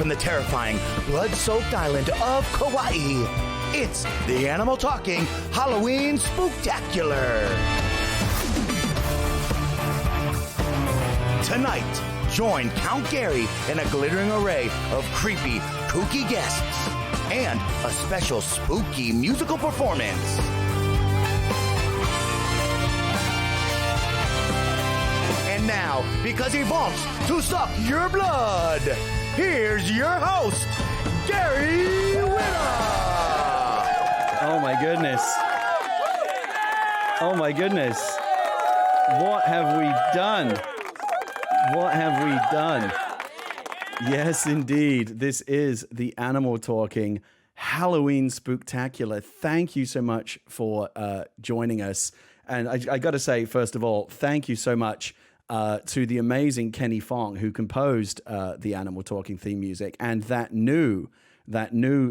from the terrifying, blood-soaked island of Kauai, it's the Animal Talking Halloween Spooktacular. Tonight, join Count Gary in a glittering array of creepy, kooky guests and a special spooky musical performance. And now, because he wants to suck your blood, here's your host, Gary Winner! Oh my goodness. Oh my goodness. What have we done? What have we done? Yes, indeed. This is the Animal Talking Halloween Spooktacular. Thank you so much for joining us. And I got to say, first of all, thank you so much to the amazing Kenny Fong, who composed the Animal Talking theme music, and that new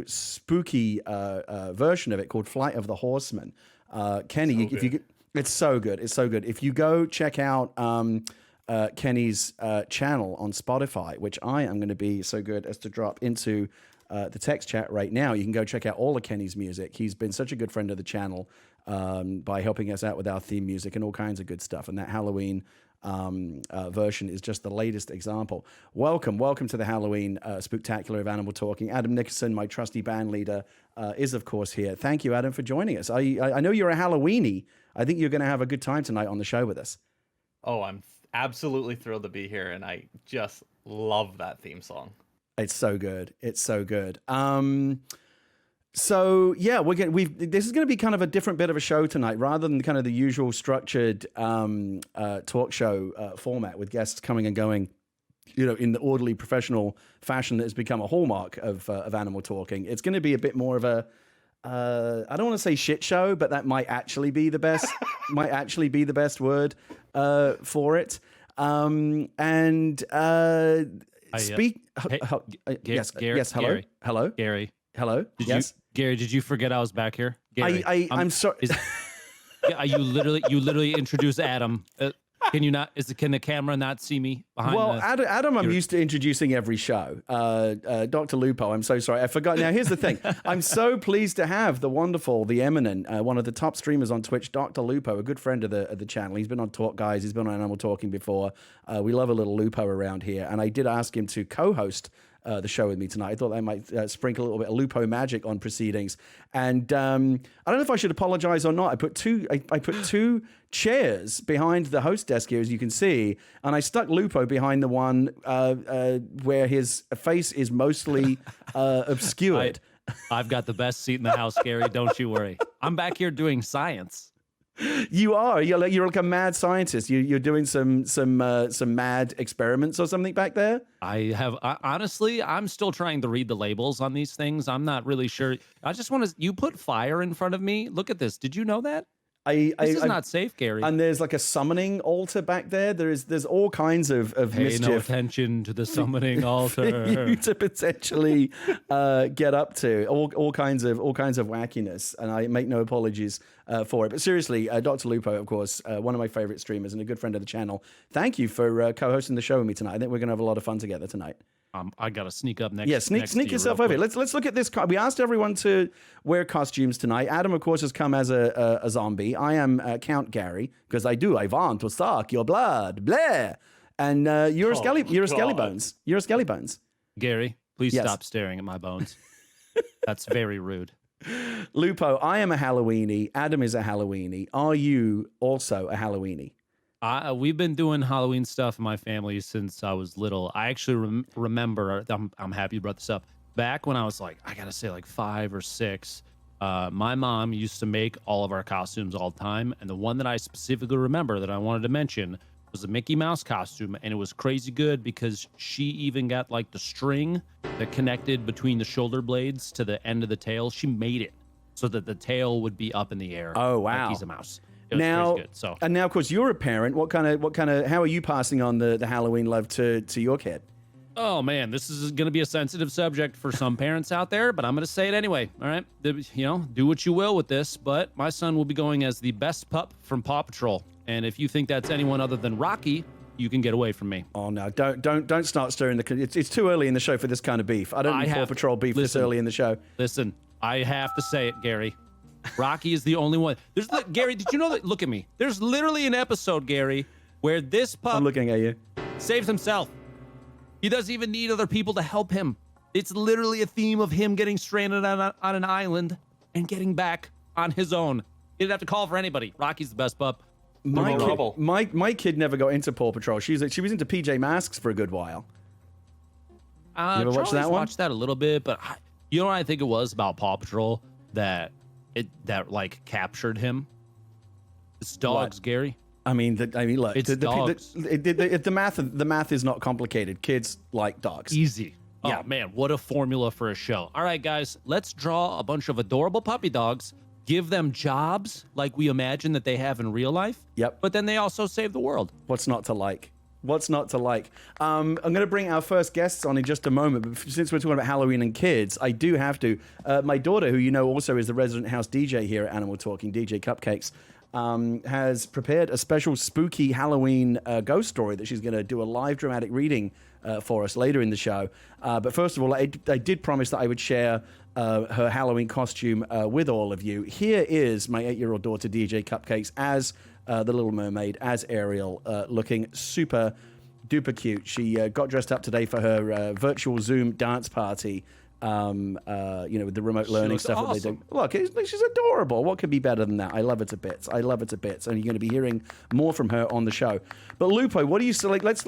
spooky version of it called Flight of the Horseman. Kenny, it's so good. It's so good. If you go check out Kenny's channel on Spotify, which I am going to be so good as to drop into the text chat right now, you can go check out all of Kenny's music. He's been such a good friend of the channel by helping us out with our theme music and all kinds of good stuff. And that Halloween version is just the latest example. Welcome to the Halloween Spooktacular of Animal Talking. Adam Nickerson, my trusty band leader, is of course here. Thank you, Adam, for joining us. I know you're a Halloweenie. I think you're going to have a good time tonight on the show with us. Oh, I'm absolutely thrilled to be here, and I just love that theme song. It's so good. It's so good. So yeah, this is going to be kind of a different bit of a show tonight, rather than kind of the usual structured talk show format with guests coming and going, in the orderly professional fashion that has become a hallmark of Animal Talking. It's going to be a bit more of a I don't want to say shit show, but that might actually be the best word for it. Hello, Gary. Hello. Gary, did you forget I was back here? Gary, I'm sorry. You literally introduced Adam. Can the camera not see me behind? Well, Adam, I'm used to introducing every show. Dr. Lupo, I'm so sorry, I forgot. Now, here's the thing: I'm so pleased to have the wonderful, the eminent, one of the top streamers on Twitch, Dr. Lupo, a good friend of the channel. He's been on Talk Guys. He's been on Animal Talking before. We love a little Lupo around here, and I did ask him to co-host the show with me tonight. I thought I might sprinkle a little bit of Lupo magic on proceedings. And I don't know if I should apologize or not. I put two chairs behind the host desk here, as you can see, and I stuck Lupo behind the one where his face is mostly obscured. I've got the best seat in the house, Gary. Don't you worry. I'm back here doing science. You are. You're like a mad scientist. You're doing some mad experiments or something back there. Honestly, I'm still trying to read the labels on these things. I'm not really sure. I just want to. You put fire in front of me. Look at this. Did you know that? This is not safe, Gary. And there's like a summoning altar back there. There's all kinds of mischief. Pay no attention to the summoning altar. For you to potentially get up to all kinds of wackiness, and I make no apologies for it. But seriously, Dr. Lupo, of course, one of my favorite streamers and a good friend of the channel. Thank you for co-hosting the show with me tonight. I think we're going to have a lot of fun together tonight. I got to sneak up next. Yeah, sneak yourself over. Let's look at this. We asked everyone to wear costumes tonight. Adam, of course, has come as a zombie. I am Count Gary because I want to suck your blood. Blah. And you're a Skelly Bones. You're a Skelly Bones. Gary, please stop staring at my bones. That's very rude. Lupo, I am a Halloweenie. Adam is a Halloweenie. Are you also a Halloweenie? We've been doing Halloween stuff in my family since I was little. I actually remember, I'm happy you brought this up, back when I was like 5 or 6, my mom used to make all of our costumes all the time, and the one that I specifically remember that I wanted to mention was a Mickey Mouse costume, and it was crazy good because she even got like the string that connected between the shoulder blades to the end of the tail. She made it so that the tail would be up in the air. Oh, wow. Like he's a mouse. Now, good, and now, of course, you're a parent. What kind of? How are you passing on the Halloween love to your kid? Oh man, this is going to be a sensitive subject for some parents out there, but I'm going to say it anyway. All right, do what you will with this, but my son will be going as the best pup from Paw Patrol, and if you think that's anyone other than Rocky, you can get away from me. Oh no! Don't start stirring the. It's too early in the show for this kind of beef. I don't need Paw Patrol beef this early in the show. Listen, I have to say it, Gary. Rocky is the only one. Gary, did you know that? Look at me. There's literally an episode, Gary, where this pup I'm looking at you. saves himself. He doesn't even need other people to help him. It's literally a theme of him getting stranded on an island and getting back on his own. He didn't have to call for anybody. Rocky's the best pup. My kid never got into Paw Patrol. She was into PJ Masks for a good while. You ever watch that one? Watched that a little bit, but you know what I think it was about Paw Patrol that like captured him? It's dogs, what? Gary. I mean, look. It's dogs. The math is not complicated. Kids like dogs. Easy. Yeah. Oh man, what a formula for a show. All right, guys, let's draw a bunch of adorable puppy dogs. Give them jobs like we imagine that they have in real life. Yep. But then they also save the world. What's not to like? What's not to like? I'm going to bring our first guests on in just a moment, but since we're talking about Halloween and kids, I do have to. My daughter, who you know also is the resident house DJ here at Animal Talking, DJ Cupcakes, has prepared a special spooky Halloween ghost story that she's going to do a live dramatic reading for us later in the show. But first of all, I did promise that I would share her Halloween costume with all of you. Here is my 8-year-old daughter, DJ Cupcakes, as the Little Mermaid, as Ariel, looking super duper cute. She got dressed up today for her virtual Zoom dance party. With the remote learning stuff awesome. that they do. Look, she's adorable. What could be better than that? I love her to bits. And you're going to be hearing more from her on the show. But Lupo, what do you say? Like, let's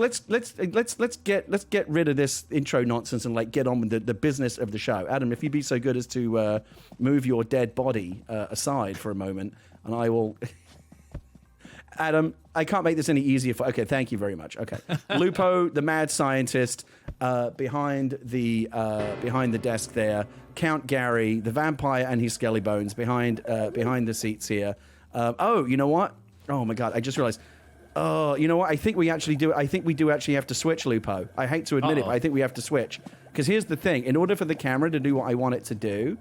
get rid of this intro nonsense and like get on with the business of the show. Adam, if you'd be so good as to move your dead body aside for a moment, and I will. Adam, I can't make this any easier for. Okay, thank you very much. Okay, Lupo, the mad scientist, behind the desk there. Count Gary, the vampire, and his skelly bones behind the seats here. You know what? Oh my God, I just realized. Oh, you know what? I think we do actually have to switch, Lupo. I hate to admit it, but I think we have to switch because here's the thing: in order for the camera to do what I want it to do,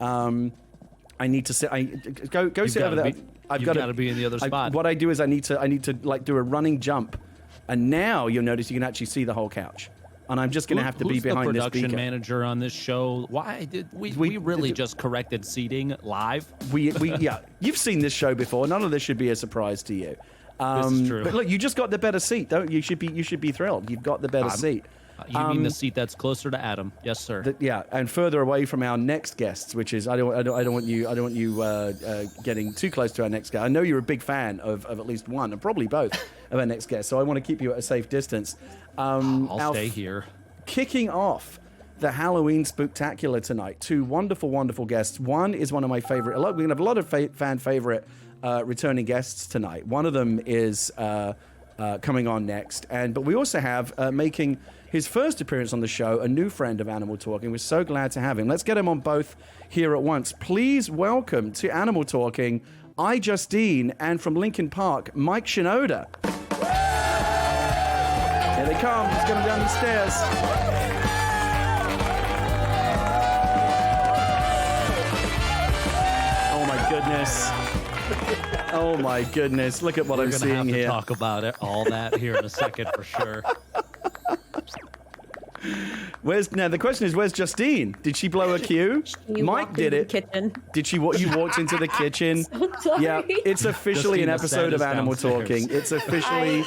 I need to sit. Go sit over there. I've got to be in the other spot. What I do is I need to like do a running jump, and now you'll notice you can actually see the whole couch. And I'm just going to have to be behind this speaker. Who's the production manager on this show? Why did we really just corrected seating live? Yeah, you've seen this show before. None of this should be a surprise to you. This is true. But look, you just got the better seat, don't you? You should be thrilled. You've got the better seat. You mean the seat that's closer to Adam? Yes, sir. And further away from our next guests, which is I don't want you getting too close to our next guest. I know you're a big fan of at least one, and probably both of our next guests. So I want to keep you at a safe distance. I'll stay here. Kicking off the Halloween Spooktacular tonight, two wonderful, wonderful guests. One is one of my favorite. We're gonna have a lot of fan favorite returning guests tonight. One of them is coming on next, but we also have making his first appearance on the show, a new friend of Animal Talking. We're so glad to have him. Let's get him on both here at once. Please welcome to Animal Talking, iJustine, and from Linkin Park, Mike Shinoda. Here they come. Let's get them down the stairs. Oh my goodness. Oh my goodness. Look at what I'm seeing here. We're going to have to talk about it, all that here in a second for sure. The question is, where's Justine? Did she blow a cue? Mike did it. Kitchen. Did she? You walked into the kitchen. So sorry. Yeah, it's officially an episode of Animal Talking. It's officially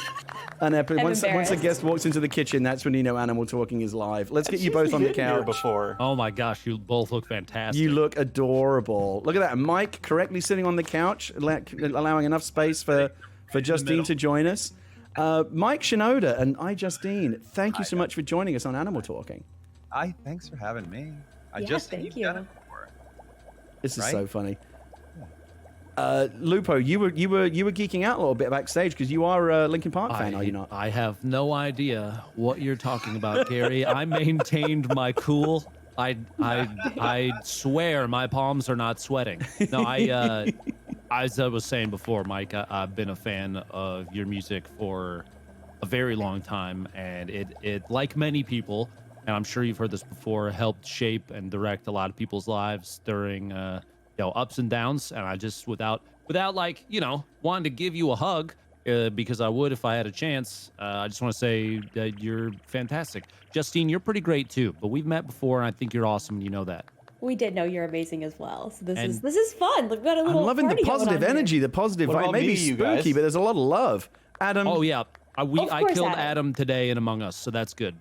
an episode. Once a guest walks into the kitchen, that's when you know Animal Talking is live. Let's get you both on the couch. Before. Oh my gosh, you both look fantastic. You look adorable. Look at that. Mike correctly sitting on the couch, allowing enough space for Justine to join us. Mike Shinoda and iJustine, thank you so much for joining us on Animal Talking. Thanks for having me. Thank you. Done it before. This is so funny. Lupo, you were geeking out a little bit backstage because you are a Linkin Park fan, are you not? I have no idea what you're talking about, Gary. I maintained my cool. I swear my palms are not sweating. No, as I was saying before, Mike, I've been a fan of your music for a very long time, and it like many people, and I'm sure you've heard this before, helped shape and direct a lot of people's lives during ups and downs. And I just without like wanting to give you a hug, because I would if I had a chance. I just want to say that you're fantastic. Justine, you're pretty great too, but we've met before, and I think you're awesome, and you know that. We did know you're amazing as well. So this is fun. We've got a I'm little loving the party going positive on here. energy, the positive What vibe. about Maybe me, you spooky, guys? but there's a lot of love. Adam, Oh yeah, I course, killed Adam. Adam today in Among Us, so that's good.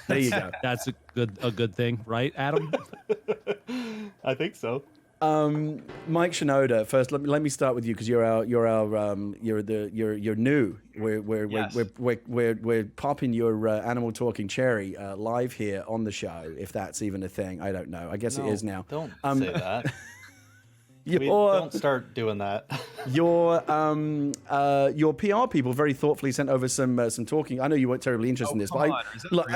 there you go. That's a good thing, right, Adam? I think so. Mike Shinoda, first let me start with you because you're new. We're popping your animal talking cherry live here on the show, if that's even a thing. I don't know. I guess it is now. Don't say that. Your, Don't start doing that. your PR people very thoughtfully sent over some talking. I know you weren't terribly interested in this, but let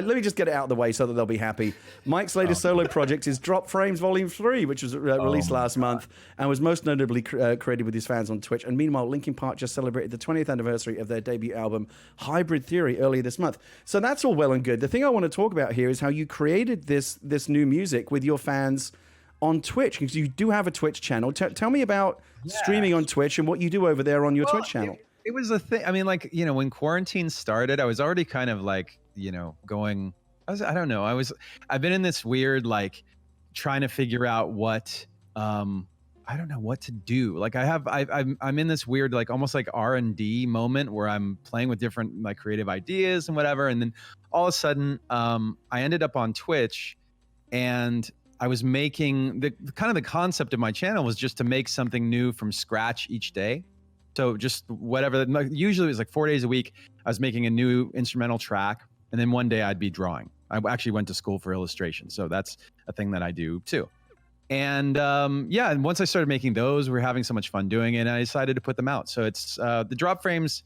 me just get it out of the way so that they'll be happy. Mike's latest solo project is Drop Frames Volume 3, which was released last month and was most notably created with his fans on Twitch. And meanwhile, Linkin Park just celebrated the 20th anniversary of their debut album, Hybrid Theory, earlier this month. So that's all well and good. The thing I want to talk about here is how you created this new music with your fans on Twitch, because you do have a Twitch channel. Tell me about streaming on Twitch and what you do over there on your Twitch channel. It was a thing. I mean, like, when quarantine started, I was already kind of like, going, I don't know. I've been in this weird, like, trying to figure out what, I don't know what to do. Like I'm in this weird, like almost like R&D moment where I'm playing with different like creative ideas and whatever. And then all of a sudden, I ended up on Twitch, and I was making the concept of my channel was just to make something new from scratch each day. So just whatever, usually it was like 4 days a week. I was making a new instrumental track, and then one day I'd be drawing. I actually went to school for illustration. So that's a thing that I do too. And and once I started making those, we were having so much fun doing it, and I decided to put them out. So it's the Drop Frames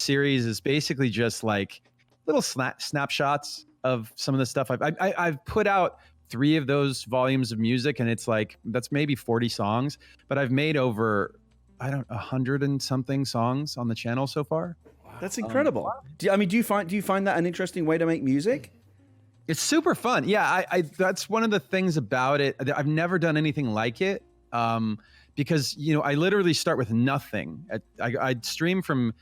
series is basically just like little snapshots of some of the stuff I've put out. 3 of those volumes of music, and it's like that's maybe 40 songs, but I've made over 100 and something songs on the channel so far. That's incredible. Do you find that an interesting way to make music? It's super fun. Yeah, I that's one of the things about it. I've never done anything like it, because I literally start with nothing. I'd stream from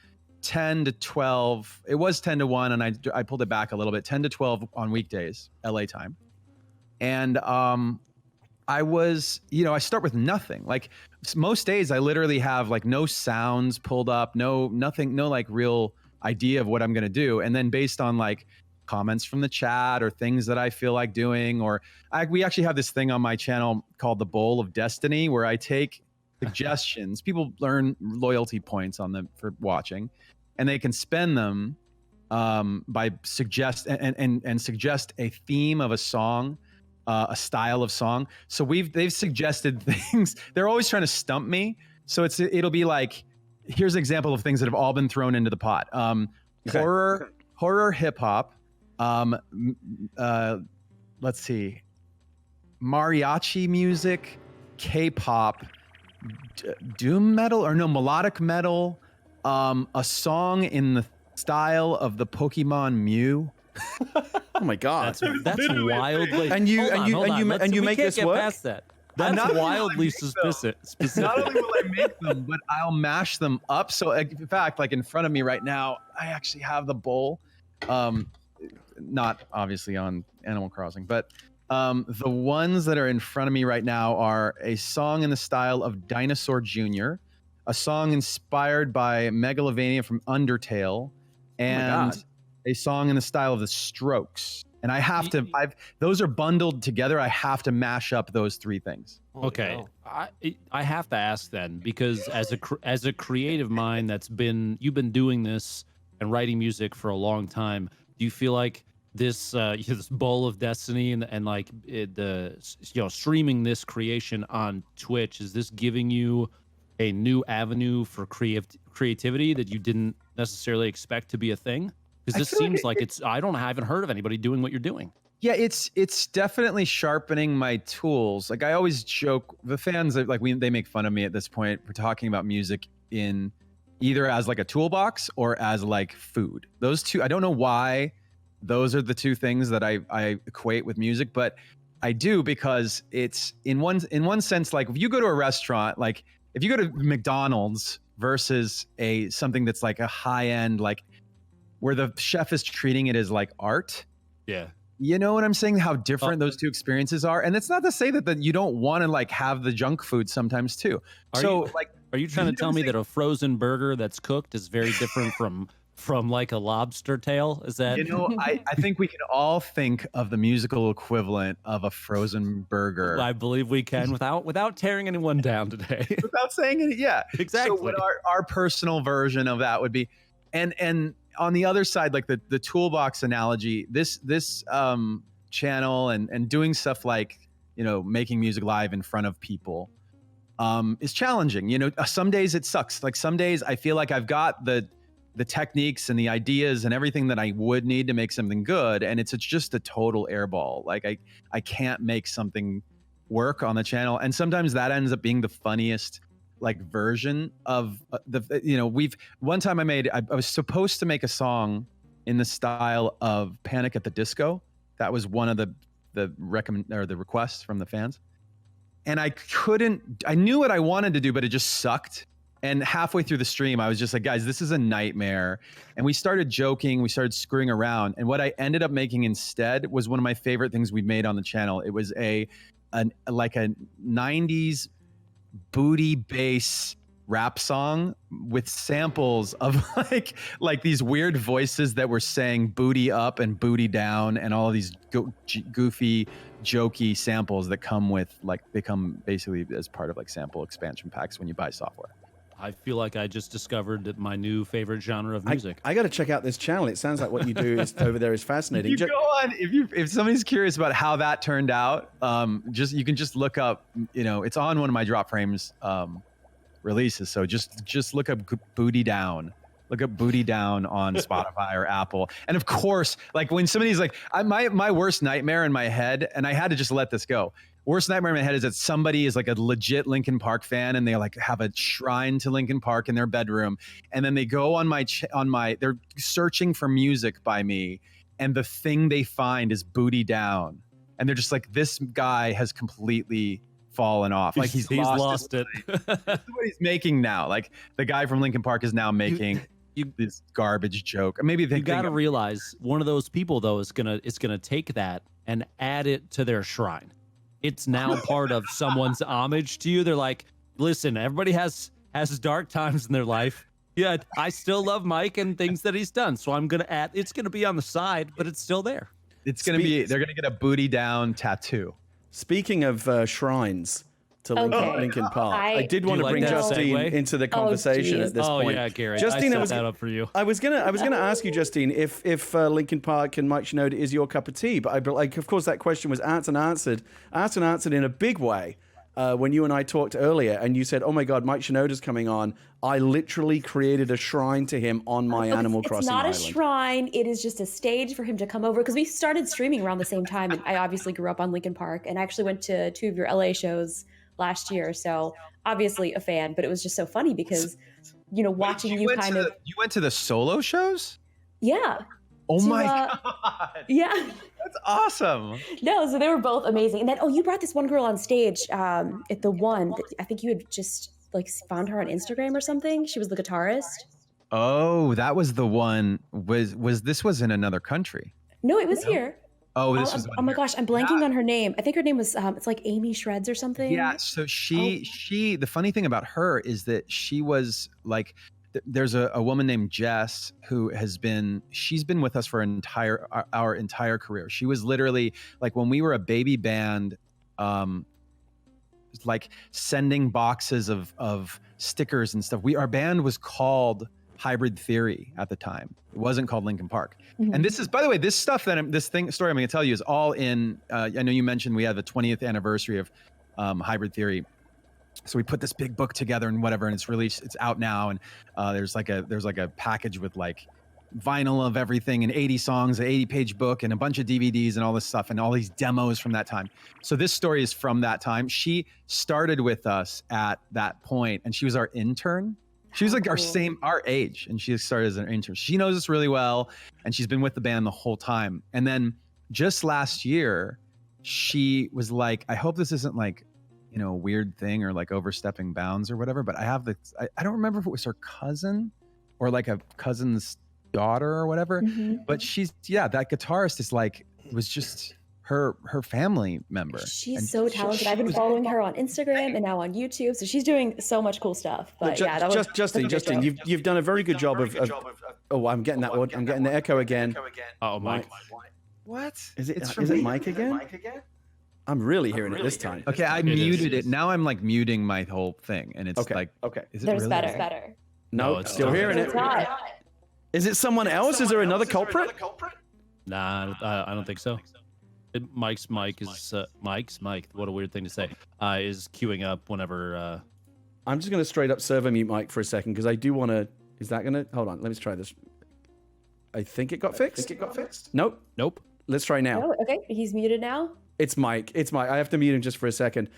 10 to 12. It was 10 to 1, and I pulled it back a little bit. 10 to 12 on weekdays, LA time. And I start with nothing. Like most days I literally have like no sounds pulled up, nothing, no like real idea of what I'm going to do. And then based on like comments from the chat or things that I feel like doing, we actually have this thing on my channel called the Bowl of Destiny, where I take suggestions. People earn loyalty points on them for watching, and they can spend them by suggest a theme of a song. A style of song. So they've suggested things. They're always trying to stump me. So it'll be like, here's an example of things that have all been thrown into the pot. Horror, hip hop. Let's see, mariachi music, K-pop, doom metal melodic metal. A song in the style of the Pokemon Mew. Oh my God, that's wildly. And you make this get work? Past that. That's wildly specific. Not only will I make them, but I'll mash them up. So in fact, like in front of me right now, I actually have the bowl. Not obviously on Animal Crossing, but the ones that are in front of me right now are a song in the style of Dinosaur Jr., a song inspired by Megalovania from Undertale, and a song in the style of The Strokes. And I have to, those are bundled together. I have to mash up those 3 things. Okay. I have to ask then, because as a creative mind you've been doing this and writing music for a long time, do you feel like this Bowl of Destiny and like streaming this creation on Twitch, is this giving you a new avenue for creativity that you didn't necessarily expect to be a thing? Because this seems like I haven't heard of anybody doing what you're doing. Yeah, it's definitely sharpening my tools. Like I always joke, the fans they make fun of me at this point for talking about music in either as like a toolbox or as like food. Those two, I don't know why those are the 2 things that I equate with music, but I do, because it's in one sense, like if you go to a restaurant, like if you go to McDonald's versus something that's like a high end, like where the chef is treating it as like art. Yeah. You know what I'm saying? How different those two experiences are. And it's not to say that you don't want to like have the junk food sometimes too. Are you trying to tell me that a frozen burger that's cooked is very different from like a lobster tail? Is that I think we can all think of the musical equivalent of a frozen burger. I believe we can without tearing anyone down today. Without saying it, yeah. Exactly. So what our personal version of that would be, and on the other side, like the toolbox analogy, this channel and doing stuff like, making music live in front of people is challenging. Some days it sucks. Like some days I feel like I've got the techniques and the ideas and everything that I would need to make something good, and it's just a total airball. Like I can't make something work on the channel, and sometimes that ends up being the funniest like version of one time I was supposed to make a song in the style of Panic at the Disco. That was one of the requests from the fans, and I knew what I wanted to do, but it just sucked. And halfway through the stream, I was just like, guys, this is a nightmare. And we started joking, we started screwing around. And what I ended up making instead was one of my favorite things we've made on the channel. It was a 90s booty bass rap song with samples of like these weird voices that were saying booty up and booty down and all of these goofy jokey samples that they come basically as part of like sample expansion packs when you buy software. I feel like I just discovered my new favorite genre of music. I got to check out this channel. It sounds like what you do over there is fascinating. If somebody's curious about how that turned out, you can just look up. It's on one of my Drop Frames releases. So just look up Booty Down. Look up Booty Down on Spotify or Apple. And of course, like when somebody's like, my worst nightmare in my head, and I had to just let this go. Worst nightmare in my head is that somebody is like a legit Linkin Park fan and they like have a shrine to Linkin Park in their bedroom. And then they go on they're searching for music by me. And the thing they find is Booty Down. And they're just like, this guy has completely fallen off. Like he's lost it. That's what he's making now. Like the guy from Linkin Park is now making this garbage joke. Maybe you got to realize one of those people though is gonna take that and add it to their shrine. It's now part of someone's homage to you. They're like, listen, everybody has dark times in their life. Yeah, I still love Mike and things that he's done. So I'm going to add, it's going to be on the side, but it's still there. They're going to get a Booty Down tattoo. Speaking of shrines to Linkin Park, I did want to bring Justine into the conversation at this point. Oh yeah, Gary, Justine, I set that up for you. I was gonna ask you, Justine, if Linkin Park and Mike Shinoda is your cup of tea, but of course that question was asked and answered in a big way when you and I talked earlier, and you said, "Oh my God, Mike Shinoda's coming on." I literally created a shrine to him on my Animal Crossing island. It's not a shrine. It is just a stage for him to come over because we started streaming around the same time, and I obviously grew up on Linkin Park, and I actually went to 2 of your LA shows last year, so obviously a fan. But it was just so funny because watching you kind of you went to the solo shows. Yeah. Oh my God. Yeah. That's awesome. No, so they were both amazing. And then you brought this one girl on stage at the one that I think you had just like found her on Instagram or something. She was the guitarist. Oh, that was the one. This was in another country? No, it was here. Oh, this was. Oh my gosh, I'm blanking on her name. I think her name was it's like Amy Shreds or something. Yeah. So she the funny thing about her is that she was like, there's a woman named Jess who she's been with us for our entire career. She was literally like when we were a baby band, like sending boxes of stickers and stuff. Our band was called Hybrid Theory at the time. It wasn't called Linkin Park. Mm-hmm. And this is, by the way, this stuff story I'm going to tell you is all in. I know you mentioned we had the 20th anniversary of Hybrid Theory. So we put this big book together and whatever, and it's released. It's out now, and there's like a package with like vinyl of everything and 80 songs, an 80-page book, and a bunch of DVDs and all this stuff, and all these demos from that time. So this story is from that time. She started with us at that point, and she was our intern. She was like our age, and she started as an intern. She knows us really well, and she's been with the band the whole time. And then just last year, she was like, I hope this isn't like weird thing or like overstepping bounds or whatever. But I have I don't remember if it was her cousin or like a cousin's daughter or whatever. But that guitarist is like, was just her family member. She's so talented. I've been following her on Instagram and now on YouTube. So she's doing so much cool stuff. But Justine, you've done a very good job of oh, I'm getting that one. I'm getting the echo again. Oh, Mike. What? Is it Mike again? I'm really hearing it this time. Okay, I muted it. Now I'm like muting my whole thing, and it's okay. Is it There's really? better. No, it's still hearing it. It's not. Is it someone else? Is there another culprit? Nah, I don't think so. Mike's Mike. What a weird thing to say. Is queuing up whenever. I'm just gonna straight up server mute Mike for a second because I do want to. Is that gonna? Hold on. Let me try this. I think it got fixed. Nope. Let's try now. Oh, okay, he's muted now. It's Mike. I have to mute him just for a second.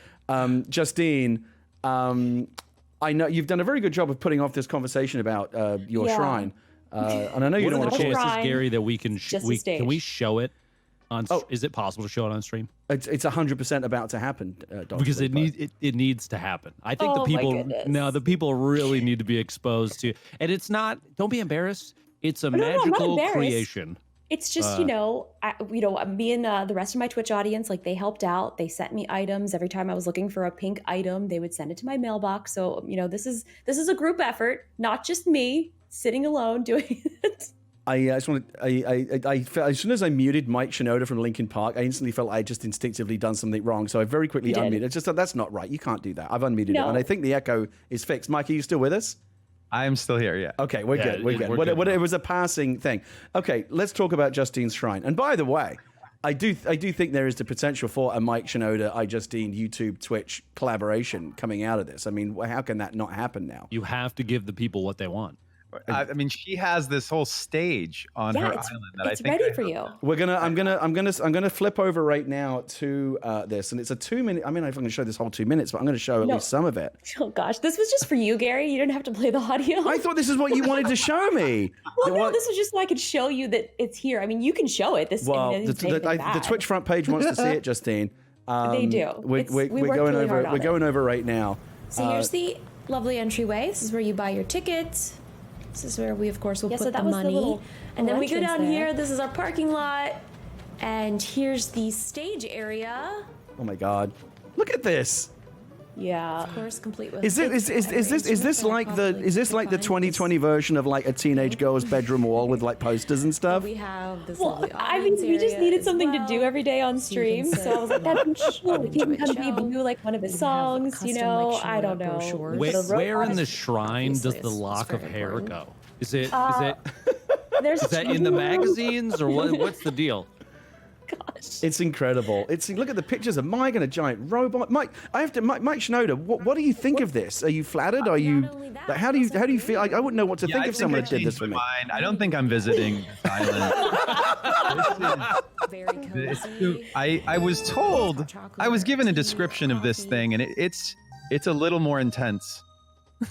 Justine, I know you've done a very good job of putting off this conversation about your shrine. And I know you don't want to chances, shrine, Gary, that we can can we show it on? Oh. Is it possible to show it on stream? It's 100% about to happen, Dr. Because it Lupo. needs to happen. I think Oh, the people really need to be exposed to, and it's not. Don't be embarrassed. It's a magical creation. It's just, me and the rest of my Twitch audience, like they helped out. They sent me items every time I was looking for a pink item. They would send it to my mailbox. So, this is a group effort, not just me sitting alone doing it. I just want to. I felt, as soon as I muted Mike Shinoda from Linkin Park, I instantly felt I just instinctively done something wrong. So I very quickly unmuted. It's just that's not right. You can't do that. I've unmuted it, and I think the echo is fixed. Mike, are you still with us? I am still here, yeah. Okay, we're good. We're good. It was a passing thing. Okay, let's talk about Justine's Shrine. And by the way, I do think there is the potential for a Mike Shinoda, iJustine, YouTube, Twitch collaboration coming out of this. I mean, how can that not happen now? You have to give the people what they want. I mean, she has this whole stage on her island that I think it's ready for you. I'm gonna flip over right now to this, and it's a 2-minute. I mean, I'm going to show this whole 2 minutes, but I'm going to show at least some of it. Oh gosh, this was just for you, Gary. You didn't have to play the audio. I thought this is what you wanted to show me. Well, no, this was just so I could show you that it's here. I mean, you can show it. The Twitch front page wants to see it, Justine. They do. We're going over. We're going over right now. So here's the lovely entryway. This is where you buy your tickets. This is where we, of course, will put the money. And then we go down here. This is our parking lot. And here's the stage area. Oh my God! Look at this. Yeah. Of course, complete with. Is this like the 2020 version of like a teenage girl's bedroom wall with like posters and stuff? We have this Well, I mean, we just needed something to do every day on stream, so I was like, that's cool. We can come debut like one of his songs, I don't know. Where in the shrine does the lock of hair go? Is it There's is that in the magazines or what? What's the deal? Gosh. It's incredible. Look at the pictures of Mike and a giant robot. Mike Shinoda. What do you think of this? Are you flattered? Are you? Like, how do you feel? I wouldn't know what to think if someone had did this for me. I don't think I'm visiting this island. Very cozy. I was told. I was given a description of this thing, and it's a little more intense.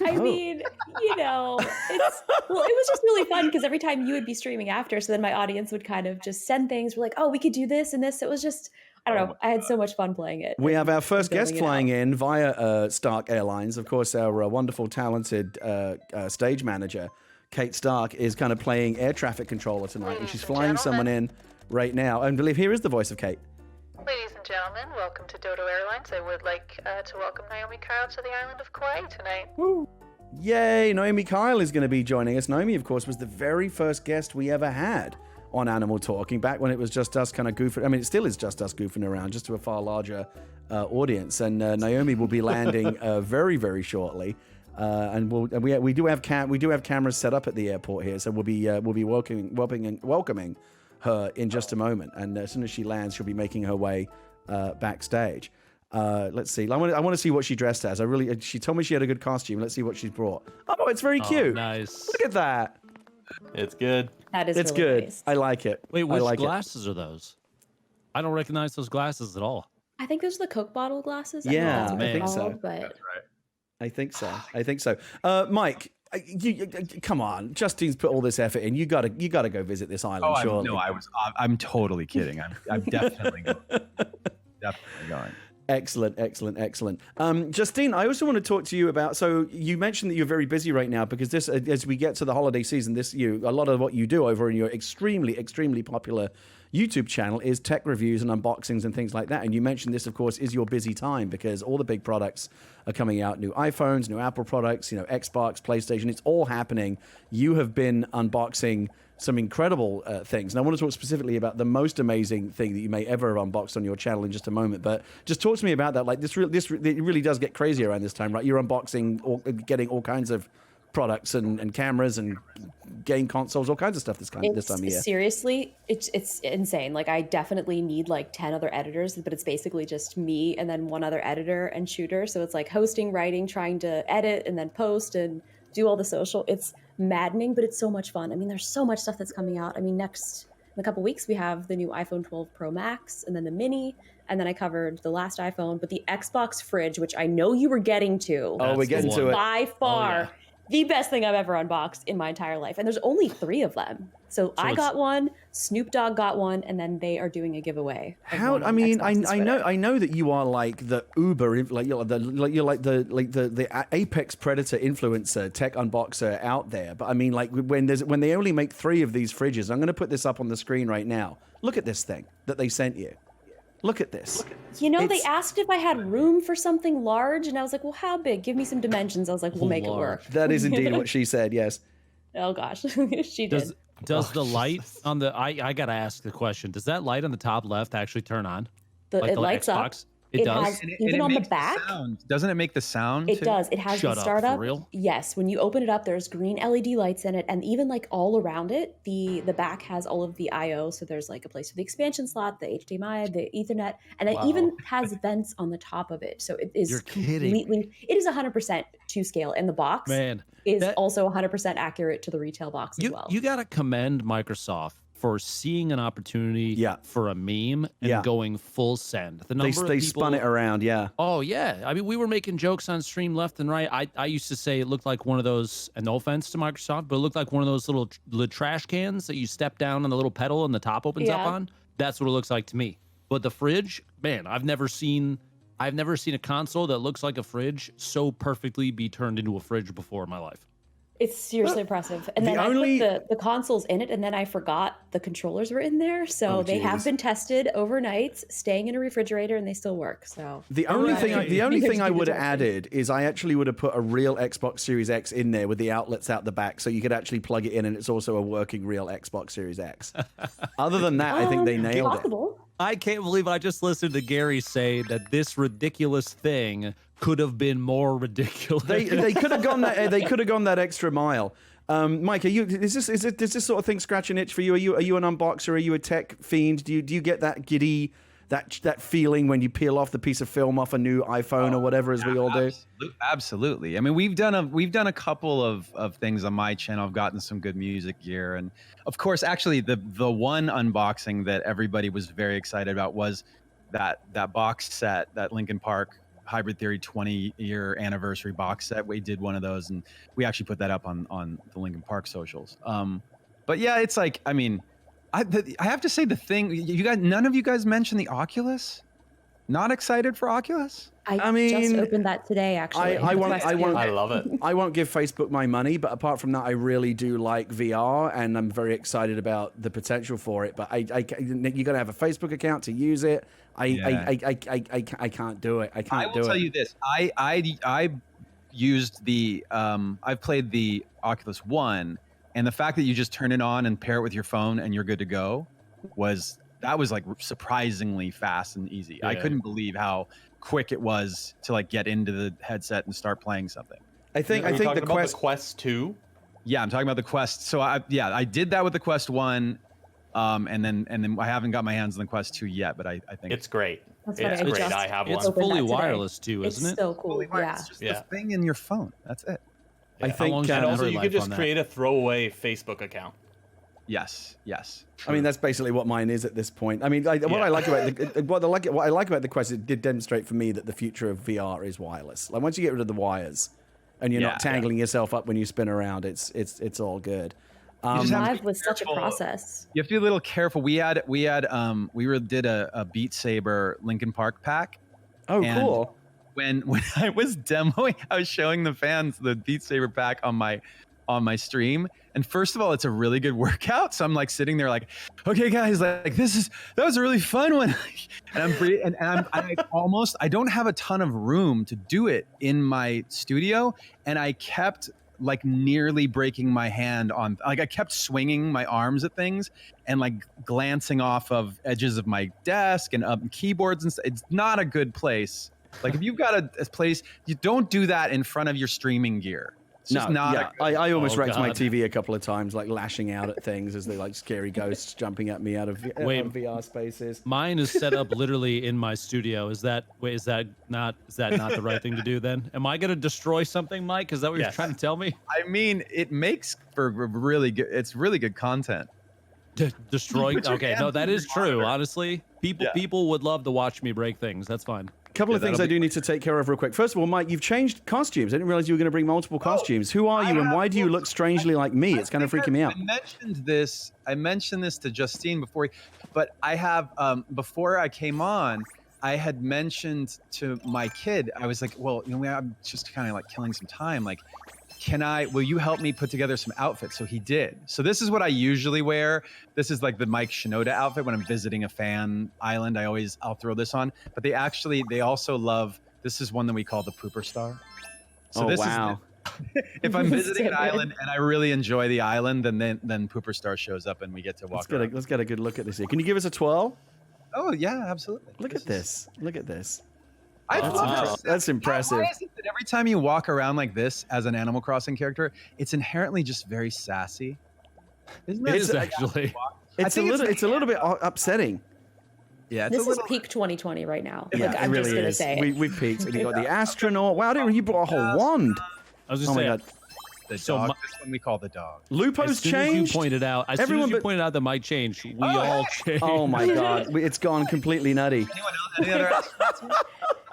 I mean, it was just really fun because every time you would be streaming after, so then my audience would kind of just send things. We're like, oh, we could do this and this. It was just, I don't know. I had so much fun playing it. We have our first guest flying in via Stark Airlines. Of course, our wonderful, talented stage manager, Kate Stark, is kind of playing air traffic controller tonight, and she's flying someone in right now. And I believe here is the voice of Kate. Ladies and gentlemen, welcome to Dodo Airlines. I would like to welcome Naomi Kyle to the island of Kauai tonight. Woo. Yay, Naomi Kyle is going to be joining us. Naomi, of course, was the very first guest we ever had on Animal Talking, back when it was just us kind of goofing. I mean, it still is just us goofing around, just to a far larger audience. And Naomi will be landing very, very shortly. And we do have cameras set up at the airport here, so we'll be welcoming her in just a moment. And as soon as she lands, she'll be making her way backstage. Let's see. I want to see what she dressed as. She told me she had a good costume. Let's see what she's brought. Oh, it's very cute. Nice. Look at that. It's good. That is It's really good. nice. I like it. Wait, I which like glasses are those? I don't recognize those glasses at all. I think those are the Coke bottle glasses. Yeah, I, I think so. But I think so. Mike, you come on. Justine's put all this effort in. You gotta go visit this island. Surely. I'm totally kidding. I'm definitely going. Definitely going. Excellent, excellent, excellent. Justine, I also want to talk to you about. So you mentioned that you're very busy right now because this, as we get to the holiday season, a lot of what you do over in your extremely, extremely popular YouTube channel is tech reviews and unboxings and things like that. And you mentioned this, of course, is your busy time because all the big products are coming out: new iPhones, new Apple products, Xbox, PlayStation. It's all happening. You have been unboxing some incredible things. And I want to talk specifically about the most amazing thing that you may ever have unboxed on your channel in just a moment. But just talk to me about that. Like it really does get crazy around this time, right? You're unboxing, getting all kinds of products and cameras and game consoles, all kinds of stuff this time of year. Seriously, it's insane. Like I definitely need like 10 other editors, but it's basically just me and then one other editor and shooter. So it's like hosting, writing, trying to edit and then post and do all the social. It's maddening, but it's so much fun. I mean, there's so much stuff that's coming out. I mean, next in a couple weeks we have the new iPhone 12 Pro Max and then the mini, and then I covered the last iPhone, but the Xbox fridge, which I know you were getting to. Oh, we're getting to it. By far the best thing I've ever unboxed in my entire life. And there's only 3 of them. So I got one, Snoop Dogg got one, and then they are doing a giveaway. How? I mean, I know that you are like the Uber, like you're the apex predator influencer, tech unboxer out there. But I mean, like when they only make 3 of these fridges, I'm going to put this up on the screen right now. Look at this thing that they sent you. Look at this. They asked if I had room for something large, and I was like, well, how big? Give me some dimensions. I was like, we'll make it work. That is indeed what she said, yes. Oh, gosh. She did. Does the light on the... I got to ask the question. Does that light on the top left actually turn on? It lights Xbox? up. It does. Has, even on the back. Doesn't it make the sound? It does. It has the startup. For real? Yes. When you open it up, there's green LED lights in it, and even like all around it, the back has all of the I/O. So there's like a place for the expansion slot, the HDMI, the Ethernet, and it even has vents on the top of it. So it is completely. It is 100% to scale, and the box is also 100% accurate to the retail box as well. You got to commend Microsoft for seeing an opportunity for a meme and going full send. The number they of people, spun it around, Oh, yeah. I mean, we were making jokes on stream left and right. I used to say it looked like one of those, and no offense to Microsoft, but it looked like one of those little trash cans that you step down on the little pedal and the top opens up on. That's what it looks like to me. But the fridge, man, I've never seen a console that looks like a fridge so perfectly be turned into a fridge before in my life. It's seriously impressive. And then I put the consoles in it, and then I forgot the controllers were in there. So they have been tested overnight, staying in a refrigerator, and they still work. So the only thing I would have added is I actually would have put a real Xbox Series X in there with the outlets out the back, so you could actually plug it in, and it's also a working real Xbox Series X. Other than that, I think they nailed it. I can't believe I just listened to Gary say that this ridiculous thing could have been more ridiculous. They could have gone that that extra mile. Mike, does this sort of thing scratch an itch for you? Are you an unboxer? Are you a tech fiend? Do you get that giddy that feeling when you peel off the piece of film off a new iPhone or whatever, as we all do? Absolutely. I mean, we've done a couple of things on my channel. I've gotten some good music gear, and of course, actually, the one unboxing that everybody was very excited about was that box set, that Linkin Park Hybrid Theory 20-year anniversary box set. We did one of those, and we actually put that up on the Linkin Park socials. But yeah, it's like, I mean, I have to say the thing, none of you guys mentioned the Oculus. Not excited for Oculus? I mean, just opened that today, actually. I love it. I won't give Facebook my money, but apart from that, I really do like VR, and I'm very excited about the potential for it. But you got to have a Facebook account to use it. I can't do it. I will tell you this. I used the I've played the Oculus One, and the fact that you just turn it on and pair it with your phone and you're good to go was like surprisingly fast and easy. Yeah. I couldn't believe how quick it was to like get into the headset and start playing something. I think the Quest 2. Yeah, I'm talking about the Quest. So I did that with the Quest 1. And then I haven't got my hands on the Quest 2 yet, but I think it's great. It's great. I have one. It's fully wireless too, isn't it? It's so cool. Yeah. It's just the thing in your phone. That's it. Yeah. I think, and also you could just create a throwaway Facebook account. Yes. I mean, that's basically what mine is at this point. I mean, what I like about the Quest, it did demonstrate for me that the future of VR is wireless. Like once you get rid of the wires, and you're not tangling yourself up when you spin around, it's all good. Live was such a process. You have to be a little careful. We did a Beat Saber Linkin Park pack. Oh, And cool. When I was demoing, I was showing the fans the Beat Saber pack on my stream. And first of all, it's a really good workout. So I'm like sitting there like, okay, guys, like that was a really fun one. And I'm free, and I don't have a ton of room to do it in my studio. And I kept like nearly breaking my hand on, like I kept swinging my arms at things and like glancing off of edges of my desk and up keyboards and stuff. It's not a good place. Like if you've got a place, you don't do that in front of your streaming gear. It's just not. I almost wrecked my God. TV a couple of times, like lashing out at things as they like scary ghosts jumping at me out of VR spaces. Mine is set up literally in my studio. Is that not the right thing to do then? Am I gonna destroy something, Mike? Is that what you're trying to tell me? I mean, it makes for really good. It's really good content. Destroying? Okay, no, that is true. monitor. Honestly, people would love to watch me break things. That's fine. Couple of things I do need to take care of real quick. First of all, Mike, you've changed costumes. I didn't realize you were going to bring multiple costumes. Who are you, and why do you look strangely like me? It's kind of freaking me out. I mentioned this to Justine before, but I have before I came on, I had mentioned to my kid, I was like, well, I'm just kind of like killing some time. Like, will you help me put together some outfits? So he did. So this is what I usually wear. This is like the Mike Shinoda outfit when I'm visiting a fan island. I'll throw this on. But they also love, this is one that we call the pooper star. So wow. If I'm visiting an island and I really enjoy the island, then Pooper Star shows up and we get to walk around. Let's get a good look at this here. Can you give us a twirl? Oh yeah, absolutely. Look at this. Look at this. That's impressive. Why is it that every time you walk around like this as an Animal Crossing character, it's inherently just very sassy? Isn't that It is actually. It's a little bit upsetting. Yeah, this is peak 2020 right now. Yeah, like, I'm really just gonna is. say it. We've peaked. And you got the astronaut. Wow, you brought a whole wand. I was just Oh my saying. god. The dog. This one we call the dog. Lupo's As soon changed. as you pointed out, as soon as you pointed out that Mike changed, we all changed. Oh my god, it's gone completely nutty. Anyone else? Any other astronauts?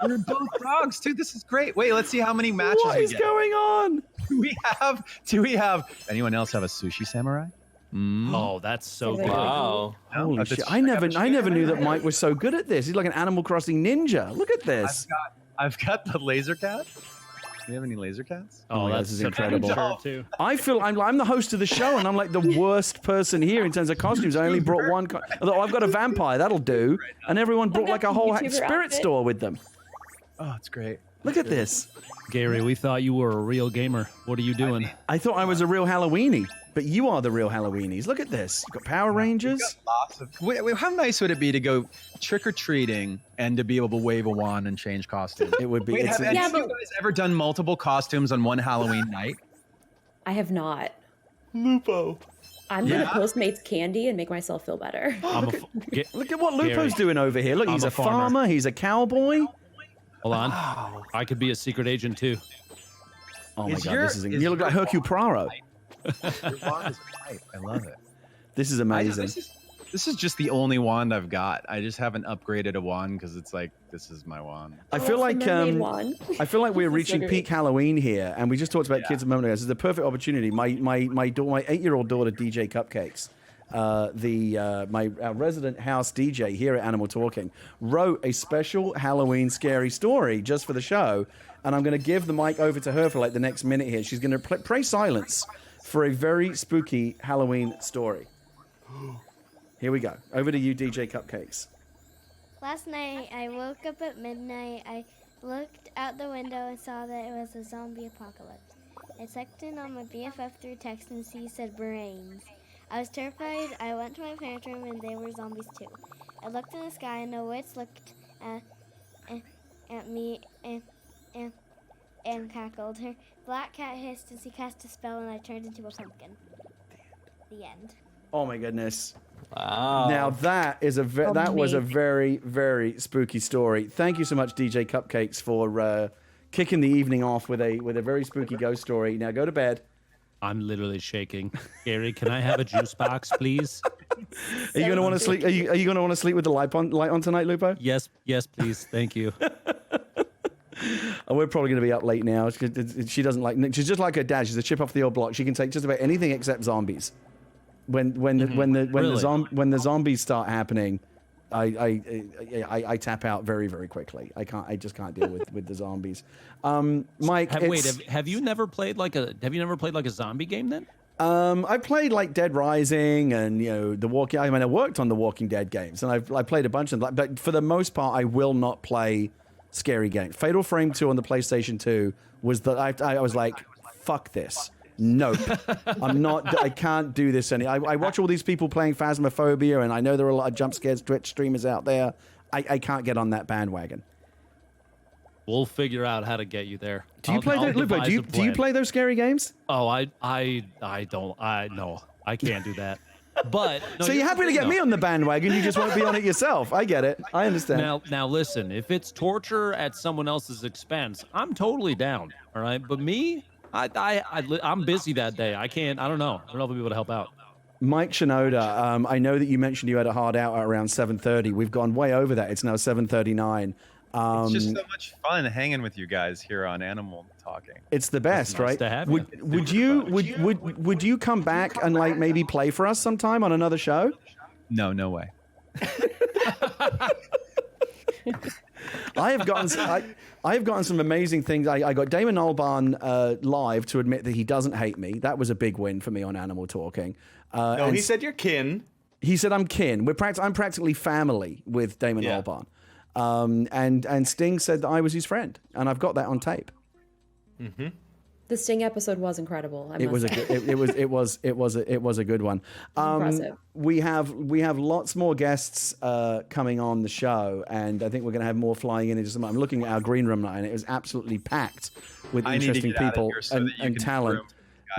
We're both dogs, too. This is great. Wait, let's see how many matches What we is get. going on? Do we have? Anyone else have a sushi samurai? Oh, that's so good. Wow. Holy shit! I never knew that Mike was so good at this. He's like an Animal Crossing ninja. Look at this. I've got the laser cat. Do you have any laser cats? Oh my God, that's this is such a good incredible. shirt, too. I feel I'm the host of the show, and I'm like the worst person here in terms of costumes. I only brought one. Although I've got a vampire, that'll do. And everyone brought like a whole YouTuber spirit outfit. store with them. Oh, it's great. Look at this. Gary, we thought you were a real gamer. What are you doing? I thought I was a real Halloweenie, but you are the real Halloweenies. Look at this. You've got Power Rangers. Lots of. Wait, how nice would it be to go trick or treating and to be able to wave a wand and change costumes? It would be. Wait, it's have any of you guys ever done multiple costumes on one Halloween night? I have not. Lupo. I'm gonna Postmates candy and make myself feel better. Look at what Lupo's Gary, doing over here. Look, I'm he's a a farmer. He's a cowboy. Hold on. I could be a secret agent too. Oh my God, you look like Hercule Poirot. Your wand is white. I love it. This is amazing. This is just the only wand I've got. I just haven't upgraded a wand because it's like this is my wand. I feel like I feel like we're reaching peak Halloween here, and we just talked about kids a moment ago. This is the perfect opportunity. My 8-year-old daughter DJ Cupcakes, our resident house DJ here at Animal Talking, wrote a special Halloween scary story just for the show, and I'm going to give the mic over to her for like the next minute here. She's going to pray silence for a very spooky Halloween story. Here we go. Over to you, DJ Cupcakes. Last night, I woke up at midnight. I looked out the window and saw that it was a zombie apocalypse. I checked in on my BFF through text and she said brains. I was terrified. I went to my parents' room and they were zombies too. I looked in the sky and a witch looked at me and cackled. Her black cat hissed and she cast a spell and I turned into a pumpkin. The end. Oh my goodness. Wow. Now that was a very, very spooky story. Thank you so much, DJ Cupcakes, for kicking the evening off with a very spooky ghost story. Now go to bed. I'm literally shaking. Gary, can I have a juice box, please? Are you going to want to sleep? Are you going to want to sleep with the light on tonight, Lupo? Yes, please. Thank you. Oh, we're probably going to be up late now. She doesn't like. She's just like her dad. She's a chip off the old block. She can take just about anything except zombies. When the zombies start happening, I tap out very, very quickly. I just can't deal with the zombies. Mike, have you never played like a zombie game then? I played like Dead Rising and The Walking. I worked on the Walking Dead games, and I played a bunch of them. But for the most part, I will not play scary games. Fatal Frame 2 on the PlayStation 2 was that I was like, fuck this. Nope. I'm not. I can't do this any. I watch all these people playing Phasmophobia, and I know there are a lot of jump scares Twitch streamers out there. I can't get on that bandwagon. We'll figure out how to get you there. Do you play those? Lupo, do you play those scary games? Oh, I don't. No, I can't do that. But no, so you're happy to get me on the bandwagon? You just won't be on it yourself. I get it. I understand. Now listen. If it's torture at someone else's expense, I'm totally down. All right, but me, I'm busy that day. I can't. I don't know. I don't know if I'll be able to help out. Mike Shinoda, I know that you mentioned you had a hard out at around 7:30. We've gone way over that. It's now 7:39. It's just so much fun hanging with you guys here on Animal Talking. It's the best, nice right? To have would you come back and like maybe play for us sometime on another show? No way. I have gotten some amazing things. I got Damon Albarn live to admit that he doesn't hate me. That was a big win for me on Animal Talking. No, he said you're kin. He said I'm kin. I'm practically family with Damon Albarn. And Sting said that I was his friend, and I've got that on tape. Mm-hmm. The Sting episode was incredible. It was a good one. Impressive. We have lots more guests coming on the show, and I think we're going to have more flying in just a moment. I'm looking at our green room now, and it is absolutely packed with interesting people and talent.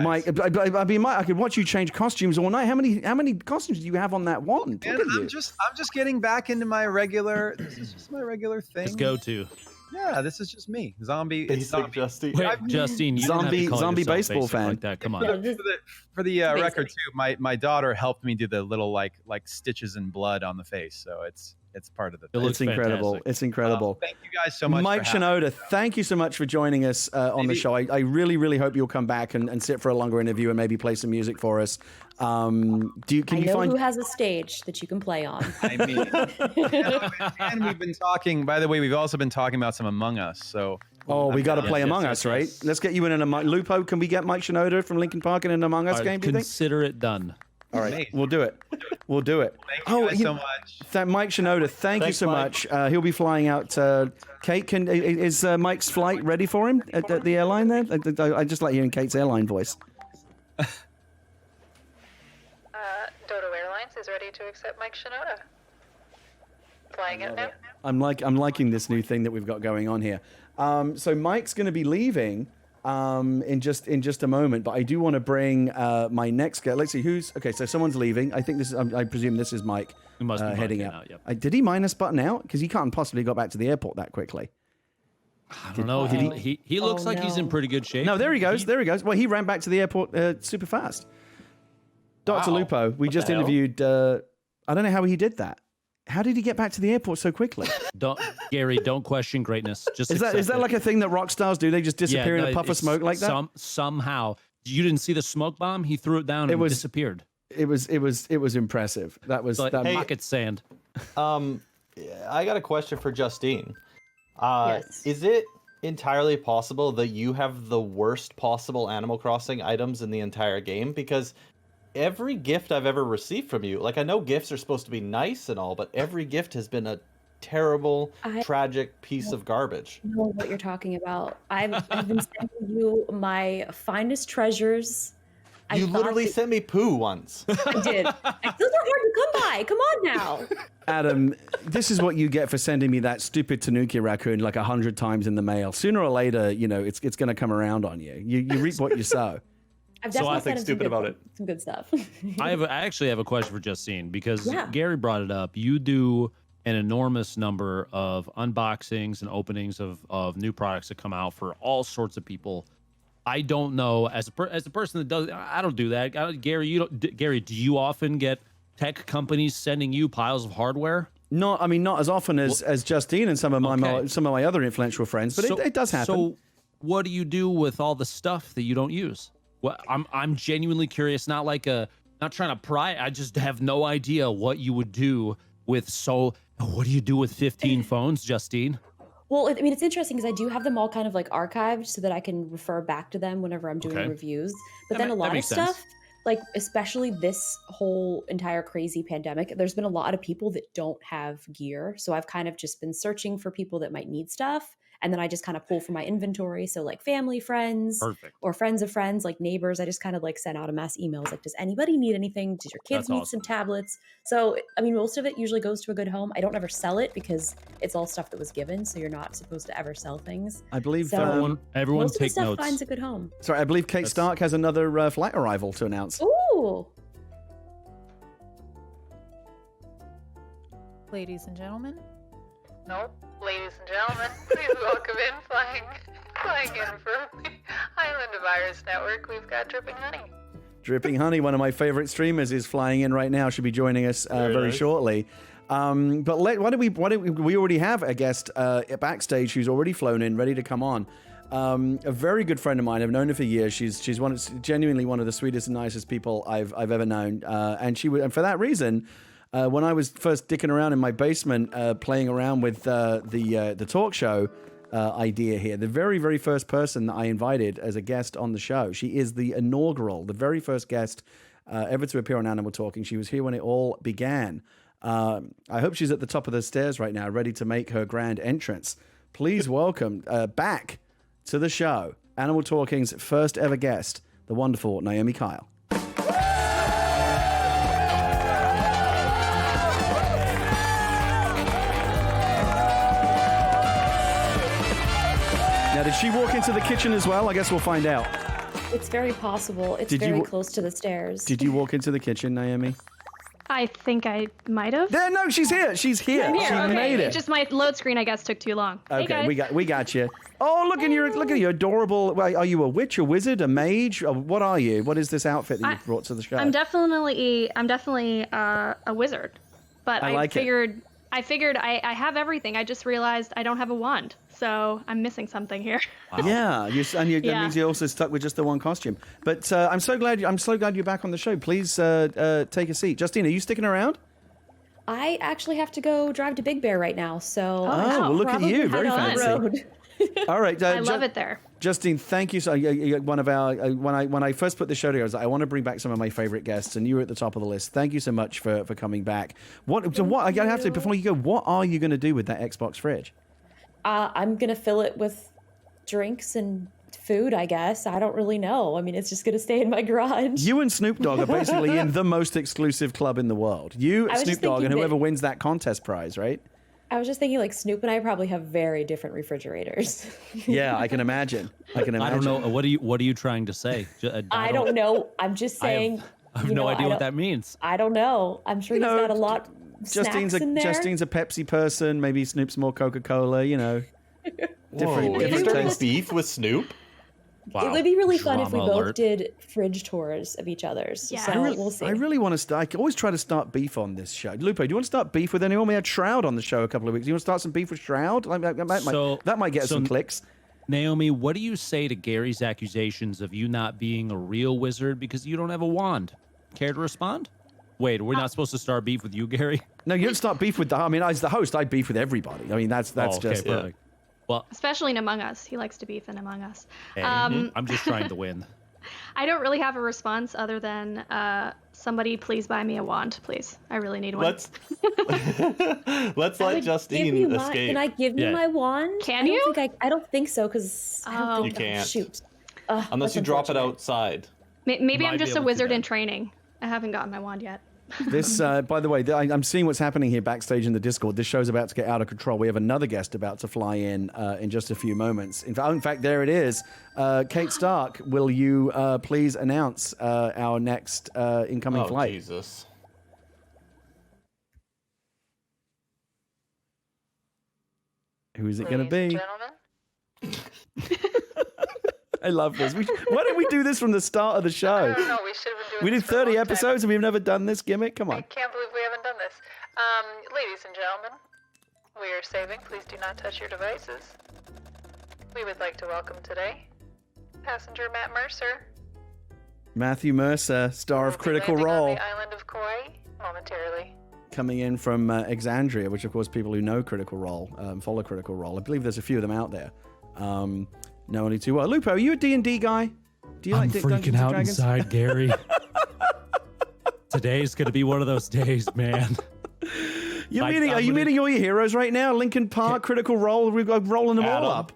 Mike, I mean, Mike, I could watch you change costumes all night. How many costumes do you have on that wand? Man, I'm just getting back into my regular. This is just my regular thing. Let's go to. Yeah, this is just me, zombie. Justine. Wait, Justine, you zombie baseball fan. Like that. Come on. For the record too, my daughter helped me do the little like stitches and blood on the face, so it's part of the thing. It's incredible. Fantastic. It's incredible. Thank you guys so much. Mike Shinoda, thank you so much for joining us on the show. I really, really hope you'll come back and sit for a longer interview and maybe play some music for us. Can you find who has a stage that you can play on? I mean, and we've been talking. By the way, we've also been talking about some Among Us. So we got to play Among Us, right? Yes. Let's get you in an Lupo. Can we get Mike Shinoda from Linkin Park in an Among Us game? Do you think? Consider it done. All right, we'll do it. We'll do it. Thank you guys so much. Mike Shinoda, thank you so much. He'll be flying out. Kate, is Mike's flight ready for him at the airline there? I just like hearing Kate's airline voice. Dodo Airlines is ready to accept Mike Shinoda. Flying it now. I'm liking this new thing that we've got going on here. So Mike's going to be leaving in just a moment, but I do want to bring my next guest. Let's see who's okay. So someone's leaving. I think this is. I presume this is Mike heading out. Yep. Did he minus button out? Because he can't possibly go back to the airport that quickly. I don't know. He looks like he's in pretty good shape. No, there he goes. There he goes. Well, he ran back to the airport super fast. Dr. Lupo, we just interviewed. I don't know how he did that. How did he get back to the airport so quickly? Gary, don't question greatness. Just is that like a thing that rock stars do? They just disappear in a puff of smoke like that? Somehow. You didn't see the smoke bomb? He threw it down and disappeared. It was impressive. That was like pocket sand. I got a question for Justine. Yes. Is it entirely possible that you have the worst possible Animal Crossing items in the entire game? Because every gift I've ever received from you, like I know gifts are supposed to be nice and all, but every gift has been a terrible, tragic piece of garbage. I know what you're talking about. I've been sending you my finest treasures. You literally sent me poo once. I did. Those are hard to come by. Come on now. Adam, this is what you get for sending me that stupid Tanuki raccoon like 100 times in the mail. Sooner or later, it's going to come around on you. You reap what you sow. I've definitely I think stupid about it. Some good stuff. I actually have a question for Justine because Gary brought it up. You do an enormous number of unboxings and openings of new products that come out for all sorts of people. I don't know as a person that does. I don't do that. Gary, Gary, do you often get tech companies sending you piles of hardware? Not as often as Justine and some of my other influential friends, but it does happen. So, what do you do with all the stuff that you don't use? Well, I'm genuinely curious. Not trying to pry. I just have no idea what you would do with what do you do with 15 phones, Justine? Well, I mean, it's interesting because I do have them all kind of like archived so that I can refer back to them whenever I'm doing reviews. But then a lot of stuff, like especially this whole entire crazy pandemic, there's been a lot of people that don't have gear. So I've kind of just been searching for people that might need stuff. And then I just kind of pull from my inventory. So like family, friends, or friends of friends, like neighbors. I just kind of like sent out a mass emails like, does anybody need anything? Does your kids need some tablets? So, I mean, most of it usually goes to a good home. I don't ever sell it because it's all stuff that was given. So you're not supposed to ever sell things. I believe everyone most take of the stuff notes. finds a good home. Sorry, I believe Kate Stark has another flight arrival to announce. Ooh. Ladies and gentlemen. Nope. Ladies and gentlemen, please welcome in flying in from the Island of Iris Network. We've got Dripping Honey. Dripping Honey, one of my favorite streamers, is flying in right now. Should be joining us very shortly. But why don't we already have a guest backstage who's already flown in, ready to come on. A very good friend of mine. I've known her for years. She's genuinely one of the sweetest and nicest people I've ever known. And for that reason, when I was first dicking around in my basement, playing around with the talk show idea here, the very, very first person that I invited as a guest on the show, she is the very first guest ever to appear on Animal Talking. She was here when it all began. I hope she's at the top of the stairs right now, ready to make her grand entrance. Please welcome back to the show, Animal Talking's first ever guest, the wonderful Naomi Kyle. Now, did she walk into the kitchen as well? I guess we'll find out. It's very possible. It's very close to the stairs. Did you walk into the kitchen, Naomi? I think I might have. No, she's here. She's here. I'm here. She made it. It's just my load screen, I guess, took too long. Okay, we got you. Oh, look at your adorable. Well, are you a witch, a wizard, a mage? What are you? What is this outfit that you've brought to the show? I'm definitely a wizard, but I figured I have everything. I just realized I don't have a wand, so I'm missing something here. Wow. Yeah, that means you're also stuck with just the one costume. But I'm so glad you're back on the show. Please take a seat. Justine, are you sticking around? I actually have to go drive to Big Bear right now, so well, look at you, very fancy. All right, I love it there. Justine, thank you. So, one of our when I first put the show together, I was like, I want to bring back some of my favorite guests, and you were at the top of the list. Thank you so much for coming back. What I have to before you go, what are you going to do with that Xbox fridge? I'm gonna fill it with drinks and food, I guess. I don't really know. I mean, it's just gonna stay in my garage. You and Snoop Dogg are basically in the most exclusive club in the world. You, Snoop Dogg, and whoever wins that contest prize, right? I was just thinking, like, Snoop and I probably have very different refrigerators. Yeah, I can imagine. I don't know. What are you trying to say? I don't know. I'm just saying. I have no idea what that means. I don't know. I'm sure he's got a lot. Justine's in there. Justine's a Pepsi person. Maybe Snoop's more Coca-Cola. Different beef with Snoop. Wow. It would be really fun if we both did fridge tours of each other's. Yeah, so we'll see. I really want to start. I always try to start beef on this show. Lupo, do you want to start beef with anyone? We had Shroud on the show a couple of weeks. Do you want to start some beef with Shroud? That might get us some clicks. Naomi, what do you say to Gary's accusations of you not being a real wizard because you don't have a wand? Care to respond? Wait, we're not supposed to start beef with you, Gary? No, you don't start beef with as the host, I beef with everybody. I mean, that's just perfect. Yeah. Well, especially in Among Us. He likes to beef in Among Us. Hey, I'm just trying to win. I don't really have a response other than somebody please buy me a wand, please. I really need one. Let's let Justine escape. Can I give you my wand? Can you? I don't think so because you can't. Shoot. Unless you drop it outside. Maybe I'm just a wizard in training. I haven't gotten my wand yet. This, by the way, I'm seeing what's happening here backstage in the Discord. This show's about to get out of control. We have another guest about to fly in just a few moments. In fact, there it is. Kate Stark, will you please announce our next incoming flight? Jesus. Who is it going to be? Gentlemen. I love this. Why don't we do this from the start of the show? I don't know. We should have been doing We did this for a 30 long episodes and we've never done this gimmick. Come on. I can't believe we haven't done this. Ladies and gentlemen, we are saving. Please do not touch your devices. We would like to welcome today passenger Matt Mercer. Matthew Mercer, star of Critical landing Role. on the island of Kauai momentarily. coming in from Exandria, which of course people who know Critical Role follow Critical Role. I believe there's a few of them out there. Know only too well. Lupo, are you a D&D guy? Do you I'm like freaking Dungeons and out Dragons? inside, Gary. Today's gonna be one of those days, man. Are you meeting all your heroes right now? Linkin Park, Critical Role, we've got rolling them all up.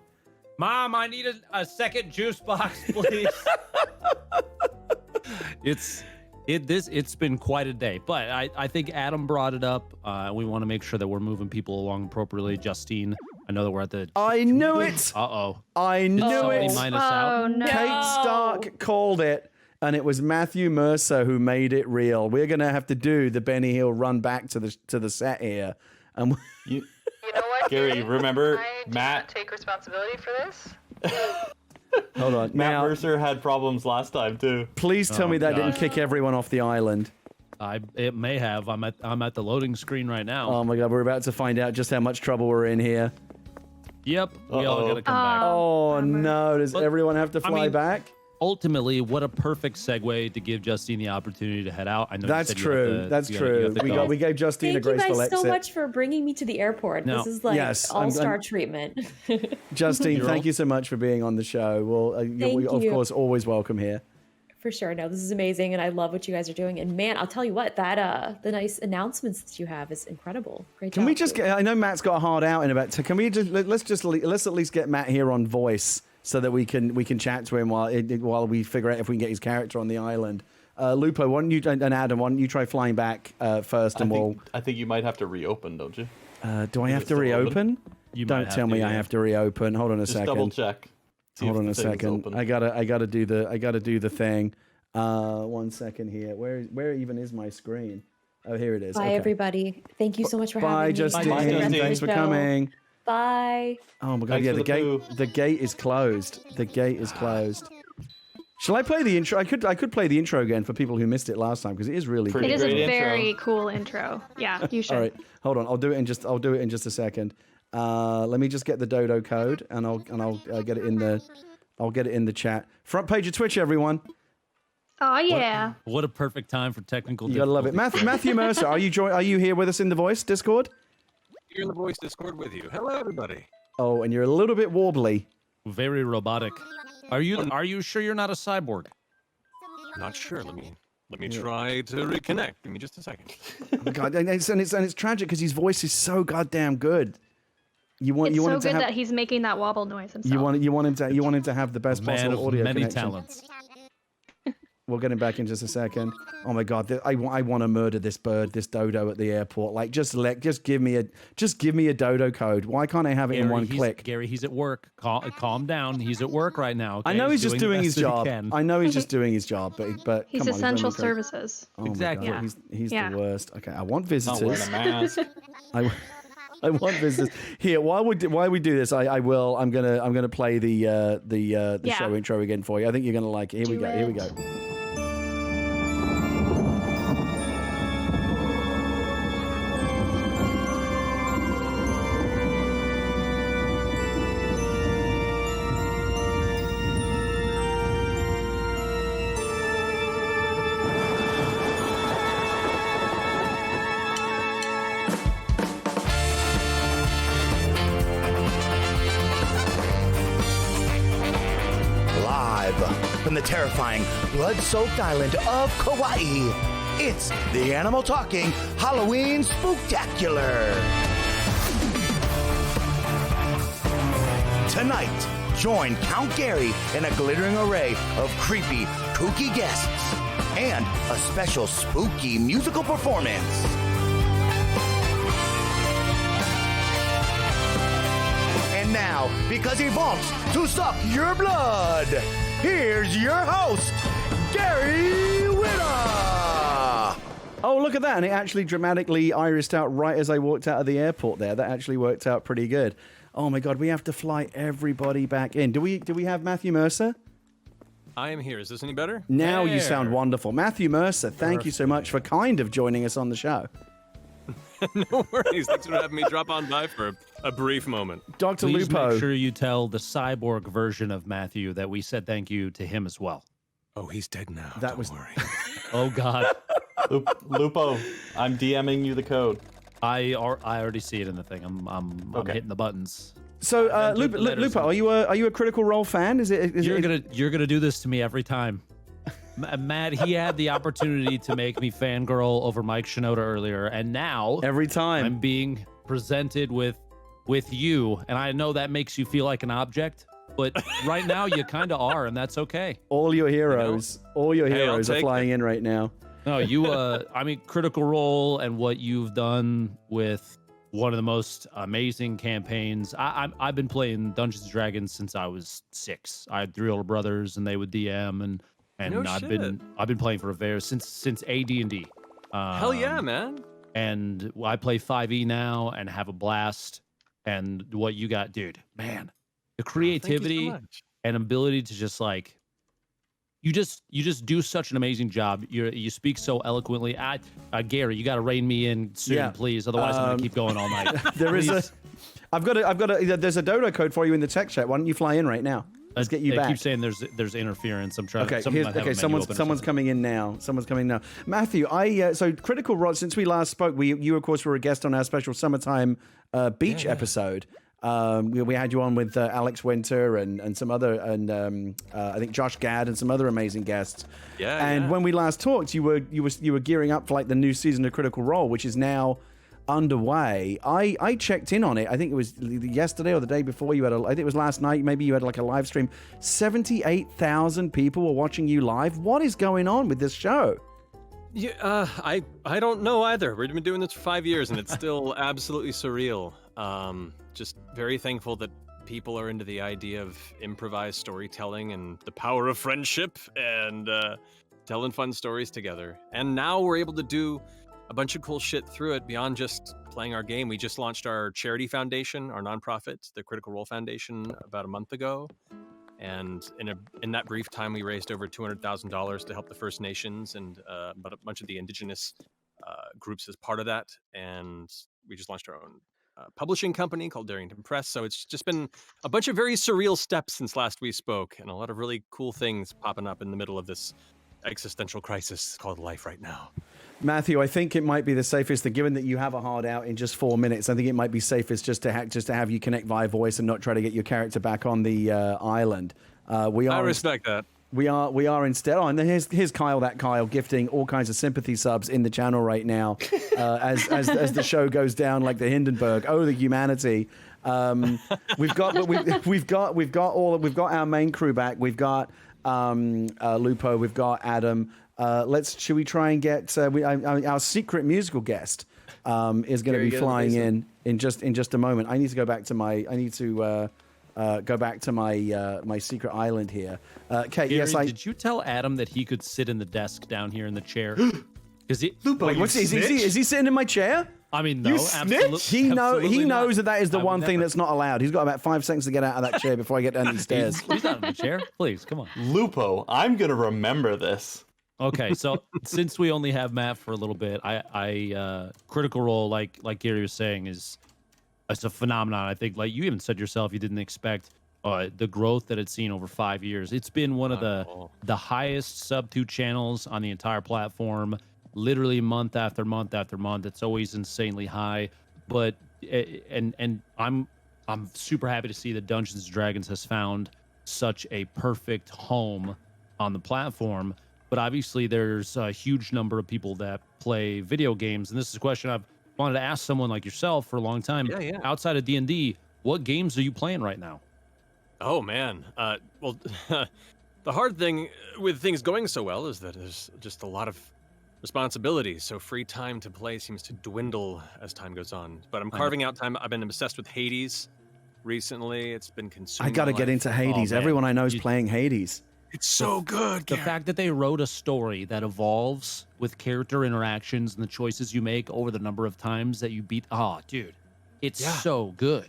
Mom, I need a second juice box, please. It's been quite a day, but I think Adam brought it up. We want to make sure that we're moving people along appropriately. Justine, I know that we're at the. I knew it. I knew it. Oh no! Kate Stark called it, and it was Matthew Mercer who made it real. We're gonna have to do the Benny Hill run back to the set here, and You know what, Gary, remember I do Matt? not take responsibility for this. hold on. Matt Now, Mercer had problems last time too. please tell me that didn't kick everyone off the island. It may have. I'm at the loading screen right now. Oh my God, we're about to find out just how much trouble we're in here. Yep, we all gotta come back. Oh no, does everyone have to fly back? Ultimately, what a perfect segue to give Justine the opportunity to head out. I know That's true. That's true. We gave Justine a Thank you graceful guys exit. so much for bringing me to the airport. No. This is like Yes, all-star treatment. Justine, thank you so much for being on the show. Well, we of course always welcome here. For sure. No, this is amazing, and I love what you guys are doing. And man, I'll tell you what, that the nice announcements that you have is incredible. Great job. Can we just get? I know Matt's got a hard out in about. So can we just let's at least get Matt here on voice so that we can chat to him while we figure out if we can get his character on the island. Lupo, why don't you and Adam, why don't you try flying back first, and I think you might have to reopen, don't you? Do I have to reopen? Don't tell me I have to reopen. Hold on a second. Double check. Hold on a second. I gotta do the thing. 1 second here. Where even is my screen? Oh, here it is. Bye, everybody. Thank you so much for having me. Bye, Justine. Thanks for coming. Bye. Oh my God! Thanks Yeah, for the gate is closed. The gate is closed. Shall I play the intro? I could play the intro again for people who missed it last time because it is really good. It is a great very cool intro. Yeah, you should. All right, hold on. I'll do it in just a second. Let me just get the dodo code and I'll get it in the chat. Front page of Twitch, everyone. Oh yeah. What a perfect time for technical. You gotta love it. Matthew Mercer, are you here with us in the voice Discord? You're in the voice Discord with you. Hello, everybody. Oh, and you're a little bit wobbly. Very robotic. Are you sure you're not a cyborg? Not sure. Let me try to reconnect. Give me just a second. Oh my God, and it's tragic because his voice is so goddamn good. You want It's him so to good have, that he's making that wobble noise himself. you want him to have the best Man possible of audio many connection. talents. We'll get him back in just a second. Oh my God, I want to murder this dodo at the airport. Like, just give me a dodo code. Why can't I have it in one click? Gary, he's at work. Calm down. He's at work right now. Okay? I know he's just doing his job. I I know he's just doing his job, but He's come on, essential he's only great. services. Oh Exactly. My God, Yeah. he's Yeah. the worst. Okay, I want Not visitors. wearing a mask. I want visitors. Here, while we do this, I'm gonna play the Yeah. show intro again for you. I think you're gonna like it. Here we go. Live from the terrifying, blood-soaked island of Kauai, it's the Animal Talking Halloween Spooktacular. Tonight, join Count Gary in a glittering array of creepy, kooky guests and a special spooky musical performance. And now, because he wants to suck your blood, here's your host, Gary Whitta! Oh, look at that. And it actually dramatically irised out right as I walked out of the airport there. That actually worked out pretty good. Oh my God, we have to fly everybody back in. Do we have Matthew Mercer? I am here. Is this any better? Now you There. sound wonderful. Matthew Mercer, thank you so much for kind of joining us on the show. No worries. Thanks for having me drop on by for a brief moment. Dr. Please Lupo. make sure you tell the cyborg version of Matthew that we said thank you to him as well. Oh, he's dead now. That Don't was- worry. Oh God. Lupo, I'm DMing you the code. I already see it in the thing. I'm hitting the buttons. So, Lupo, are you a Critical Role fan? You're gonna do this to me every time. Matt, he had the opportunity to make me fangirl over Mike Shinoda earlier, and now every time I'm being presented with you, and I know that makes you feel like an object, but right now you kind of are, and that's okay. All your heroes are flying in right now. No, I mean, Critical Role and what you've done with one of the most amazing campaigns. I've been playing Dungeons & Dragons since I was 6. I had 3 older brothers, and they would DM, and I've been playing for since AD&D. Hell yeah, man! And I play 5e now and have a blast. And what you got, dude, man, the creativity and ability to just like, you just do such an amazing job. You speak so eloquently. Gary, you got to rein me in soon, please. Otherwise, I'm gonna keep going all night. I've got a. There's a dodo code for you in the text chat. Why don't you fly in right now? Let's get you back. I keep saying there's interference. I'm trying. Someone's coming in now. Someone's coming now. Matthew, so Critical Role. Since we last spoke, you of course were a guest on our special summertime beach episode. We had you on with Alex Winter and some other, and I think Josh Gad and some other amazing guests. When we last talked, you were gearing up for like the new season of Critical Role, which is now underway. I checked in on it. I think it was yesterday or the day before. I think it was last night. Maybe you had like a live stream. 78,000 people were watching you live. What is going on with this show? Yeah, I don't know either. We've been doing this for 5 years, and it's still absolutely surreal. Just very thankful that people are into the idea of improvised storytelling and the power of friendship and telling fun stories together. And now we're able to do a bunch of cool shit through it beyond just playing our game. We just launched our charity foundation, our nonprofit, the Critical Role Foundation, about a month ago. And in that brief time, we raised over $200,000 to help the First Nations and a bunch of the indigenous groups as part of that. And we just launched our own publishing company called Darrington Press. So it's just been a bunch of very surreal steps since last we spoke, and a lot of really cool things popping up in the middle of this existential crisis called life right now. Matthew, I think it might be the safest, that given that you have a hard out in just 4 minutes, I think it might be safest just to have you connect via voice and not try to get your character back on the island. I respect that. We are instead. Oh, and then here's Kyle, that Kyle, gifting all kinds of sympathy subs in the channel right now, as the show goes down like the Hindenburg. Oh, the humanity. We've got our main crew back. We've got Lupo. We've got Adam. Should we try and get our secret musical guest is going to be flying in just a moment. I need to go back to my my secret island here. Kate, Gary, did you tell Adam that he could sit in the desk down here in the chair? Lupo, is he sitting in my chair? I mean, no, absolutely. He knows that is the one thing that's not allowed. He's got about 5 seconds to get out of that chair before I get down these stairs. He's not in the chair. Please, come on. Lupo, I'm gonna remember this. Okay, so since we only have Matt for a little bit, I Critical Role, like Gary was saying, it's a phenomenon. I think, like you even said yourself, you didn't expect the growth that it's seen over 5 years. It's been one of the highest sub-2 channels on the entire platform. Literally month after month after month, it's always insanely high. But and I'm super happy to see that Dungeons & Dragons has found such a perfect home on the platform. But obviously, there's a huge number of people that play video games, and this is a question I've wanted to ask someone like yourself for a long time. Yeah. Outside of D&D, what games are you playing right now? Oh man, well, the hard thing with things going so well is that there's just a lot of responsibilities, so free time to play seems to dwindle as time goes on. But I'm carving out time. I've been obsessed with Hades recently. It's been consuming. I got to get into Hades. Everyone I know is playing Hades. It's so good. The fact that they wrote a story that evolves with character interactions and the choices you make over the number of times that you beat. Oh, dude, it's so good.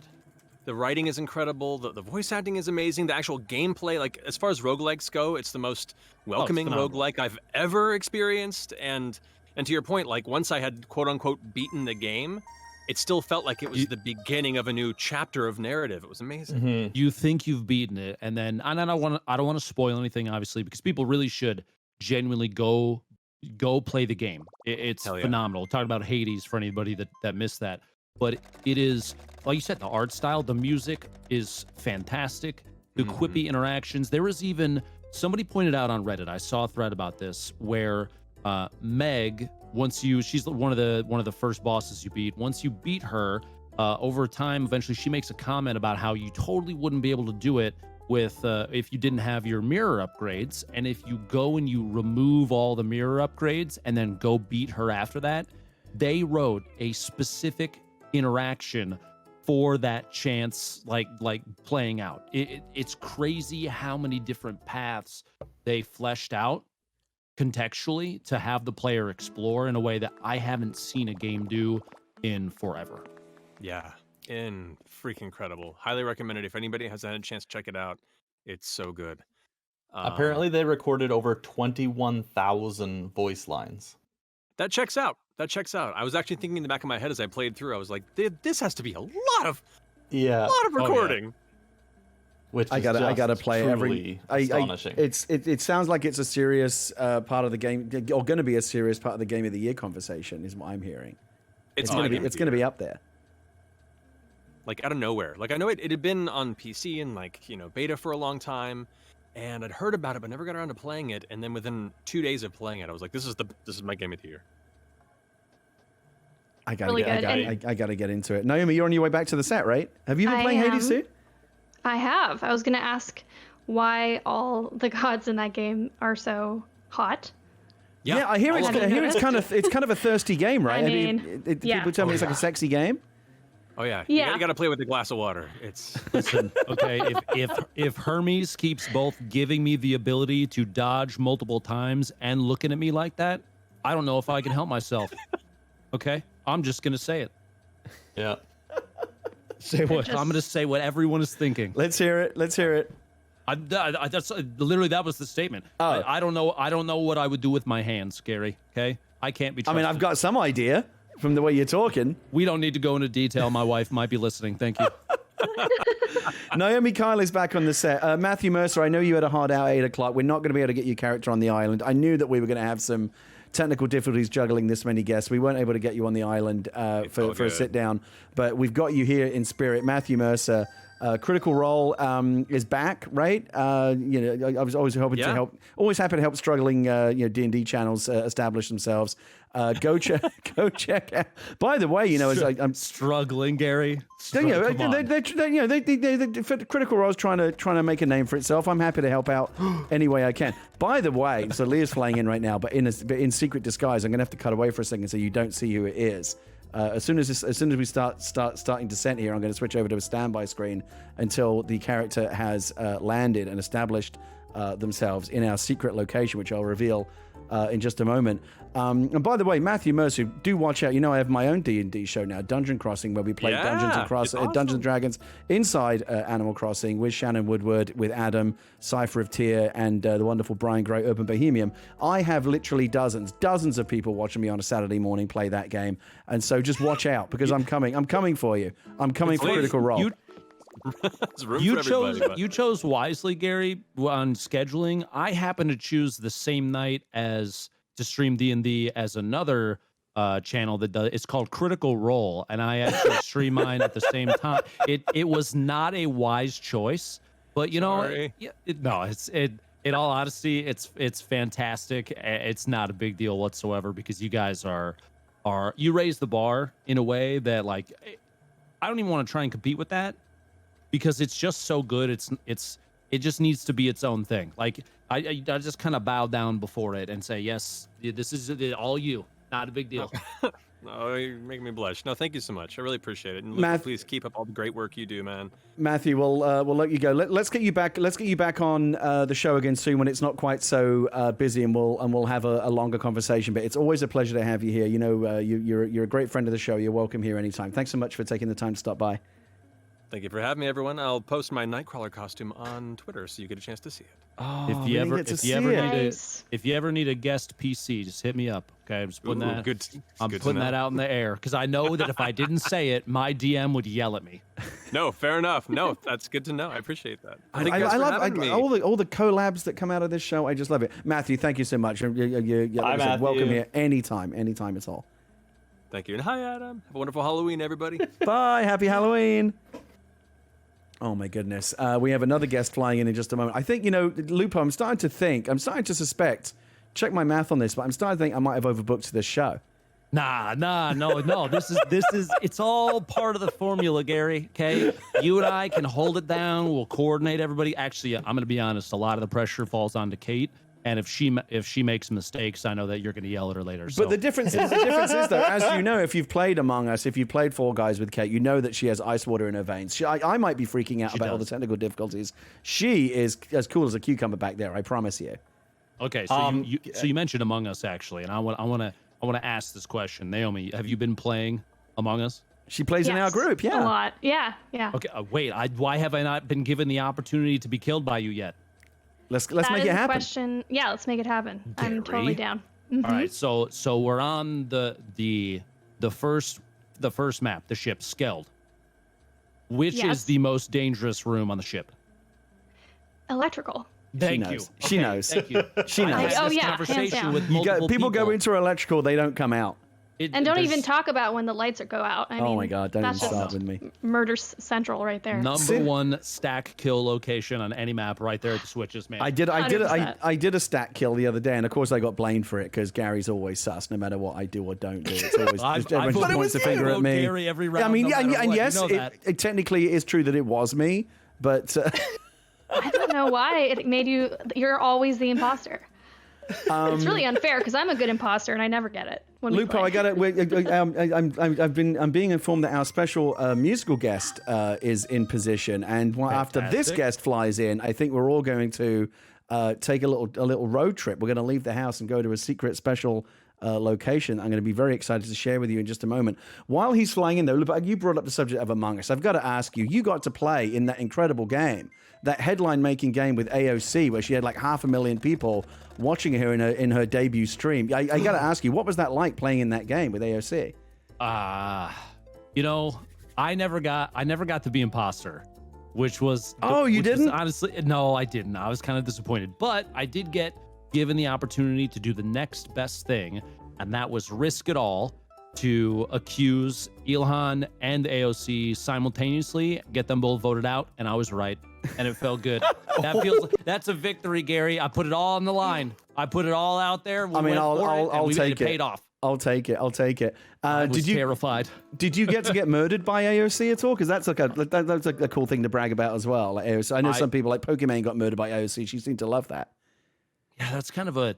The writing is incredible. The voice acting is amazing. The actual gameplay, like as far as roguelikes go, it's the most welcoming roguelike I've ever experienced. And to your point, like once I had quote unquote beaten the game, it still felt like it was the beginning of a new chapter of narrative. It was amazing. Mm-hmm. You think you've beaten it, and then I don't want to spoil anything, obviously, because people really should genuinely go go play the game. It's phenomenal. Talk about Hades for anybody that missed that. But it is, like you said, the art style, the music is fantastic. The quippy interactions. There was even somebody pointed out on Reddit. I saw a thread about this where Meg, she's one of the first bosses you beat. Once you beat her, over time, eventually she makes a comment about how you totally wouldn't be able to do it with if you didn't have your mirror upgrades. And if you go and you remove all the mirror upgrades and then go beat her after that, they wrote a specific interaction for that chance, like playing out. It's crazy how many different paths they fleshed out contextually to have the player explore in a way that I haven't seen a game do in forever. Yeah, freaking incredible. Highly recommended. If anybody has had a chance to check it out, it's so good. Apparently, they recorded over 21,000 voice lines. That checks out. I was actually thinking in the back of my head as I played through, I was like, this has to be a lot of recording. Which I gotta play every. Astonishing. It sounds like it's a serious part of the game, or going to be a serious part of the game of the year conversation, is what I'm hearing. It's going to be up there. Like out of nowhere. Like I know it had been on PC and beta for a long time, and I'd heard about it but never got around to playing it. And then within 2 days of playing it, I was like, this is my game of the year. I gotta get into it. Naomi, you're on your way back to the set, right? Have you been playing Hades too? I have. I was gonna ask why all the gods in that game are so hot. Yeah, I hear it's kind of a thirsty game, right? I mean, people tell me it's like a sexy game. Oh yeah. Yeah. You got to play with a glass of water. Listen, okay. If Hermes keeps both giving me the ability to dodge multiple times and looking at me like that, I don't know if I can help myself. Okay, I'm just gonna say it. Yeah. Say what? I'm gonna say what everyone is thinking. Let's hear it. That's literally that was the statement. Oh. I don't know what I would do with my hands, Gary. Okay, I can't be trusted. I mean, I've got some idea from the way you're talking. We don't need to go into detail. My wife might be listening. Thank you. Naomi Kyle is back on the set. Matthew Mercer, I know you had a hard out at 8 o'clock. We're not going to be able to get your character on the island. I knew that we were going to have some technical difficulties juggling this many guests. We weren't able to get you on the island for a sit down, but we've got you here in spirit. Matthew Mercer, Critical Role is back, right? I was always hoping to help, always happy to help struggling D&D channels establish themselves. Go check out. By the way, I'm struggling, Gary. Critical Role is trying to make a name for itself. I'm happy to help out any way I can. By the way, so Leah's flying in right now, but in secret disguise. I'm gonna have to cut away for a second so you don't see who it is. As soon as we starting descent here, I'm going to switch over to a standby screen until the character has landed and established themselves in our secret location, which I'll reveal in just a moment. And by the way, Matthew Mercer, do watch out. I have my own D&D show now, Dungeon Crossing, where we play Dungeons and Dragons inside Animal Crossing with Shannon Woodward, with Adam, Cypher of Tyr, and the wonderful Brian Gray, Urban Bohemian. I have literally dozens of people watching me on a Saturday morning play that game. And so just watch out, because I'm coming for you. I'm coming for Critical Role. You chose wisely, Gary, on scheduling. I happen to choose the same night to stream D&D as another channel that does. It's called Critical Role, and I actually stream mine at the same time. It was not a wise choice, but in all honesty, it's fantastic. It's not a big deal whatsoever, because you guys are you raise the bar in a way that, like, I don't even want to try and compete with that, because it's just so good. It just needs to be its own thing. Like I just kind of bow down before it and say, yes, this is all you. Not a big deal. Oh, you're making me blush. No, thank you so much. I really appreciate it. And please keep up all the great work you do, man. Matthew, we'll let you go. Let's get you back. Let's get you back on the show again soon, when it's not quite so busy, and we'll have a longer conversation. But it's always a pleasure to have you here. You're a great friend of the show. You're welcome here anytime. Thanks so much for taking the time to stop by. Thank you for having me, everyone. I'll post my Nightcrawler costume on Twitter so you get a chance to see it. Oh, if you ever need a guest PC, just hit me up. Okay, I'm just putting I'm putting that out in the air because I know that if I didn't say it, my DM would yell at me. No, fair enough. No, that's good to know. I appreciate that. I love all the collabs that come out of this show. I just love it. Matthew, thank you so much. You're welcome here anytime at all. Thank you. And hi, Adam. Have a wonderful Halloween, everybody. Bye. Happy Halloween. Oh, my goodness. We have another guest flying in just a moment. I think, Lupo, I'm starting to suspect, check my math on this, but I'm starting to think I might have overbooked this show. No. This is, it's all part of the formula, Gary, okay? You and I can hold it down. We'll coordinate everybody. Actually, I'm going to be honest. A lot of the pressure falls onto Kate. And if she makes mistakes, I know that you're going to yell at her later. So. But the difference is though, as you know, if you've played Among Us, if you've played Fall Guys with Kate, you know that she has ice water in her veins. I might be freaking out about all the technical difficulties. She is as cool as a cucumber back there. I promise you. Okay, so you mentioned Among Us actually, and I want to ask this question, Naomi. Have you been playing Among Us? She plays in our group. Yeah, a lot. Yeah. Okay, wait. Why have I not been given the opportunity to be killed by you yet? Let's make it happen. Question. Yeah, let's make it happen. Gary? I'm totally down. All right, so we're on the first map, the ship, Skeld. Which is the most dangerous room on the ship? Electrical. Thank you. She knows. Thank you. She knows. Hands down. People go into electrical, they don't come out. And don't even talk about when the lights go out. I mean, my God, don't even start with me. Murder central right there. Number one stack kill location on any map right there at the switches, man. I did a stack kill the other day, and of course I got blamed for it because Gary's always sus no matter what I do or don't do. It's always everyone just points the finger at me. Gary every round, I mean, yes, you know it technically is true that it was me, but I don't know why it made you. You're always the imposter. It's really unfair because I'm a good imposter and I never get it. Lupo, I got it. I'm being informed that our special musical guest is in position, and after this guest flies in, I think we're all going to take a little road trip. We're going to leave the house and go to a secret special location. I'm going to be very excited to share with you in just a moment. While he's flying in, though, Lupo, you brought up the subject of Among Us. I've got to ask you. You got to play in that incredible game, that headline-making game with AOC, where she had like 500,000 people watching her in her debut stream. I got to ask you, what was that like playing in that game with AOC? I never got to be imposter, which was you didn't? Honestly, no, I didn't. I was kind of disappointed, but I did get given the opportunity to do the next best thing, and that was risk it all to accuse Ilhan and AOC simultaneously, get them both voted out, and I was right. And it felt good. That's a victory, Gary. I put it all on the line. I put it all out there. I'll take it. Paid off. I'll take it. I was terrified. Did you get murdered by AOC at all? Because that's a cool thing to brag about as well. Like AOC. I know some people like Pokemon got murdered by AOC. She seemed to love that. Yeah, that's kind of a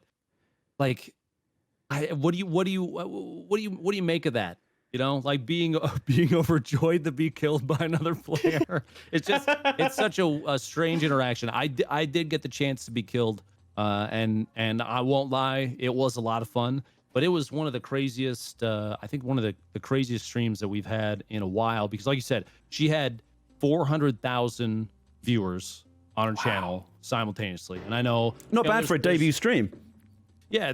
like. What do you make of that? Like being overjoyed to be killed by another player. It's such a strange interaction. I did get the chance to be killed, and I won't lie, it was a lot of fun. But it was one of the craziest, I think one of the craziest streams that we've had in a while. Because like you said, she had 400,000 viewers on her channel simultaneously, and I know not bad for a debut stream. Yeah,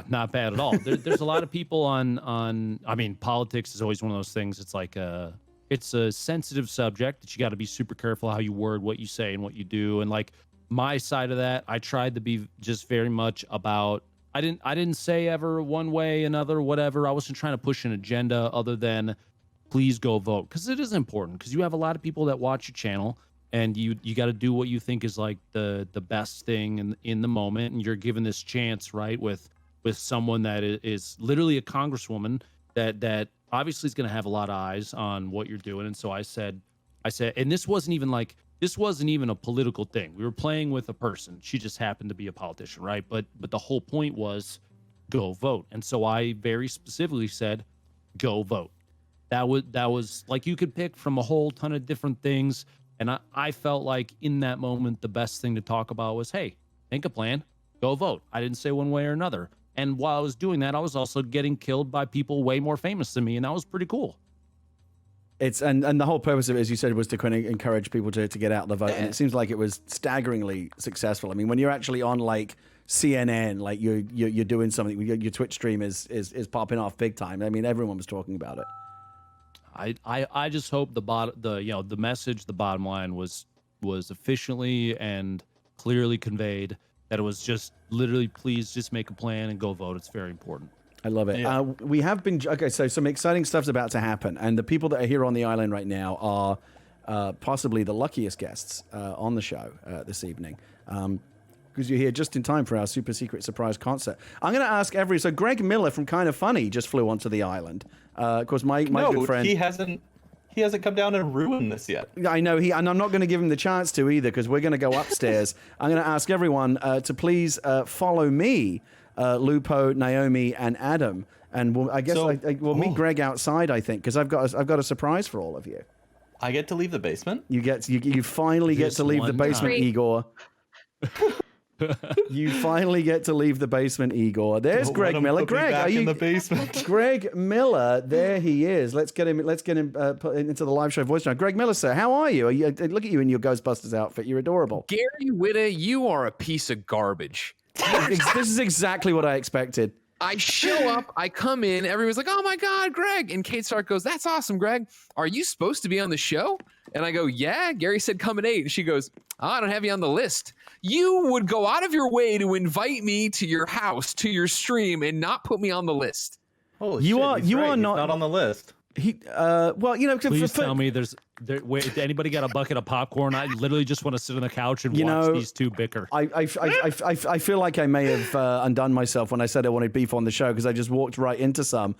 not bad at all. There's a lot of people on. I mean, politics is always one of those things. It's like it's a sensitive subject that you got to be super careful how you word what you say and what you do. And like my side of that, I tried to be just very much about. I didn't say ever one way, another, whatever. I wasn't trying to push an agenda other than please go vote, because it is important, because you have a lot of people that watch your channel. And you got to do what you think is like the best thing in the moment, and you're given this chance, right, with someone that is literally a congresswoman that obviously is going to have a lot of eyes on what you're doing. And so I said, and this wasn't even a political thing. We were playing with a person. She just happened to be a politician, right? But the whole point was go vote. And so I very specifically said, go vote. That was like, you could pick from a whole ton of different things. And I felt like in that moment, the best thing to talk about was, hey, think a plan, go vote. I didn't say one way or another. And while I was doing that, I was also getting killed by people way more famous than me, and that was pretty cool. And the whole purpose of it, as you said, was to kind of encourage people to get out the vote, and it seems like it was staggeringly successful. I mean, when you're actually on like CNN, like you're doing something, your Twitch stream is popping off big time. I mean, everyone was talking about it. I just hope the message, the bottom line was efficiently and clearly conveyed, that it was just literally, please just make a plan and go vote. It's very important. I love it. Yeah. We have been so some exciting stuff's about to happen, and the people that are here on the island right now are possibly the luckiest guests on the show this evening, because you're here just in time for our super secret surprise concert. I'm going to ask so Greg Miller from Kind of Funny just flew onto the island. Of course, my good friend. He hasn't come down and ruined this yet. I know and I'm not going to give him the chance to either, because we're going to go upstairs. I'm going to ask everyone to please follow me, Lupo, Naomi, and Adam, and we'll meet Greg outside, I think, because I've got a surprise for all of you. I get to leave the basement. You finally get to leave the basement, Igor. You finally get to leave the basement, Igor. There's Greg Miller. Greg, are you in the basement? Greg Miller, there he is. Let's get him put into the live show voice now. Greg Miller, sir, how are you? Look at you in your Ghostbusters outfit. You're adorable. Gary Whitta, you are a piece of garbage. This is exactly what I expected. I show up, I come in, everyone's like, oh my God, Greg. And Kate Stark goes, that's awesome, Greg. Are you supposed to be on the show? And I go, yeah, Gary said come at 8. And she goes, oh, I don't have you on the list. You would go out of your way to invite me to your house, to your stream, and not put me on the list. Holy shit, you are not on the list. Please tell me wait, did anybody got a bucket of popcorn? I literally just want to sit on the couch and watch these two bicker. I feel like I may have undone myself when I said I wanted beef on the show, because I just walked right into some.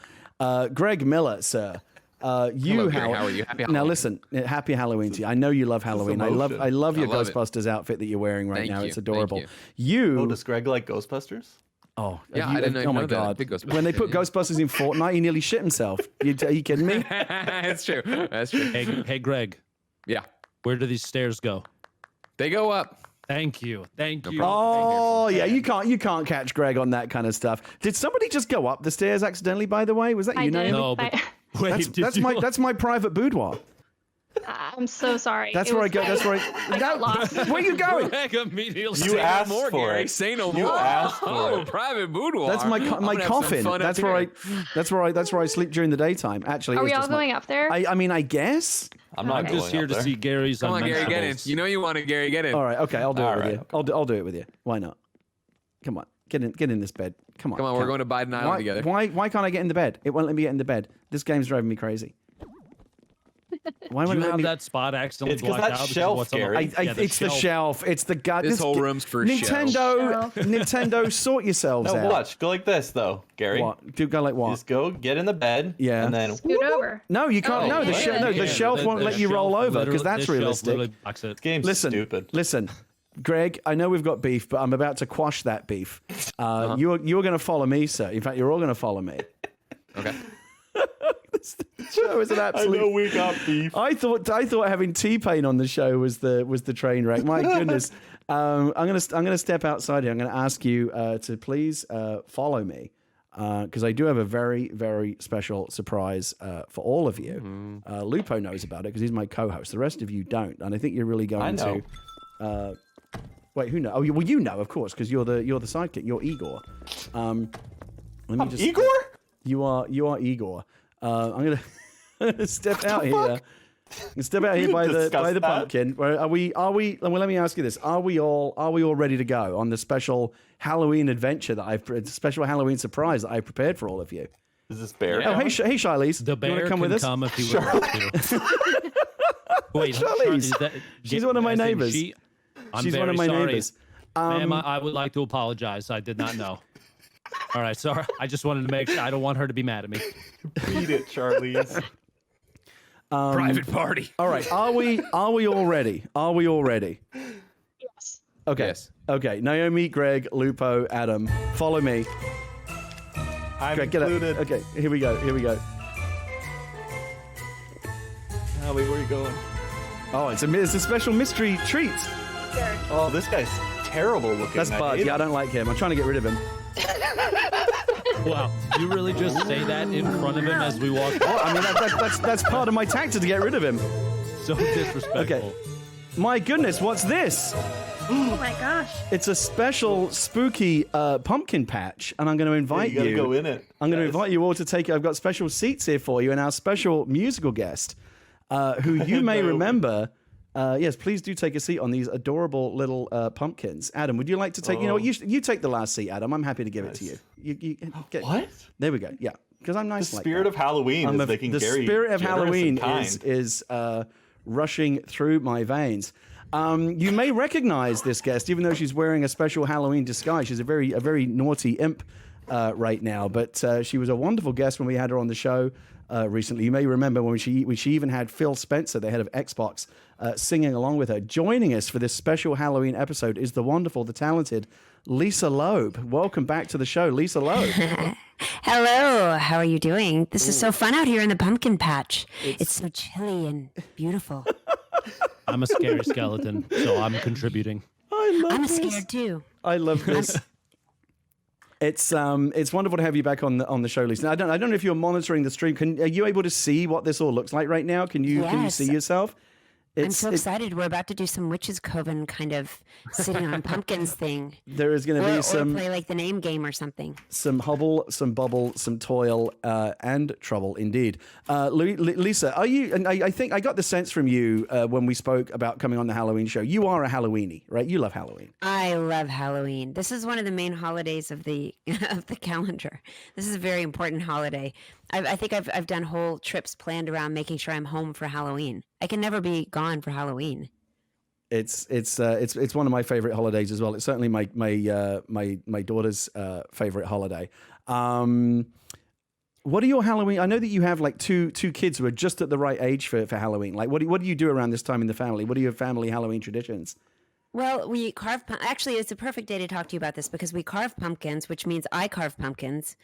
Greg Miller, sir. Hello, Gary, how are you? Happy Halloween. Now listen, happy Halloween to you. I know you love Halloween. I love your Ghostbusters outfit that you're wearing right now. It's adorable. Does Greg like Ghostbusters? Oh, yeah, I didn't know. Oh my God! When they put Ghostbusters in Fortnite, he nearly shit himself. Are you kidding me? That's true. That's true. Hey, Greg. Yeah. Where do these stairs go? They go up. Thank you. Oh yeah, you can't catch Greg on that kind of stuff. Did somebody just go up the stairs accidentally? By the way, was that you? No, but wait, that's my private boudoir. I'm so sorry. That's where I go. That's where I got lost. Where are you going? You asked no more, Gary. Say no more. You asked for it. Private boudoir. That's my coffin. That's where I sleep during the daytime. Actually, are we all going up there? I mean, I guess. I'm just here to see Gary's. Come on, Gary, get in. You know you want to, Gary, get in. All right, okay, I'll do it with you. I'll do it with you. Why not? Come on, get in this bed. Come on, we're going to Biden Island together. Why can't I get in the bed? It won't let me get in the bed. This game's driving me crazy. Why would you have that spot accidentally blocked out? Shelf, Gary. It's the shelf. It's the gut. This whole room's for Nintendo. Nintendo, sort yourselves out. No, watch. Go like this, though, Gary. What? Go like what? Just go get in the bed. Yeah. And then scoot over. No, you can't. No, the shelf won't let you roll over, because that's realistic. This game's stupid. Listen, Greg, I know we've got beef, but I'm about to quash that beef. You're going to follow me, sir. In fact, you're all going to follow me. Okay. This show is an absolute. I know we got beef. I thought having T-Pain on the show was the train wreck. My goodness. I'm gonna step outside here. I'm gonna ask you to please follow me, because I do have a very, very special surprise for all of you. Lupo knows about it because he's my co-host. The rest of you don't, and I think you're really going to. Wait, who knows? Oh, well, you know, of course, because you're the sidekick. You're Igor. Igor? You are Igor. I'm gonna step out here. Step out here by the pumpkin. Are we? Well, let me ask you this: Are we all ready to go on the special Halloween adventure special Halloween surprise that I prepared for all of you? Is this Bear? Oh, hey, Charlize. The bear come with us? Come if he wants to. Wait, Charlize. She's one of my neighbors. She's one of my neighbors. Ma'am, I would like to apologize. I did not know. All right, sorry. I just wanted to make sure. I don't want her to be mad at me. Beat it, Charlize. Private party. All right. Are we all ready? Are we all ready? Yes. Okay. Yes. Okay. Naomi, Greg, Lupo, Adam, follow me. I'm Greg, included. Okay. Here we go. Where are you going? Oh, it's a special mystery treat. Oh, this guy's terrible looking. That's Bud. Yeah, I don't like him. I'm trying to get rid of him. Wow, you really just say that in front of him as we walk? Well, I mean, that's part of my tactic to get rid of him. So disrespectful. Okay. My goodness, what's this? Oh my gosh. It's a special spooky pumpkin patch, and I'm going to invite you. Go in it. I'm going to invite you all to take it. I've got special seats here for you, and our special musical guest, who you may remember. Yes, please do take a seat on these adorable little pumpkins. Adam, would you like to take? You know what? You take the last seat, Adam. I'm happy to give it to you. You get, what? There we go. Yeah, because I'm nice. The like spirit that. of Halloween is making the Gary spirit of generous Halloween and is rushing through my veins. You may recognize this guest, even though she's wearing a special Halloween disguise. She's a very naughty imp right now, but she was a wonderful guest when we had her on the show recently. You may remember when she even had Phil Spencer, the head of Xbox, singing along with her. Joining us for this special Halloween episode is the wonderful, the talented Lisa Loeb. Welcome back to the show, Lisa Loeb. Hello, how are you doing? This is so fun out here in the pumpkin patch. It's so chilly and beautiful. I'm a scary skeleton, so I'm contributing. I'm scared too. I love this. It's wonderful to have you back on the show, Lisa. Now, I don't know if you're monitoring the stream. Are you able to see what this all looks like right now? Can you see yourself? I'm so excited. We're about to do some Witches Coven kind of sitting on pumpkins thing. There is going to be some... Or play like the name game or something. Some hubble, some bubble, some toil, and trouble indeed. Lisa, are you... And I think I got the sense from you when we spoke about coming on the Halloween show. You are a Halloweenie, right? You love Halloween. I love Halloween. This is one of the main holidays of the calendar. This is a very important holiday. I think I've done whole trips planned around making sure I'm home for Halloween. I can never be gone for Halloween. It's one of my favorite holidays as well. It's certainly my daughter's favorite holiday. What are your Halloween? I know that you have like two kids who are just at the right age for Halloween. Like, what do you do around this time in the family? What are your family Halloween traditions? Well, we carve... Actually, it's a perfect day to talk to you about this because we carve pumpkins, which means I carve pumpkins.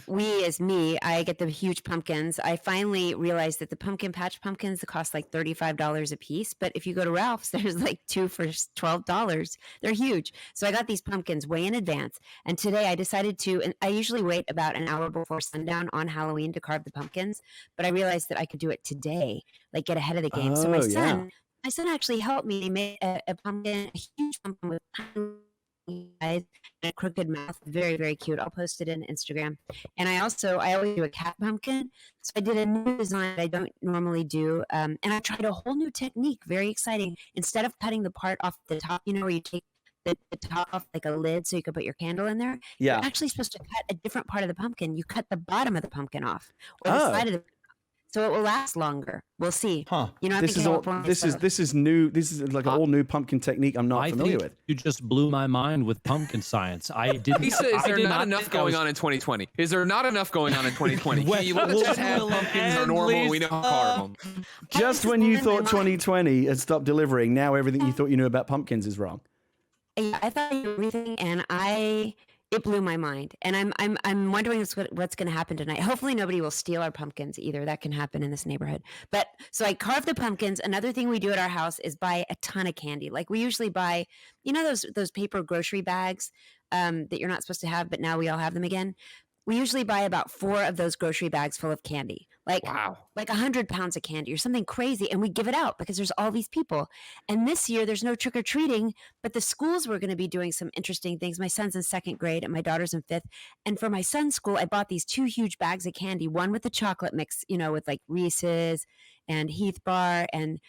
We, as me, I get the huge pumpkins. I finally realized that the pumpkin patch pumpkins cost like $35 a piece. But if you go to Ralph's, there's like 2 for $12. They're huge. So I got these pumpkins way in advance. And today I decided to... And I usually wait about an hour before sundown on Halloween to carve the pumpkins. But I realized that I could do it today, like get ahead of the game. So my son... My son actually helped me make a pumpkin, a huge pumpkin with eyes and a crooked mouth. Very, very cute. I'll post it in Instagram. And I always do a cat pumpkin. So I did a new design that I don't normally do. And I tried a whole new technique. Very exciting. Instead of cutting the part off the top, where you take the top off like a lid so you can put your candle in there. Yeah. You're actually supposed to cut a different part of the pumpkin. You cut the bottom of the pumpkin off. Or the side of the so it will last longer. We'll see. Huh. This is new. This is like an all new pumpkin technique I'm not familiar with. You just blew my mind with pumpkin science. I didn't. Lisa, is there not enough going on in 2020? Is there not enough going on in 2020? Can you just have pumpkins are normal? We know how to carve them. Just when you thought 2020 had stopped delivering, now everything you thought you knew about pumpkins is wrong. Yeah, I thought I knew everything, and it blew my mind. And I'm wondering what's going to happen tonight. Hopefully nobody will steal our pumpkins either. That can happen in this neighborhood. But so I carved the pumpkins. Another thing we do at our house is buy a ton of candy. Like we usually buy, those paper grocery bags that you're not supposed to have, but now we all have them again. We usually buy about 4 of those grocery bags full of candy. Like 100 pounds of candy or something crazy. And we give it out because there's all these people. And this year there's no trick-or-treating, but the schools were going to be doing some interesting things. My son's in 2nd grade and my daughter's in 5th. And for my son's school, I bought these 2 huge bags of candy, one with the chocolate mix, with like Reese's and Heath Bar and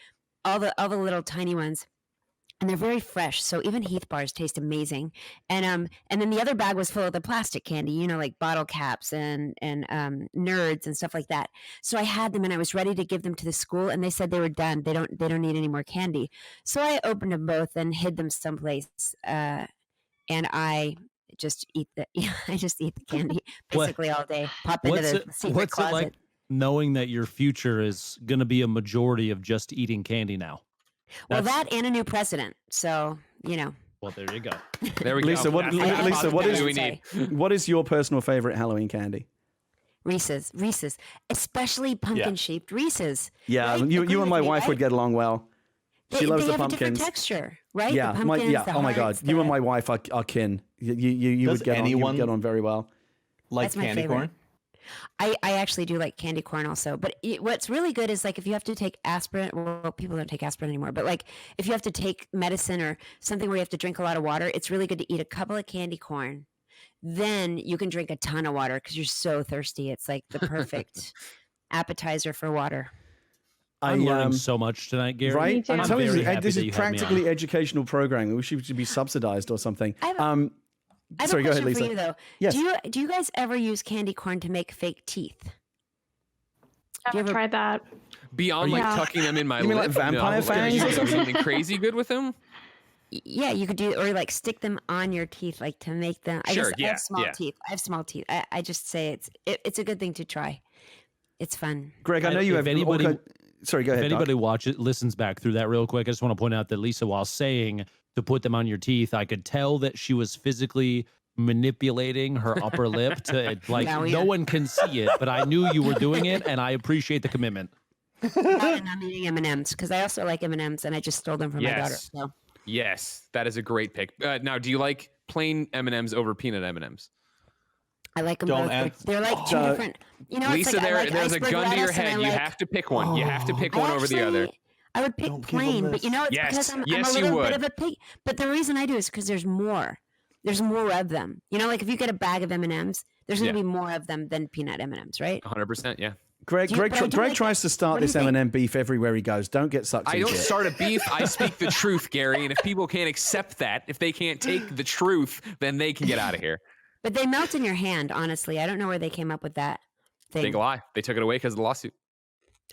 all the little tiny ones. And they're very fresh, so even Heath bars taste amazing. And then the other bag was full of the plastic candy, like bottle caps and Nerds and stuff like that. So I had them, and I was ready to give them to the school, and they said they were done. They don't need any more candy. So I opened them both and hid them someplace, and I just eat the candy basically all day. Pop into the secret closet. What's it like knowing that your future is going to be a majority of just eating candy now? Well, that and a new president. So, Well, there you go. There we go. Lisa, what is your personal favorite Halloween candy? Reese's, especially pumpkin-shaped Reese's. Yeah, right? you and my wife would get along well. She loves the pumpkins. A different texture, right? Yeah, the pumpkins, oh my God, you and my wife are kin. You would get on very well. Like That's my candy favorite. corn? I actually do like candy corn also, but what's really good is like if you have to take aspirin, well, people don't take aspirin anymore, but like if you have to take medicine or something where you have to drink a lot of water, it's really good to eat a couple of candy corn. Then you can drink a ton of water because you're so thirsty. It's like the perfect appetizer for water. I'm learning so much tonight, Gary. Right? I'm telling very you, happy this that is you had me practically on. educational programming. We should be subsidized or something. I have Sorry, a go ahead, question Lisa. for you though. Yes. Do you guys ever use candy corn to make fake teeth? I haven't tried that. Beyond like tucking them in my You mean like lip? vampire fangs You or do something? something crazy good with them? Yeah, you could do, or like stick them on your teeth, like to make them. I Sure, have small teeth. I have small teeth. I just say it's a good thing to try. It's fun. Greg, I know you have anybody. Sorry, go ahead. If anybody listens back through that real quick, I just want to point out that Lisa, while saying to put them on your teeth, I could tell that she was physically manipulating her upper lip to like no one can see it, but I knew you were doing it, and I appreciate the commitment. And I'm eating M&Ms because I also like M&Ms, and I just stole them from my daughter. So. Yes, that is a great pick. Now, do you like plain M&Ms over peanut M&Ms? I like them both. They're like two different. You know, Lisa, it's like, there's a gun to your head. You have to pick one. You have to pick one over the other. I would pick plain, but you know, it's because I'm a little bit of a pig. But the reason I do is because there's more. There's more of them. You know, like if you get a bag of M&Ms, there's going to be more of them than peanut M&Ms, right? 100%, yeah. Greg tries to start this M&M beef everywhere he goes. Don't get sucked into it. I don't start a beef. I speak the truth, Gary. And if people can't accept that, if they can't take the truth, then they can get out of here. But they melt in your hand, honestly. I don't know where they came up with that thing. Big lie. They took it away because of the lawsuit.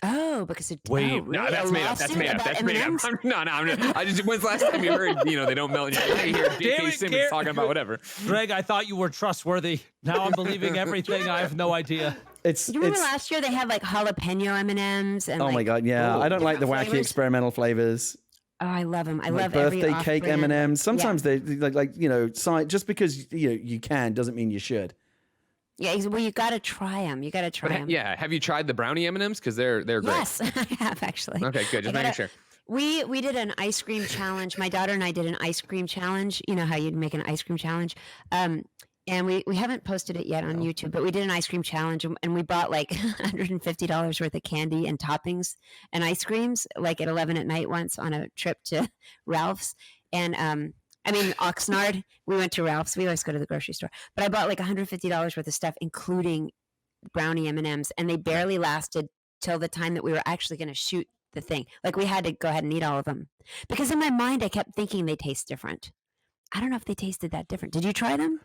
Oh, because it. Wait, oh, really? no, that's made up. That's made up. That's made up. No, I just. When's the last time you heard? You know, they don't melt in your hand. You hear J.K. Simmons talking about whatever. Greg, I thought you were trustworthy. Now I'm believing everything. I have no idea. Do you remember last year they had like jalapeno M&Ms and oh my god, yeah. I don't like the wacky experimental flavors. Oh, I love them. I like love birthday every cake off-brand. M&Ms. Sometimes they like you know, just because you can doesn't mean you should. Yeah, well, you got to try them. You got to try them. Yeah, have you tried the brownie M&Ms? Because they're great. Yes, I have actually. Okay, good. Just making sure. We did an ice cream challenge. My daughter and I did an ice cream challenge. You know how you'd make an ice cream challenge. And we haven't posted it yet on YouTube, but we did an ice cream challenge and we bought like $150 worth of candy and toppings and ice creams like at 11 at night once on a trip to Ralph's. And Oxnard. We went to Ralph's. We always go to the grocery store. But I bought like $150 worth of stuff, including brownie M&Ms, and they barely lasted till the time that we were actually going to shoot the thing. Like we had to go ahead and eat all of them. Because in my mind, I kept thinking they taste different. I don't know if they tasted that different. Did you try them?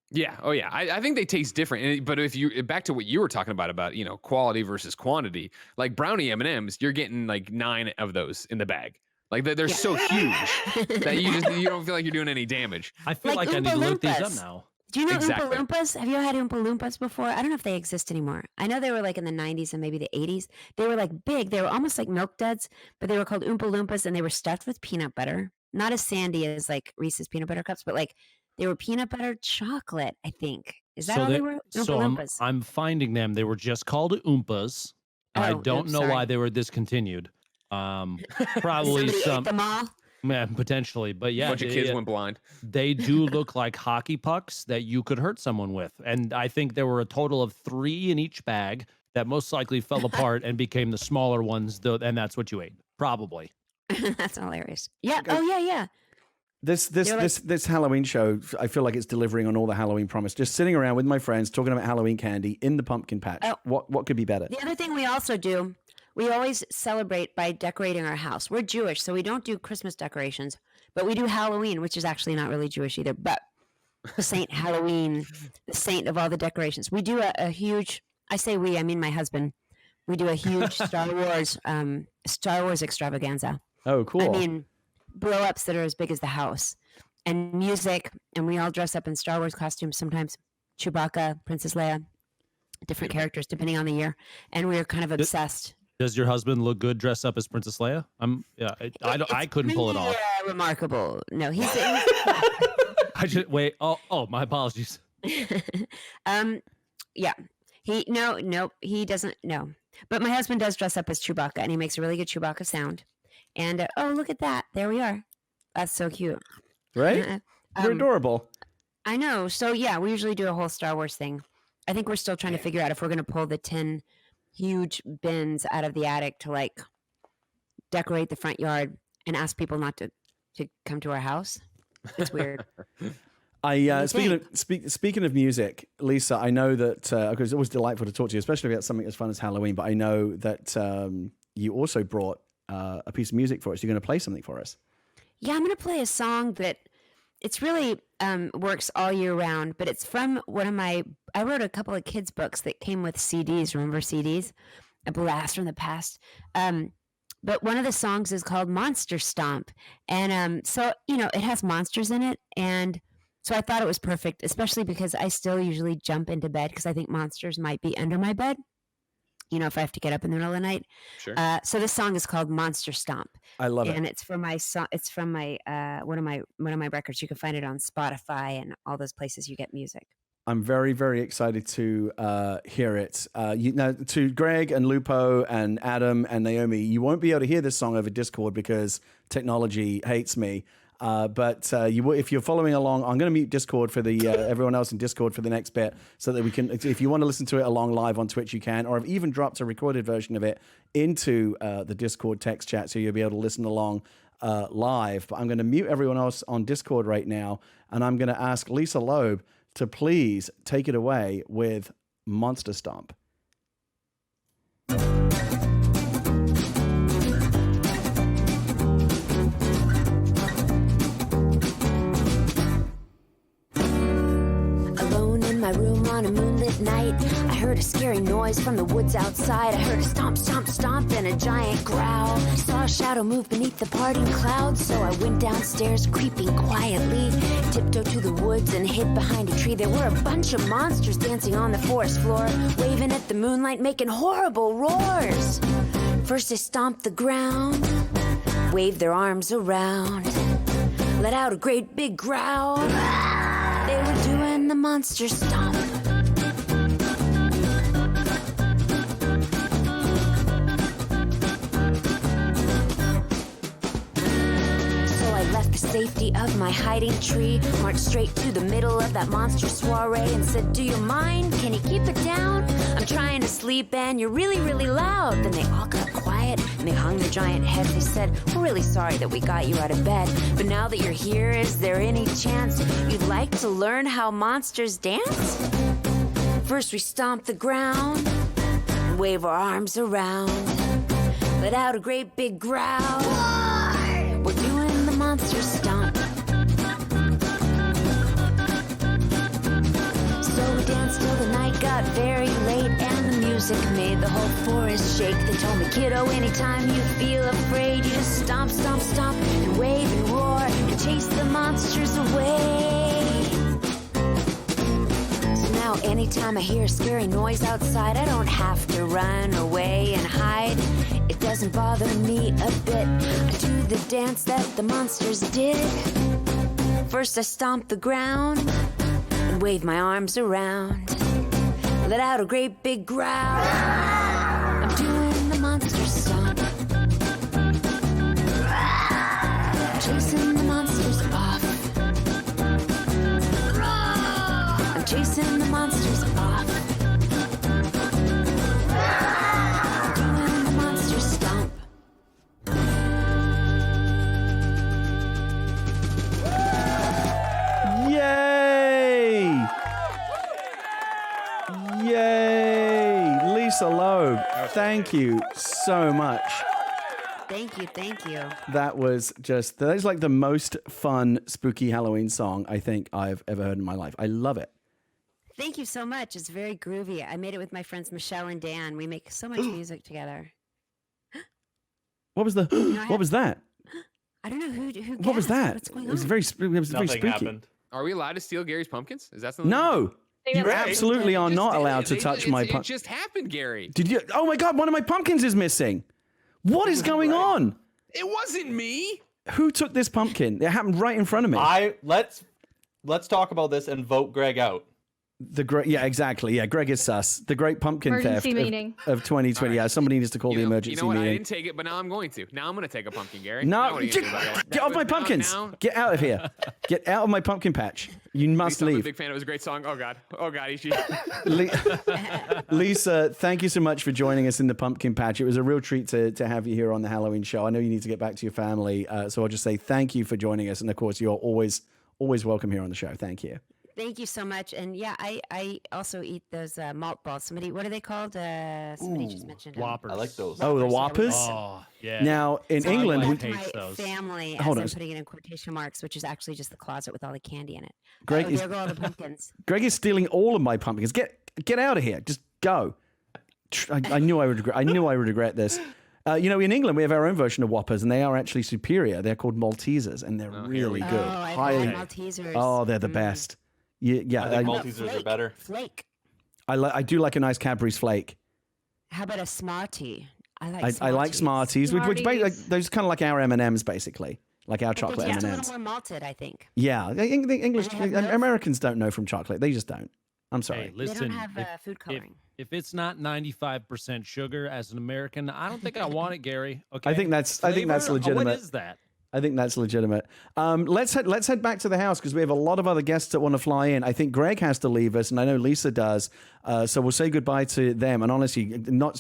Yeah. Oh, yeah. I think they taste different. But if you back to what you were talking about quality versus quantity, like brownie M&Ms, you're getting like 9 of those in the bag. Like they're so huge that you don't feel like you're doing any damage. I feel like I need to look these up now. Do you know Exactly. Oompa Loompas? Have you had Oompa Loompas before? I don't know if they exist anymore. I know they were like in the 90s and maybe the 80s. They were like big. They were almost like Milk Duds, but they were called Oompa Loompas and they were stuffed with peanut butter. Not as sandy as like Reese's peanut butter cups, but like they were peanut butter chocolate, I think. Is that all they were? Oompa Loompas. I'm finding them. They were just called Oompas. I don't know why they were discontinued. Probably some. Ate them all? Yeah, potentially, but yeah, A bunch of kids went blind. They do look like hockey pucks that you could hurt someone with, and I think there were a total of 3 in each bag that most likely fell apart and became the smaller ones, and that's what you ate, probably. That's hilarious. Yeah. Oh yeah. This Halloween show, I feel like it's delivering on all the Halloween promise. Just sitting around with my friends talking about Halloween candy in the pumpkin patch. Oh. What could be better? The other thing we also do, we always celebrate by decorating our house. We're Jewish, so we don't do Christmas decorations, but we do Halloween, which is actually not really Jewish either. But Saint Halloween, the saint of all the decorations. We do a huge. I say we, I mean my husband. We do a huge Star Wars extravaganza. Oh, cool. I mean, blow-ups that are as big as the house, and music, and we all dress up in Star Wars costumes. Sometimes Chewbacca, Princess Leia, different characters depending on the year, and we're kind of obsessed. Does your husband look good dressed up as Princess Leia? I couldn't pull it off. Yeah, remarkable. No, he's I should wait. Oh, my apologies. Yeah. He doesn't. No, but my husband does dress up as Chewbacca, and he makes a really good Chewbacca sound. And oh, look at that! There we are. That's so cute, right? You're adorable. I know. So yeah, we usually do a whole Star Wars thing. I think we're still trying to figure out if we're going to pull the 10 huge bins out of the attic to like decorate the front yard and ask people not to come to our house. It's weird. Speaking of music, Lisa, I know that because it's always delightful to talk to you, especially about something as fun as Halloween. But I know that you also brought a piece of music for us. You're going to play something for us. Yeah, I'm going to play a song that it's really works all year round. But it's from I wrote a couple of kids' books that came with CDs. Remember CDs? A blast from the past. But one of the songs is called Monster Stomp, and so it has monsters in it, and so I thought it was perfect, especially because I still usually jump into bed because I think monsters might be under my bed, if I have to get up in the middle of the night. Sure. So this song is called Monster Stomp. I love it. And it's from my one of my records. You can find it on Spotify and all those places you get music. I'm very, very excited to hear it. Now, to Greg and Lupo and Adam and Naomi, you won't be able to hear this song over Discord because technology hates me. But if you're following along, I'm going to mute Discord for the everyone else in Discord for the next bit, so that we can. If you want to listen to it along live on Twitch, you can, or I've even dropped a recorded version of it into the Discord text chat, so you'll be able to listen along live. But I'm going to mute everyone else on Discord right now, and I'm going to ask Lisa Loeb to please take it away with Monster Stomp. Alone in my room on a moonlit night, I heard a scary noise from the woods outside. I heard a stomp, stomp, stomp and a giant growl. Saw a shadow move beneath the parting clouds, so I went downstairs creeping quietly. Tiptoed to the woods and hid behind a tree. There were a bunch of monsters dancing on the forest floor, waving at the moonlight, making horrible roars. First they stomped the ground, waved their arms around, let out a great big growl. They were doing the monster stomp. The safety of my hiding tree, marched straight to the middle of that monster soiree and said, "Do you mind? Can you keep it down? I'm trying to sleep and you're really, really loud." Then they all got quiet and they hung their giant heads. They said, "We're really sorry that we got you out of bed, but now that you're here, is there any chance you'd like to learn how monsters dance?" First we stomp the ground and wave our arms around, let out a great big growl. We're doing the monster stomp. So we danced till the night got very late, and the music made the whole forest shake. They told me, "Kiddo, anytime you feel afraid, you just stomp, stomp, stomp, and wave and roar, and chase the monsters away." So now anytime I hear a scary noise outside, I don't have to run away and hide. It doesn't bother me a bit. I do the dance that the monsters did. First I stomp the ground and wave my arms around, let out a great big growl. I'm doing the monster stomp. I'm chasing the monsters off. I'm chasing the monsters off. Yay! Yay! Lisa Loeb, thank you so much. Thank you. That is like the most fun spooky Halloween song I think I've ever heard in my life. I love it. Thank you so much. It's very groovy. I made it with my friends Michelle and Dan. We make so much music together. What was the? What was that? I don't know who. What was that? What's going on? It was very spooky. Happened. Are we allowed to steal Gary's pumpkins? Is that something? No, you absolutely are not allowed to touch my pumpkin. It just happened, Gary. Did you? Oh my God! One of my pumpkins is missing. What is going on? It wasn't me. Who took this pumpkin? It happened right in front of me. Let's talk about this and vote Greg out. Yeah, exactly. Yeah, Greg is sus. The great pumpkin Emergency theft meeting. of 2020. Right. Yeah, somebody needs to call the emergency meeting. You know what? meeting. I didn't take it, but now I'm going to. Now I'm going to take a pumpkin, Gary. No, get off my pumpkins. Get out of here. Get out of my pumpkin patch. You must Lisa, I'm a leave. big fan. It was a great song. Oh God, Ishi. Lisa, thank you so much for joining us in the pumpkin patch. It was a real treat to have you here on the Halloween show. I know you need to get back to your family, so I'll just say thank you for joining us. And of course, you're always welcome here on the show. Thank you. Thank you so much. And yeah, I also eat those malt balls. What are they called? Somebody just mentioned them. Whoppers. I like those. Oh, the Whoppers? Oh, yeah. Now, in England, my those. family, Hold as on. I'm putting it in quotation marks, which is actually just the closet with all the candy in it. Greg is- there go all the pumpkins. Greg is stealing all of my pumpkins. Get out of here. Just go. I knew I would regret this. In England, we have our own version of Whoppers, and they are actually superior. They're called Maltesers, and they're really good. I've had Maltesers. Oh, they're the best. Yeah, I think Maltesers are better. Flake. I do like a nice Cadbury's flake. How about a Smartie? I like Smarties, which those kind of like our M&Ms, basically, like our chocolate It's a M&Ms. little more malted, I think. Yeah, the English Americans don't know from chocolate. They just don't. I'm sorry. Hey, listen, they don't have food coloring. If it's not 95% sugar, as an American, I don't think I want it, Gary. Okay. I think that's legitimate. What is that? I think that's legitimate. Let's head back to the house because we have a lot of other guests that want to fly in. I think Greg has to leave us, and I know Lisa does. So we'll say goodbye to them. And honestly, not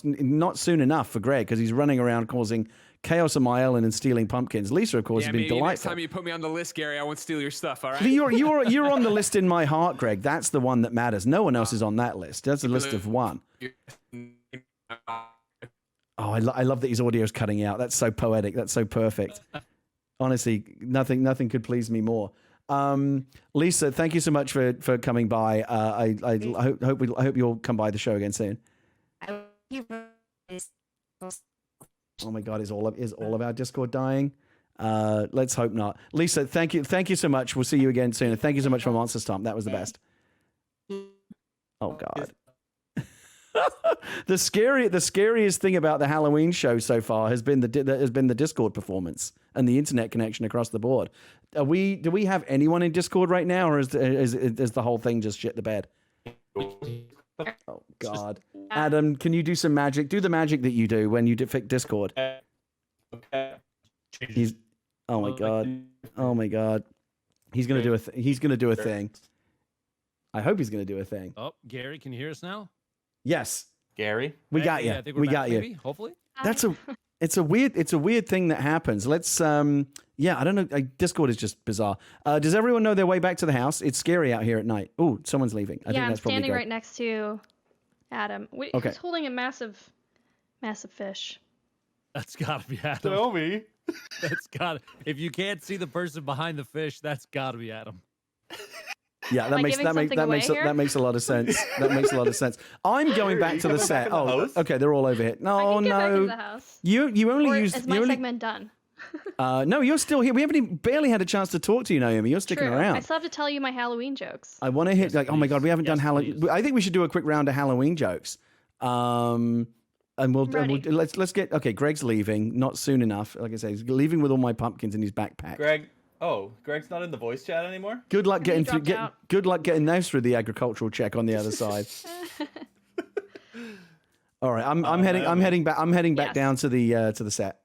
soon enough for Greg because he's running around causing chaos on my island and stealing pumpkins. Lisa, of course, has been delightful. Next time you put me on the list, Gary, I won't steal your stuff. All right. You're on the list in my heart, Greg. That's the one that matters. No one else is on that list. That's a list of one. Oh, I love that his audio's cutting out. That's so poetic. That's so perfect. Honestly, nothing could please me more. Lisa, thank you so much for coming by. I hope you'll come by the show again soon. Oh my God, is all of our Discord dying? Let's hope not. Lisa, thank you so much. We'll see you again soon. And thank you so much for Monster Stomp. That was the best. Oh God. The scariest thing about the Halloween show so far has been the Discord performance and the internet connection across the board. Do we have anyone in Discord right now, or is the whole thing just shit the bed? Oh God, Adam, can you do some magic? Do the magic that you do when you fix Discord. Okay. Oh my God, he's gonna do a thing. I hope he's gonna do a thing. Oh, Gary, can you hear us now? Yes, Gary, we got you. We got you. Maybe, hopefully. It's a weird thing that happens. Let's I don't know. Discord is just bizarre. Does everyone know their way back to the house? It's scary out here at night. Oh, someone's leaving. I think I'm that's probably standing Greg. right next to Adam. Okay. He's holding a massive fish. That's gotta be Adam. Naomi. That's gotta. If you can't see the person behind the fish, that's gotta be Adam. Yeah, that makes a lot of sense. That makes a lot of sense. I'm going back to the set. Oh, okay, they're all over here. No, Back into the house. You only Or used. is my segment done? No, you're still here. We haven't barely had a chance to talk to you, Naomi. You're sticking True. around. I still have to tell you my Halloween jokes. I want to hit oh my God, we haven't done Halloween. I think we should do a quick round of Halloween jokes. And let's get Greg's leaving, not soon enough. Like I say, he's leaving with all my pumpkins in his backpack. Greg's not in the voice chat anymore. Good luck getting through. Good luck getting those through the agricultural check on the other side. All right, I'm heading back down to the set.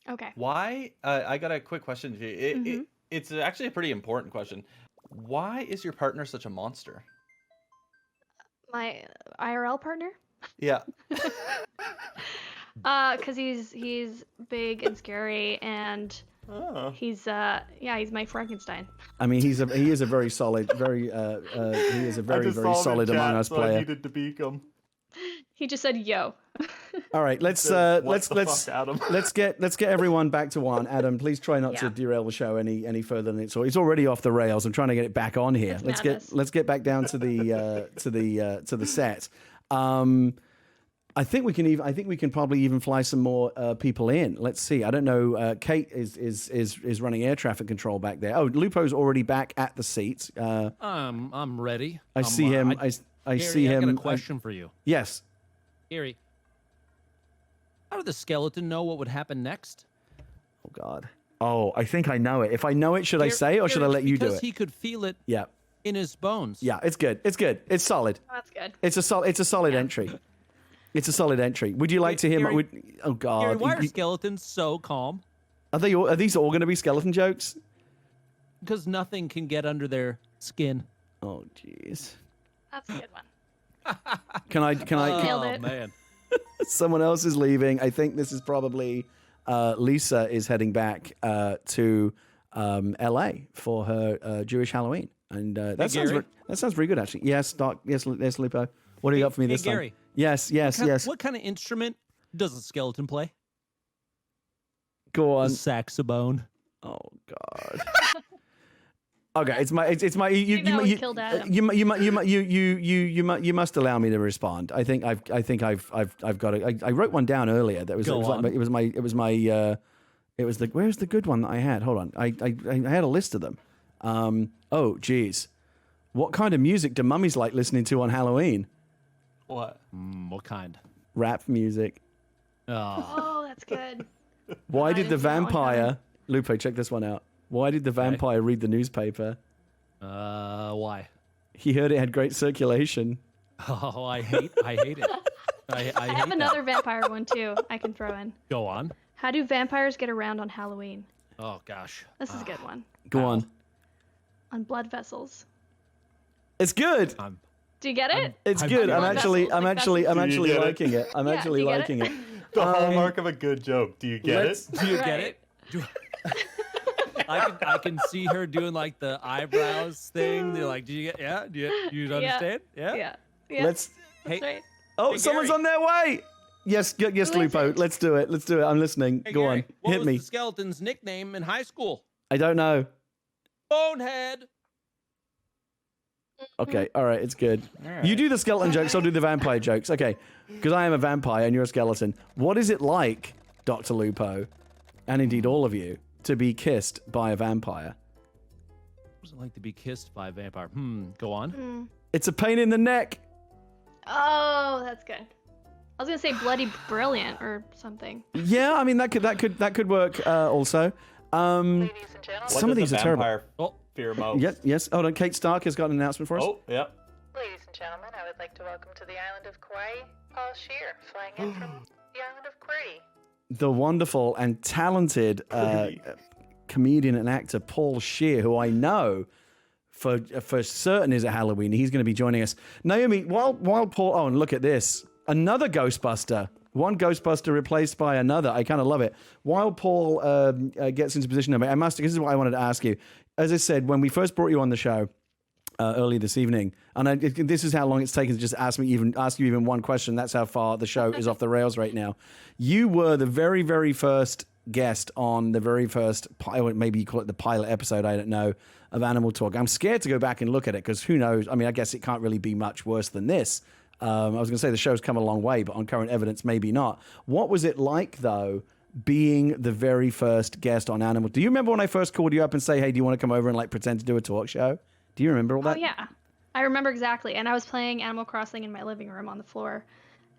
Okay. Why? I got a quick question to you. It's actually a pretty important question. Why is your partner such a monster? My IRL partner? Yeah. Because he's big and scary, and he's my Frankenstein. I mean, he is a very solid, very solid Among Us player. I needed to beat him. He just said yo. All right, let's get everyone back to one. Adam, please try not to derail the show any further than it's already off the rails. I'm trying to get it back on here. Let's get back down to the set. I think we can probably even fly some more people in. Let's see. I don't know. Kate is running air traffic control back there. Oh, Lupo's already back at the seats. I'm ready. I see him. I see him. I got a question for you. Yes. Gary, how did the skeleton know what would happen next? Oh God. Oh, I think I know it. If I know it, should I say it or should I let you do it? Because he could feel it. Yeah. In his bones. Yeah, it's good. It's good. It's solid. Oh, that's good. It's a solid entry. It's a solid entry. Would you like to hear? Oh God! Gary, why are skeletons so calm? Are these all going to be skeleton jokes? Because nothing can get under their Skin. Oh, jeez. That's a good one. Can I? Nailed it. Man. Someone else is leaving. I think this is probably Lisa is heading back to LA for her Jewish Halloween, and that sounds very good actually. Yes, Doc. Yes, Lupo. What do you got for me this Gary. time? Yes. What kind of instrument does a skeleton play? Go on. The saxophone. Oh God. Okay, it's my you must allow me to respond. I think I've got it. I wrote one down earlier that was where's the good one that I had? Hold on. I had a list of them. Oh geez. What kind of music do mummies like listening to on Halloween? What? What kind? Rap music. Oh, that's good. Why did the vampire Lupo, check this one out. Why did the vampire read the newspaper? Why? He heard it had great circulation. Oh, I hate it. I have another vampire one too I can throw in. Go on. How do vampires get around on Halloween? Oh gosh. This is a good one. Go on. On blood vessels. It's good. Do you get it? It's good. I'm actually liking it. I'm Yeah, actually do you get liking it. The hallmark of a good joke. Do you get it? Do you get it? I can see her doing like the eyebrows thing. They're like, do you get? Yeah. Do you understand? Yeah. Let's. That's right. Oh, Hey, someone's Gary. on their way. Yes, Lupo. Let's do it. I'm listening. Hey, Go Gary, on. what Hit was me. the skeleton's nickname in high school? I don't know. Bonehead. Okay, all right, it's good. You do the skeleton jokes, I'll do the vampire jokes. Okay, because I am a vampire and you're a skeleton. What is it like, Dr. Lupo, and indeed all of you, to be kissed by a vampire? What was it like to be kissed by a vampire? Go on. It's a pain in the neck. Oh, that's good. I was gonna say bloody brilliant or something. Yeah, I mean that could work also. Ladies and gentlemen. Some of these are terrible. Fear most. Yes. Hold on. Kate Stark has got an announcement for us. Oh, yep. Ladies and gentlemen, I would like to welcome to the island of Kauai, Paul Scheer, flying in from the island of Kauai. The wonderful and talented comedian and actor Paul Scheer, who I know for certain is at Halloween. He's going to be joining us. Naomi, while Paul, oh, and look at this, another Ghostbuster. One Ghostbuster replaced by another. I kind of love it. While Paul gets into position, this is what I wanted to ask you. As I said, when we first brought you on the show earlier this evening, and this is how long it's taken to just ask you even one question. That's how far the show is off the rails right now. You were the very, very first guest on the very first, maybe you call it the pilot episode, I don't know, of Animal Talk. I'm scared to go back and look at it because who knows? I mean, I guess it can't really be much worse than this. I was going to say the show's come a long way, but on current evidence, maybe not. What was it like, though, being the very first guest on Animal? Do you remember when I first called you up and say, hey, do you want to come over and like pretend to do a talk show? Do you remember all that? Oh yeah, I remember exactly. And I was playing Animal Crossing in my living room on the floor,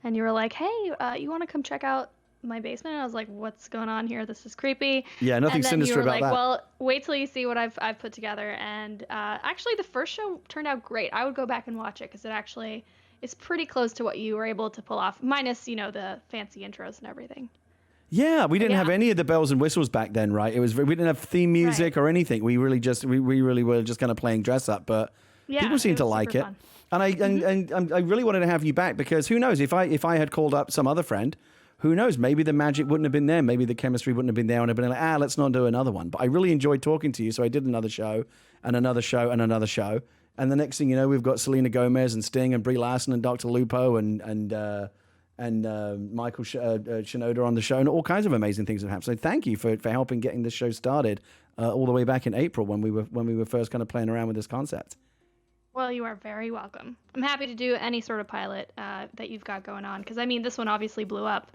and you were like, hey, you want to come check out my basement? And I was like, what's going on here? This is creepy. Yeah, nothing sinister about that. And then you were like, well, wait till you see what I've put together. And actually, the first show turned out great. I would go back and watch it because it actually is pretty close to what you were able to pull off, minus, the fancy intros and everything. Yeah, we didn't have any of the bells and whistles back then, right? We didn't have theme music or anything. We really were just kind of playing dress up, but people seem to like it. Fun. And I really wanted to have you back because who knows if I had called up some other friend, who knows, maybe the magic wouldn't have been there, maybe the chemistry wouldn't have been there, and I'd been like, let's not do another one. But I really enjoyed talking to you, so I did another show and another show and another show. And the next thing you know, we've got Selena Gomez and Sting and Brie Larson and Dr. Lupo and Michael Shinoda on the show, and all kinds of amazing things have happened. So thank you for helping getting this show started all the way back in April when we were first kind of playing around with this concept. Well, you are very welcome. I'm happy to do any sort of pilot that you've got going on because I mean this one obviously blew up,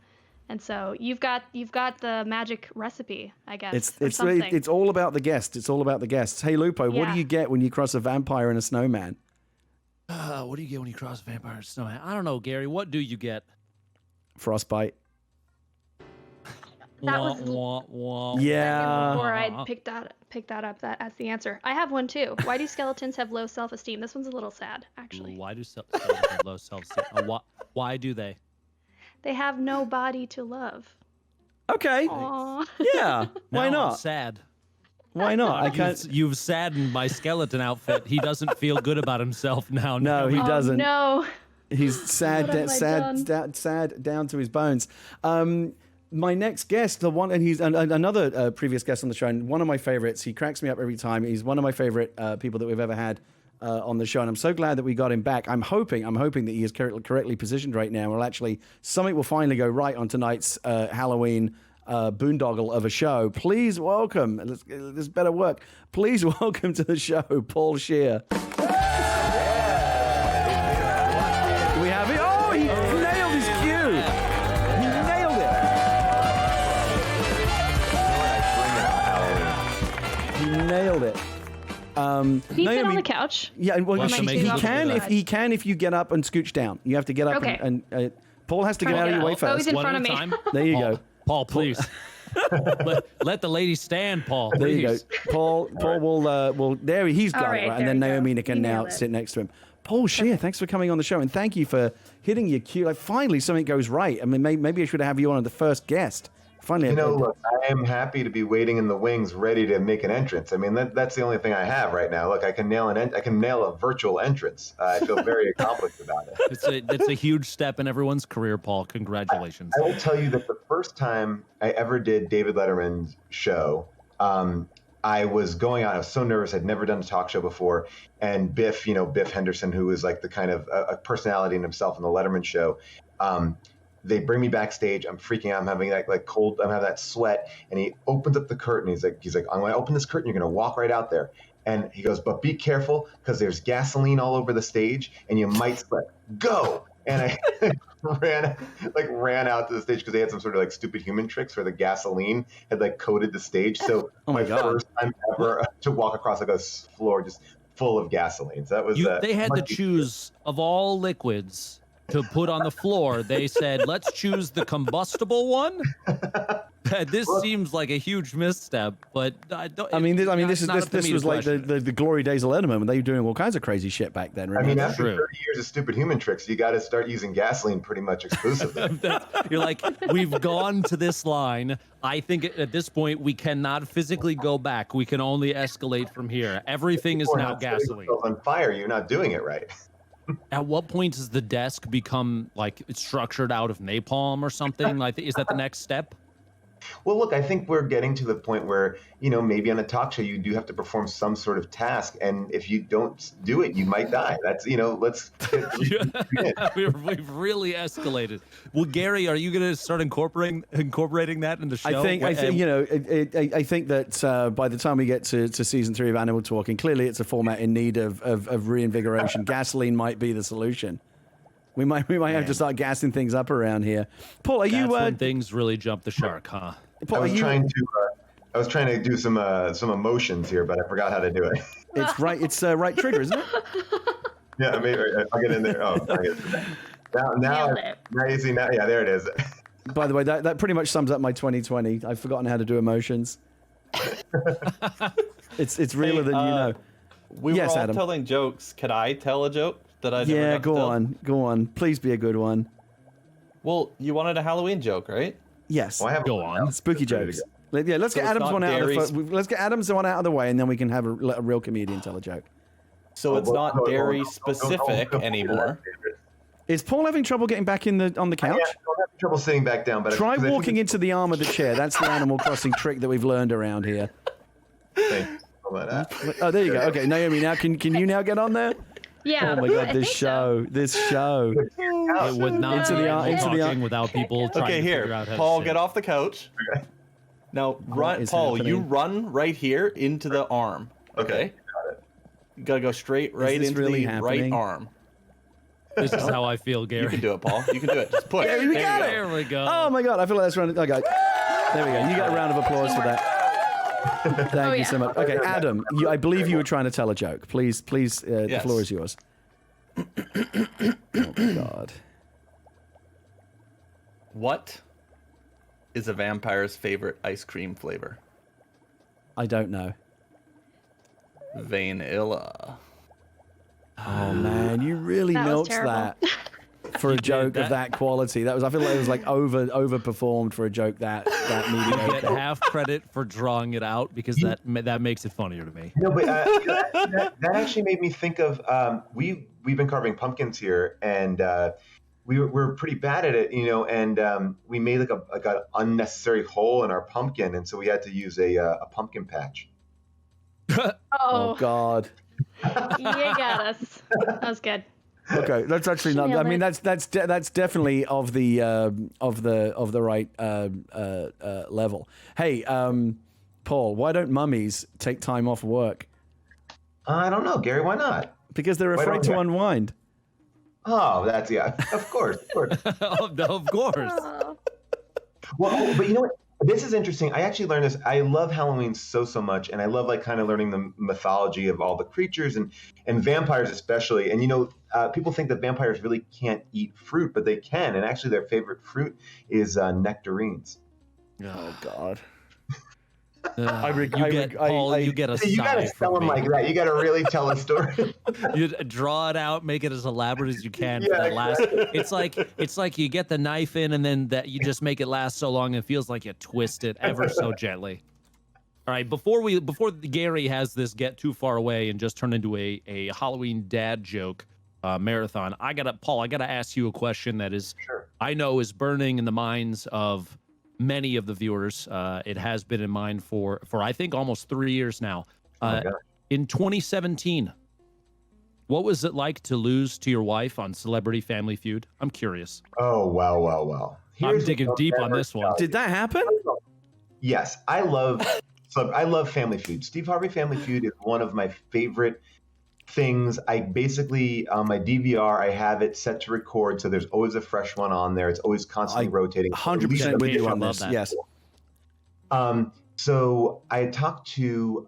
and so you've got the magic recipe, I guess. It's all about the guest. It's all about the guests. Hey Lupo, what do you get when you cross a vampire and a snowman? What do you get when you cross a vampire and a snowman? I don't know, Gary. What do you get? Frostbite. That was yeah. Before I picked that up as the answer. I have one too. Why do skeletons have low self-esteem? This one's a little sad, actually. Why do skeletons have low self-esteem? Why do they? They have no body to love. Okay. Aww. Yeah. Why not? I'm sad. Why not? I can't. You've saddened my skeleton outfit. He doesn't feel good about himself now. No, he doesn't. No. He's sad, What have I done? sad down to his bones. My next guest, the one, and he's another previous guest on the show, and one of my favorites. He cracks me up every time. He's one of my favorite people that we've ever had on the show, and I'm so glad that we got him back. I'm hoping that he is correctly positioned right now. Well, actually, something will finally go right on tonight's Halloween boondoggle of a show. Please welcome. This better work. Please welcome to the show, Paul Scheer. We have it. Oh, he nailed his cue. He nailed it. He nailed it. Can you sit on the couch? Yeah, well, Am I he too can outside? if you get up and scooch down. You have to get up Okay. and Paul has to get out of your way first. Oh, he's in front of me. There you go. Paul, please. let the lady stand, Paul. There you go. Please. Paul will there he's got All it right, right. And then there we Naomi go. can You now nailed it. sit next to him. Paul Scheer, thanks for coming on the show, and thank you for hitting your cue. Like finally something goes right. I mean, maybe I should have you on as the first guest. Finally, Look, I am happy to be waiting in the wings, ready to make an entrance. I mean, that's the only thing I have right now. Look, I can nail a virtual entrance. I feel very accomplished about it. It's a huge step in everyone's career, Paul. Congratulations. I will tell you that the first time I ever did David Letterman's show, I was going on. I was so nervous. I'd never done a talk show before. And Biff Henderson, who was like the kind of a personality in himself in the Letterman show, they bring me backstage. I'm freaking out. I'm having that cold. I'm having that sweat. And he opens up the curtain. He's like, I'm going to open this curtain. You're going to walk right out there. And he goes, but be careful because there's gasoline all over the stage and you might slip. Go. And I ran out to the stage because they had some sort of stupid human tricks where the gasoline had coated the stage. So my first time ever to walk across a floor just full of gasoline. So that was They had to choose of all liquids to put on the floor. They said, let's choose the combustible one. This seems like a huge misstep, but this was like the glory days of Letterman when they were doing all kinds of crazy shit back then. Right? I mean, after 30 years of stupid human tricks, you got to start using gasoline pretty much exclusively. You're like, we've gone to this line. I think at this point we cannot physically go back. We can only escalate from here. Everything is now gasoline. On fire, you're not doing it right. At what point does the desk become it's structured out of napalm or something? Is that the next step? Well, look, I think we're getting to the point where, maybe on a talk show, you do have to perform some sort of task. And if you don't do it, you might die. That's, let's. We've really escalated. Well, Gary, are you going to start incorporating that in the show? I think that by the time we get to season 3 of Animal Talking, clearly it's a format in need of reinvigoration. Gasoline might be the solution. We might have to start gassing things up around here. Paul, are you? When things really jump the shark, huh? Paul, I was trying to do some emotions here, but I forgot how to do it. It's right. It's right trigger, isn't it? Yeah, maybe I'll get in there. Oh, I get it. Now you see now. Yeah, there it is. By the way, that pretty much sums up my 2020. I've forgotten how to do emotions. It's realer than you know. We were all Adam. telling jokes. Could I tell a joke that I never Yeah, got to tell? go on. Please be a good one. Well, you wanted a Halloween joke, right? Yes. Well, I have go on. Spooky jokes. Yeah, let's get Adam's one out of let's get Adam's one out of the way, and then we can have a real comedian tell a joke. So it's not dairy specific anymore. Is Paul having trouble getting back on the couch? I'm having trouble sitting back down, but try walking into the arm of the chair. That's the Animal Crossing trick that we've learned around here. Oh, there you go. Okay, Naomi, now can you now get on there? Yeah. Oh my God, this show. It would not be talking without people trying to figure out how Paul, to get off the couch. Okay. Now, run, Paul. You run right here into the arm. Okay. Got it. You gotta go straight right into the right arm. This is how I feel, Gary. You can do it, Paul. You can do it. Just push. Yeah, we got it. There we go. Oh my God, I feel like that's round. Okay, there we go. You got a round of applause for that. Thank you so much. Okay, Adam, I believe you were trying to tell a joke. Please, the floor is yours. Oh my God. What is a vampire's favorite ice cream flavor? I don't know. Vanilla. Oh man, you really That was milked terrible. that. for a You did. joke of that quality. I feel like it was like overperformed for a joke that You mediocre. get half credit for drawing it out because that makes it funnier to me. No, but that actually made me think of we've been carving pumpkins here, and we're pretty bad at it, and we made like an unnecessary hole in our pumpkin, and so we had to use a pumpkin patch. Oh God. You got us. That was good. Okay, that's actually not. I mean, that's definitely of the right level. Hey, Paul, why don't mummies take time off work? I don't know, Gary. Why not? Because they're afraid to unwind. Oh, of course. Of course. Well, but you know what? This is interesting. I actually learned this. I love Halloween so much, and I love like kind of learning the mythology of all the creatures and vampires especially. And people think that vampires really can't eat fruit, but they can. And actually, their favorite fruit is nectarines. Oh God. You get a sigh. You gotta sell them like that. You gotta really tell a story. You draw it out, make it as elaborate as you can. For that last, it's like you get the knife in, and then that you just make it last so long, it feels like you twist it ever so gently. All right, before Gary has this get too far away and just turn into a Halloween dad joke marathon, I gotta ask you a question that is, I know, is burning in the minds of many of the viewers. It has been in mind for I think almost 3 years now. In 2017, what was it like to lose to your wife on Celebrity Family Feud? I'm curious. Oh, wow. I'm digging deep on this one. Did that happen? Yes, I love Family Feud. Steve Harvey Family Feud is one of my favorite things. I basically, on my DVR, I have it set to record, so there's always a fresh one on there. It's always constantly rotating. 100% with you on this. Yes. So I had talked to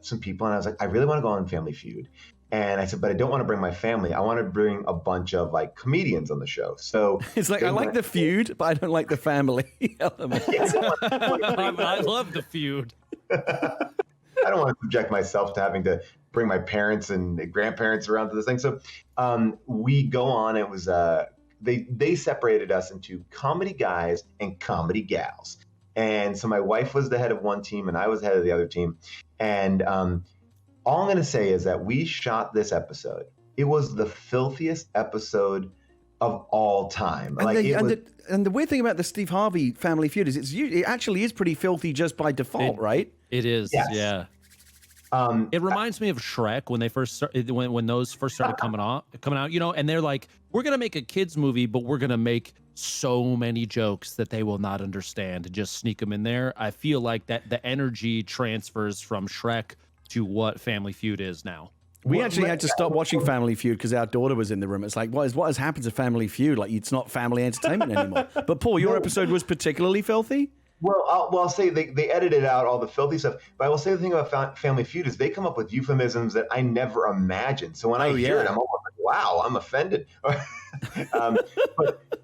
some people, and I was like, I really want to go on Family Feud. And I said, but I don't want to bring my family. I want to bring a bunch of like comedians on the show. So it's like, I like the feud, but I don't like the family element. I love the feud. I don't want to subject myself to having to bring my parents and grandparents around to this thing. So we go on. It was they separated us into comedy guys and comedy gals. And so my wife was the head of one team and I was the head of the other team. And all I'm going to say is that we shot this episode. It was the filthiest episode of all time. And the weird thing about the Steve Harvey Family Feud is it actually is pretty filthy just by default, right? It is, yes. Yeah. It reminds me of Shrek when they first when those first started coming out, and they're like, we're gonna make a kids movie, but we're gonna make so many jokes that they will not understand and just sneak them in there. I feel like that the energy transfers from Shrek to what Family Feud is now. We actually had to stop watching Family Feud because our daughter was in the room. It's like, what has happened to Family Feud? Like, it's not family entertainment anymore. But Paul, your episode was particularly filthy? Well, I'll say they edited out all the filthy stuff. But I will say the thing about Family Feud is they come up with euphemisms that I never imagined. So when I hear it, I'm almost like, wow, I'm offended.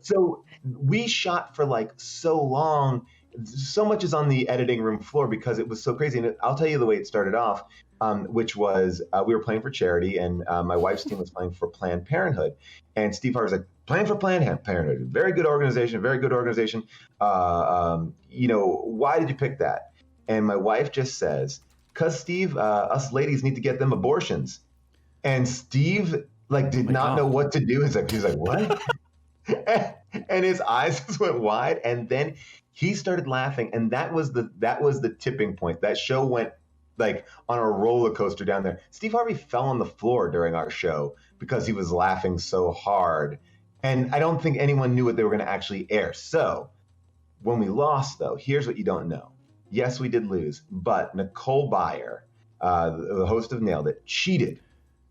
So we shot for like so long. So much is on the editing room floor because it was so crazy. And I'll tell you the way it started off, which was we were playing for charity, and my wife's team was playing for Planned Parenthood. And Steve Harvey's like, playing for Planned Parenthood, very good organization. Why did you pick that? And my wife just says, because Steve, us ladies need to get them abortions. And Steve did not know what to do. He's like, what? And his eyes just went wide, and then he started laughing, and that was the tipping point. That show went like on a roller coaster down there. Steve Harvey fell on the floor during our show because he was laughing so hard, and I don't think anyone knew what they were going to actually air. So when we lost, though, here's what you don't know. Yes, we did lose, but Nicole Byer, the host of Nailed It, cheated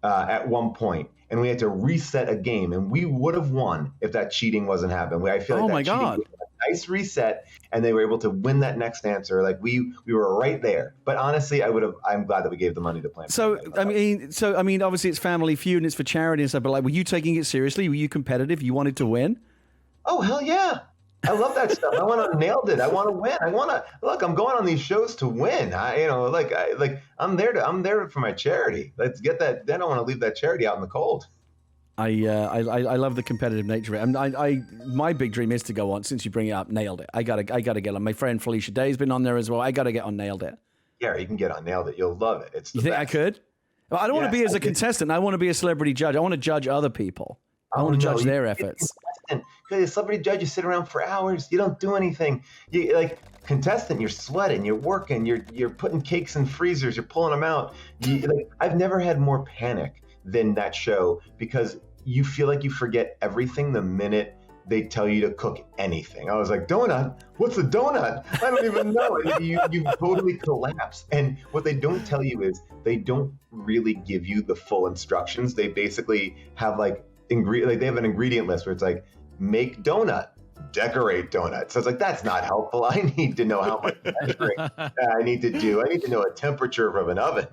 at one point. And we had to reset a game, and we would have won if that cheating wasn't happening. I feel like cheating was a nice reset, and they were able to win that next answer. Like we were right there. But honestly, I'm glad that we gave the money to Planned Parenthood. I mean, obviously it's Family Feud and it's for charity and stuff. But like, were you taking it seriously? Were you competitive? You wanted to win? Oh hell yeah! I love that stuff. I want to Nailed It. I want to win. I'm going on these shows to win. I'm there for my charity. Let's get that. Then I don't want to leave that charity out in the cold. I love the competitive nature of it. My big dream is to go on. Since you bring it up, Nailed It. I gotta get on. My friend Felicia Day's been on there as well. I gotta get on Nailed It. Yeah, you can get on Nailed It. You'll love it. It's the You think best. I could? Well, I don't want to be as a contestant. I want to be a celebrity judge. I want to judge other people. I want to judge their efforts. Because a celebrity judge, you sit around for hours. You don't do anything. You like contestant. You're sweating. You're working. You're putting cakes in freezers. You're pulling them out. I've never had more panic than that show because you feel like you forget everything the minute they tell you to cook anything. I was like, donut? What's a donut? I don't even know. And you totally collapse. And what they don't tell you is they don't really give you the full instructions. They basically have they have an ingredient list where it's like, make donut, decorate donut. So it's like, that's not helpful. I need to know how much decorate I need to do. I need to know a temperature of an oven.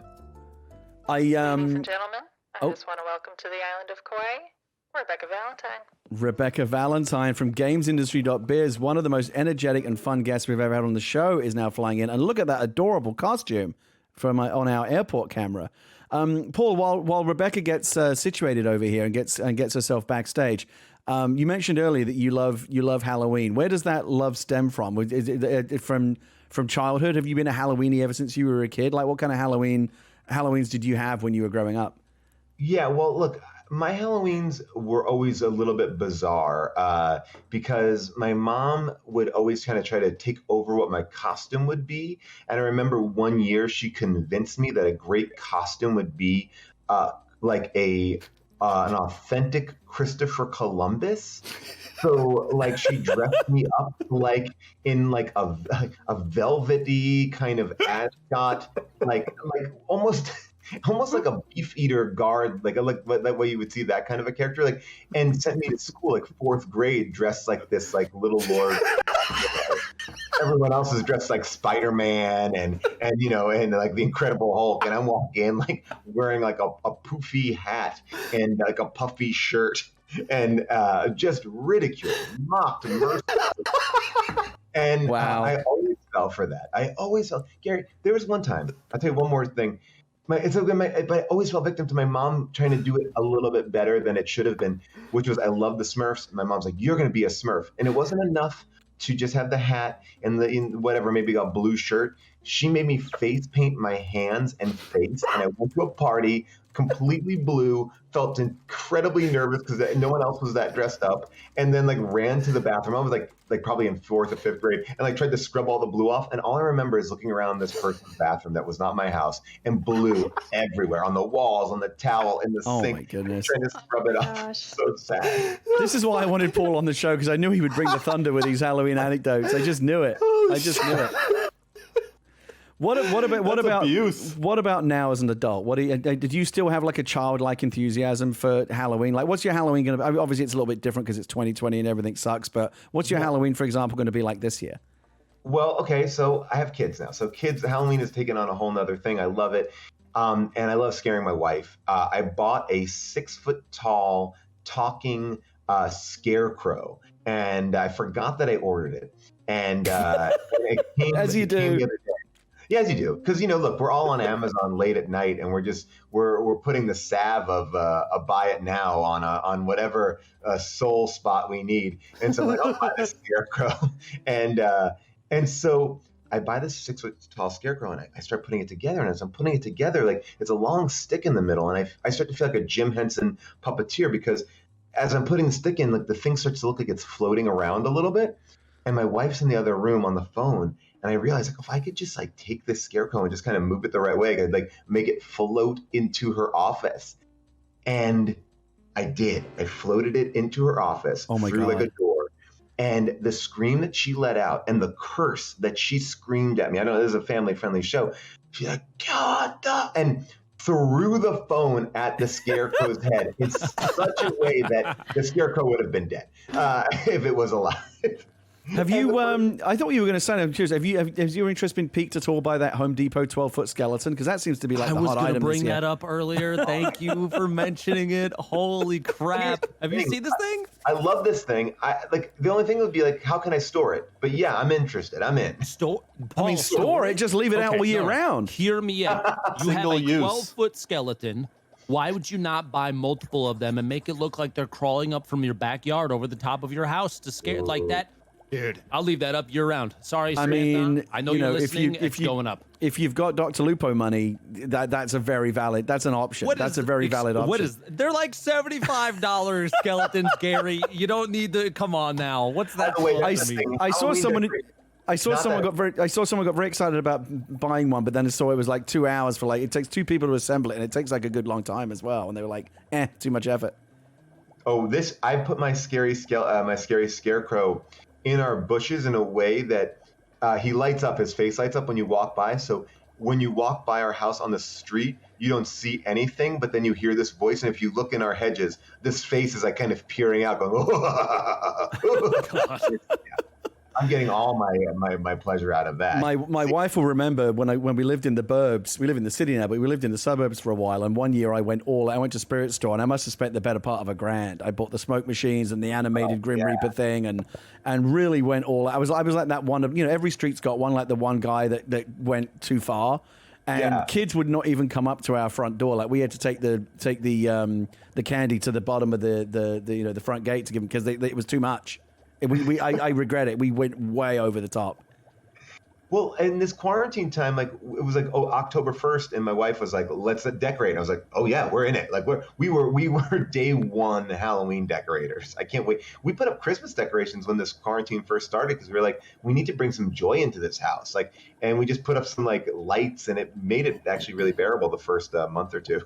Ladies and gentlemen, I just want to welcome to the island of Kauai, Rebekah Valentine. Rebekah Valentine from GamesIndustry.biz, one of the most energetic and fun guests we've ever had on the show, is now flying in. And look at that adorable costume on our airport camera. Paul, while Rebekah gets situated over here and gets herself backstage, you mentioned earlier that you love Halloween. Where does that love stem from? Is it from childhood? Have you been a Halloweenie ever since you were a kid? Like, what kind of Halloweens did you have when you were growing up? Yeah, well, look, my Halloweens were always a little bit bizarre because my mom would always kind of try to take over what my costume would be. And I remember one year she convinced me that a great costume would be like an authentic Christopher Columbus. So she dressed me up in a velvety kind of ascot, like almost like a beef eater guard, like that way you would see that kind of a character, and sent me to school fourth grade dressed like this little lord. Everyone else is dressed like Spider-Man and the Incredible Hulk, and I'm walking in wearing a poofy hat and a puffy shirt and just ridiculed, mocked, Mercer. And wow. I always fell for that. I always fell. Gary, there was one time, I'll tell you one more thing. But I always fell victim to my mom trying to do it a little bit better than it should have been, which was I love the Smurfs. And my mom's like, you're going to be a Smurf. And it wasn't enough to just have the hat and maybe a blue shirt. She made me face paint my hands and face. And I went to a party completely blue, felt incredibly nervous because no one else was that dressed up, and then ran to the bathroom. I was like probably in 4th or 5th grade, and tried to scrub all the blue off. And all I remember is looking around this person's bathroom that was not my house, and blue everywhere on the walls, on the towel, in the sink. Oh my goodness! Trying to scrub it off. So sad. This is why I wanted Paul on the show, because I knew he would bring the thunder with these Halloween anecdotes. I just knew it. I just knew it. What about now as an adult? Did you still have a childlike enthusiasm for Halloween? What's your Halloween going to be? Obviously, it's a little bit different because it's 2020 and everything sucks. But what's your Halloween, for example, going to be like this year? Well, okay, so I have kids now. So Halloween has taken on a whole nother thing. I love it, and I love scaring my wife. I bought a 6-foot-tall talking scarecrow, and I forgot that I ordered it. And it came, as you do. Yeah, as you do, because look, we're all on Amazon late at night, and we're putting the salve of a buy it now on whatever soul spot we need, and so I'll buy this scarecrow, and so I buy this 6-foot-tall scarecrow, and I start putting it together, and as I'm putting it together, it's a long stick in the middle, and I start to feel like a Jim Henson puppeteer because as I'm putting the stick in, the thing starts to look like it's floating around a little bit, and my wife's in the other room on the phone. And I realized, if I could just take this scarecrow and just kind of move it the right way, I could make it float into her office. And I did. I floated it into her office through a door. And the scream that she let out and the curse that she screamed at me, I know this is a family-friendly show. She's like, God, and threw the phone at the scarecrow's head in such a way that the scarecrow would have been dead if it was alive. Have you? I thought you were going to say. I'm curious. Has your interest been piqued at all by that Home Depot 12-foot skeleton? Because that seems to be the hot item. I was going to bring that up earlier. Thank you for mentioning it. Holy crap! Have you seen this thing? I love this thing. The only thing would be how can I store it? But yeah, I'm interested. I'm in. Store it. Just leave it out all year round. Hear me out. You have a 12-foot skeleton. Why would you not buy multiple of them and make it look like they're crawling up from your backyard over the top of your house to scare like that? Dude, I'll leave that up year round. Sorry, I Samantha. mean, I know you're listening. It's going up. If you've got DrLupo money, that's a very valid. That's an option. That's a very valid option. What is? They're like $75 skeletons, Gary. You don't need to. Come on now. What's that? I saw someone. I saw someone got very excited about buying one, but then I saw it was like 2 hours for like it takes 2 people to assemble it, and it takes like a good long time as well. And they were like, too much effort. Oh, I put my scary scarecrow in our bushes in a way that he lights up. His face lights up when you walk by. So when you walk by our house on the street, you don't see anything, but then you hear this voice. And if you look in our hedges, this face is like kind of peering out, going, oh, I'm getting all my pleasure out of that. My wife will remember when we lived in the burbs. We live in the city now, but we lived in the suburbs for a while. And one year I went to Spirit Store, and I must have spent the better part of $1,000. I bought the smoke machines and the animated Grim Reaper thing, and really went all. I was like that one of every street's got one, like the one guy that went too far. And kids would not even come up to our front door. Like we had to take the candy to the bottom of the front gate to give them because it was too much. I regret it. We went way over the top. Well, in this quarantine time, like it was like October 1st, and my wife was like, "Let's decorate." I was like, "Oh yeah, we're in it." Like we were day one Halloween decorators. I can't wait. We put up Christmas decorations when this quarantine first started because we were like, we need to bring some joy into this house. Like, and we just put up some like lights, and it made it actually really bearable the first month or two.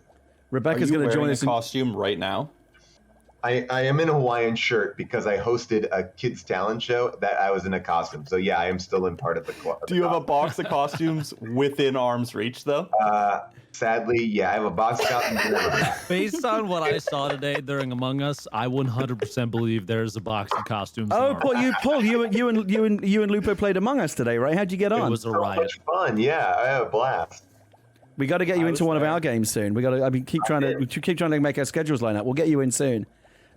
Rebecca's going to join us in costume right now. I am in a Hawaiian shirt because I hosted a kids talent show that I was in a costume. So yeah, I am still in part of the club. Do you have a box of costumes within arm's reach though? Sadly, yeah, I have a box of costumes. Based on what I saw today during Among Us, I 100% believe there's a box of costumes. Oh, Paul, you and Lupo played Among Us today, right? How'd you get on? It was a riot. So much fun, yeah, I had a blast. We got to get you into one of our games soon. We got to. Keep trying to make our schedules line up. We'll get you in soon.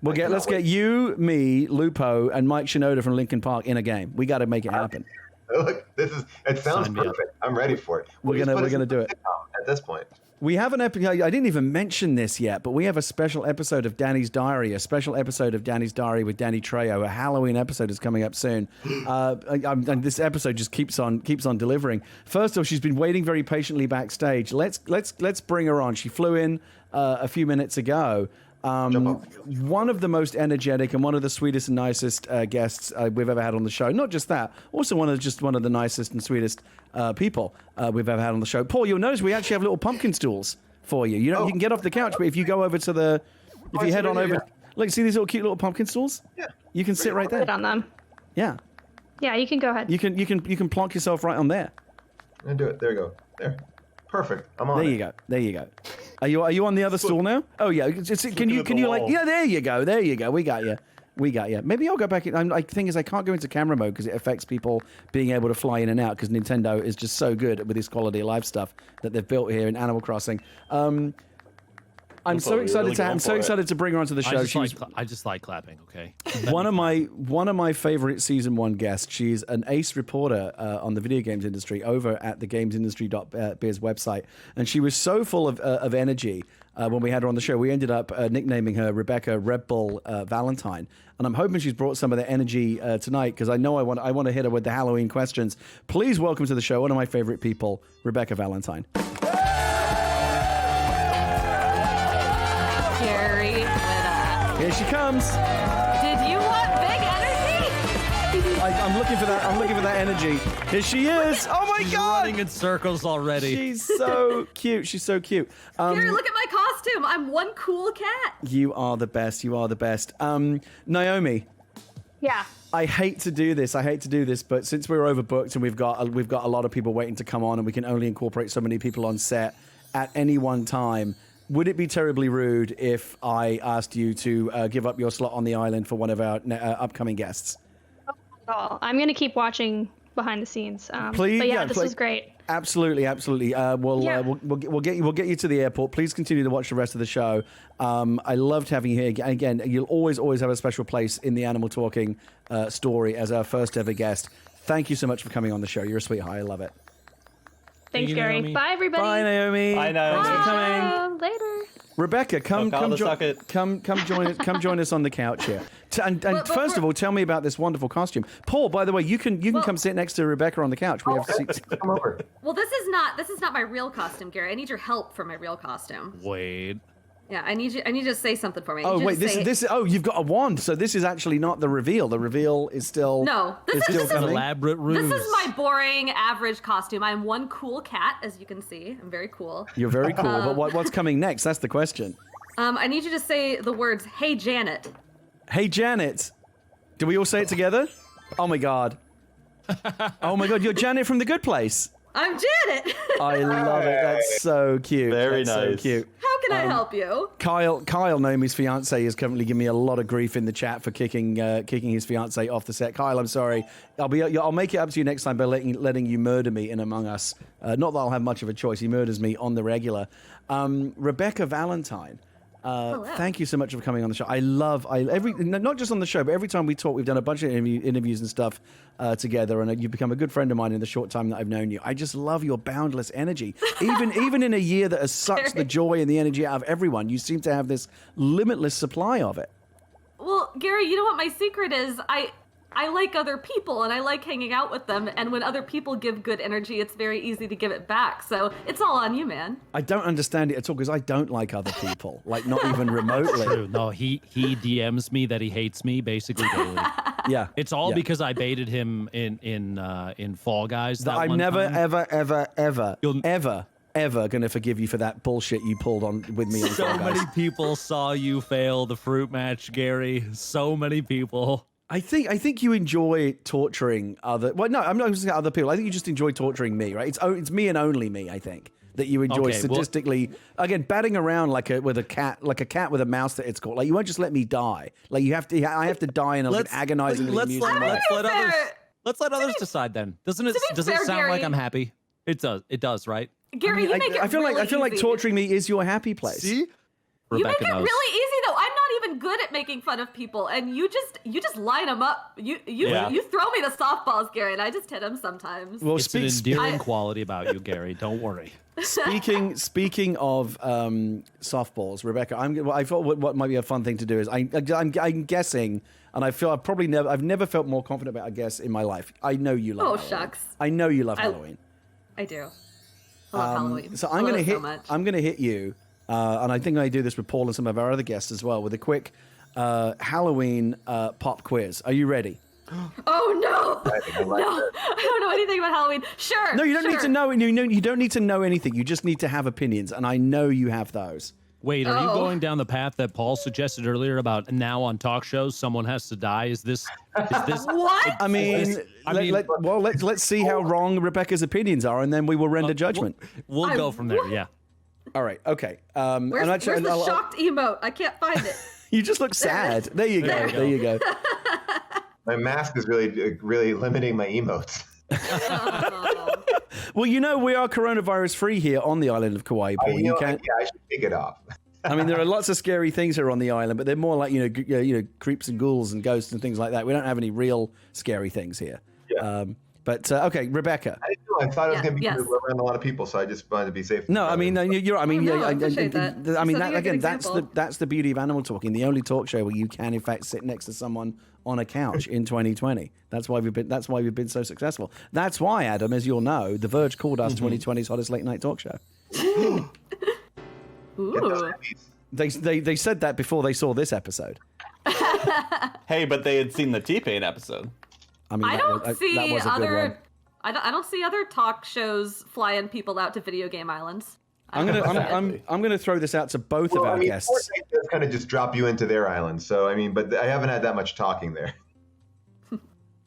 Let's get you, me, Lupo, and Mike Shinoda from Linkin Park in a game. We got to make it happen. Look, it sounds perfect. I'm ready for it. We're gonna do it at this point. We have an episode. I didn't even mention this yet, but we have a special episode of Danny's Diary. A special episode of Danny's Diary with Danny Trejo. A Halloween episode is coming up soon. And this episode just keeps on delivering. First off, she's been waiting very patiently backstage. Let's bring her on. She flew in a few minutes ago. One of the most energetic and one of the sweetest and nicest guests we've ever had on the show. Not just that, also one of the nicest and sweetest people we've ever had on the show. Paul, you'll notice we actually have little pumpkin stools for you. You can get off the couch, but if you go over to if you head on over, look, see these little cute little pumpkin stools? Yeah. You can sit right there. Sit on them. Yeah. Yeah, you can go ahead. You can plonk yourself right on there. And do it. There you go. There. Perfect. I'm on. There you go. Are you on the other stool now? Oh yeah. Can you like? Yeah. There you go. We got you. Maybe I'll go back. The thing is, I can't go into camera mode because it affects people being able to fly in and out. Because Nintendo is just so good with this quality of life stuff that they've built here in Animal Crossing. I'm so excited to bring her onto the show. I just like clapping. Okay. one of my favorite season 1 guests. She's an ace reporter on the video games industry over at the gamesindustry.biz website, and she was so full of energy when we had her on the show. We ended up nicknaming her Rebekah Valentine, and I'm hoping she's brought some of that energy tonight because I know I want to hit her with the Halloween questions. Please welcome to the show one of my favorite people, Rebekah Valentine. Here she comes. Did you want big energy? I'm looking for that energy. Here she is. Oh my God! Running in circles already. She's so cute. Gary, look at my costume. I'm one cool cat. You are the best. Naomi. Yeah. I hate to do this, but since we're overbooked and we've got a lot of people waiting to come on, and we can only incorporate so many people on set at any one time. Would it be terribly rude if I asked you to give up your slot on the island for one of our upcoming guests? Not at all. I'm going to keep watching behind the scenes. Please, but this was great. Absolutely. We'll get you to the airport. Please continue to watch the rest of the show. I loved having you here. Again, you'll always have a special place in the Animal Talking story as our first ever guest. Thank you so much for coming on the show. You're a sweetheart. I love it. Thanks, Gary. Naomi. Bye, everybody. Bye, Naomi. Bye, Naomi. Thanks for coming. Later. Rebekah, come join us on the couch here. First of all, tell me about this wonderful costume. Paul, by the way, you can come sit next to Rebekah on the couch. We have seats. Come over. Well, this is not my real costume, Gary. I need your help for my real costume. Wait. Yeah, I need you to say something for me. Oh wait, this. Oh, you've got a wand. So this is actually not the reveal. The reveal is still. No, this is coming. Elaborate ruse. This is my boring, average costume. I'm one cool cat, as you can see. I'm very cool. You're very cool. But what's coming next? That's the question. I need you to say the words, "Hey Janet." Hey Janet. Do we all say it together? Oh my god. Oh my god, you're Janet from The Good Place. I'm Janet. I love it. That's so cute. Very That's nice. So cute. How can I help you? Kyle, Naomi's fiance, is currently giving me a lot of grief in the chat for kicking his fiance off the set. Kyle, I'm sorry. I'll make it up to you next time by letting you murder me in Among Us. Not that I'll have much of a choice. He murders me on the regular. Rebekah Valentine. Thank you so much for coming on the show. Not just on the show, but every time we talk, we've done a bunch of interviews and stuff together, and you've become a good friend of mine in the short time that I've known you. I just love your boundless energy. Even in a year that has sucked the joy and the energy out of everyone, you seem to have this limitless supply of it. Well, Gary, you know what my secret is? I like other people and I like hanging out with them, and when other people give good energy, it's very easy to give it back. So it's all on you, man. I don't understand it at all because I don't like other people, like not even remotely. True. No, he DMs me that he hates me basically daily. Yeah, it's all because I baited him in Fall Guys. I'm never, ever going to forgive you for that bullshit you pulled on with me on Fall Guys. So many people saw you fail the fruit match, Gary. So many people. I think you enjoy torturing other. Well, no, I'm not going to say other people. I think you just enjoy torturing me, right? It's me and only me. I think that you enjoy sadistically again batting around like a cat with a mouse that it's called. Like you won't just let me die. Like I have to die in an agonizingly amusing way. Let's let others decide then. Doesn't it sound Gary, like I'm happy? It does. It does, right? Gary, you make it I feel really like easy. torturing me is your happy place. See? You make Rebekah it knows. really easy though. I'm not even good at making fun of people, and you just line them up. You throw me the softballs, Gary, and I just hit them sometimes. Well, It's an endearing quality about you, Gary. Don't worry. Speaking of softballs, Rebekah, I thought what might be a fun thing to do is I'm guessing, and I've never felt more confident about a guess in my life. I know you love. Oh Halloween. shucks. I know you love Halloween. I do. I love Halloween. So I I'm love gonna it hit. so much. I'm gonna hit you, and I think I do this with Paul and some of our other guests as well, with a quick Halloween pop quiz. Are you ready? Oh no! I don't know anything about Halloween. Sure. No, you don't need to know. You don't need to know anything. You just need to have opinions, and I know you have those. Wait, are you going down the path that Paul suggested earlier about now on talk shows someone has to die? Is this what? I mean, let's see how wrong Rebekah's opinions are, and then we will render judgment. We'll go from there. Yeah. All right. Okay. Where's the shocked emote? I can't find it. You just look sad. There you go. There you go. My mask is really limiting my emotes. Well, we are coronavirus free here on the island of Kauai, Paul. I should take it off. I mean, there are lots of scary things here on the island, but they're more like creeps and ghouls and ghosts and things like that. We don't have any real scary things here. Yeah. But okay, Rebekah. I didn't know. I thought it was going to be around a lot of people, so I just wanted to be safe. No, I mean, you're. I mean, I appreciate that. I mean, Setting a good example. that's the beauty of Animal Talking, the only talk show where you can, in fact, sit next to someone on a couch in 2020. That's why we've been so successful. That's why, Adam, as you'll know, The Verge called us 2020's hottest late night talk show. Ooh. They said that before they saw this episode. Hey, but they had seen the T-Pain episode. I mean, I don't see that was a good one. I don't see other talk shows flying people out to video game islands. I'm gonna throw this out to both of our guests. Fortnite does kind of just drop you into their island, so I mean, but I haven't had that much talking there.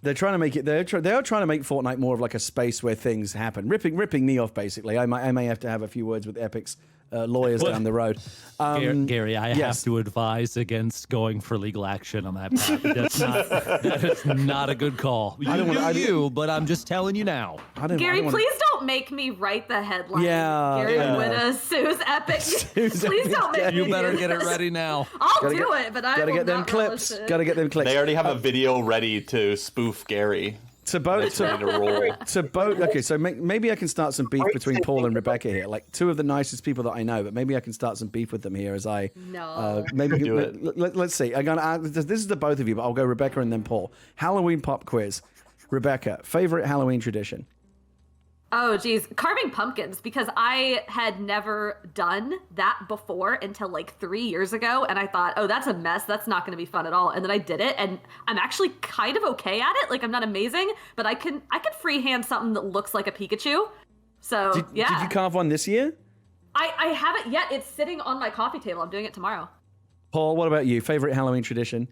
They're trying to make it. They are trying to make Fortnite more of like a space where things happen. Ripping me off, basically. I may have to have a few words with Epic's lawyers down the road. Gary, I have to advise against going for legal action on that path. That is not a good call. But I'm just telling you now. Gary, please don't make me write the headline. Yeah, Gary Whitta sues Epic. Please don't make me You better do get it this. ready now. I'll do it, but I Gotta will get them not clips. relish it. Gotta get them clips. They already have a video ready to spoof Gary. To both. Okay, so maybe I can start some beef between Paul and Rebekah here. Like two of the nicest people that I know, but maybe I can start some beef with them here as I. No. Maybe Do it. Let's see. I'm gonna. This is the both of you, but I'll go Rebekah and then Paul. Halloween pop quiz. Rebekah, favorite Halloween tradition? Oh, geez. Carving pumpkins, because I had never done that before until like 3 years ago. And I thought, oh, that's a mess. That's not going to be fun at all. And then I did it. And I'm actually kind of okay at it. Like, I'm not amazing, but I can freehand something that looks like a Pikachu. So, yeah. Did you carve one this year? I haven't yet. It's sitting on my coffee table. I'm doing it tomorrow. Paul, what about you? Favorite Halloween tradition?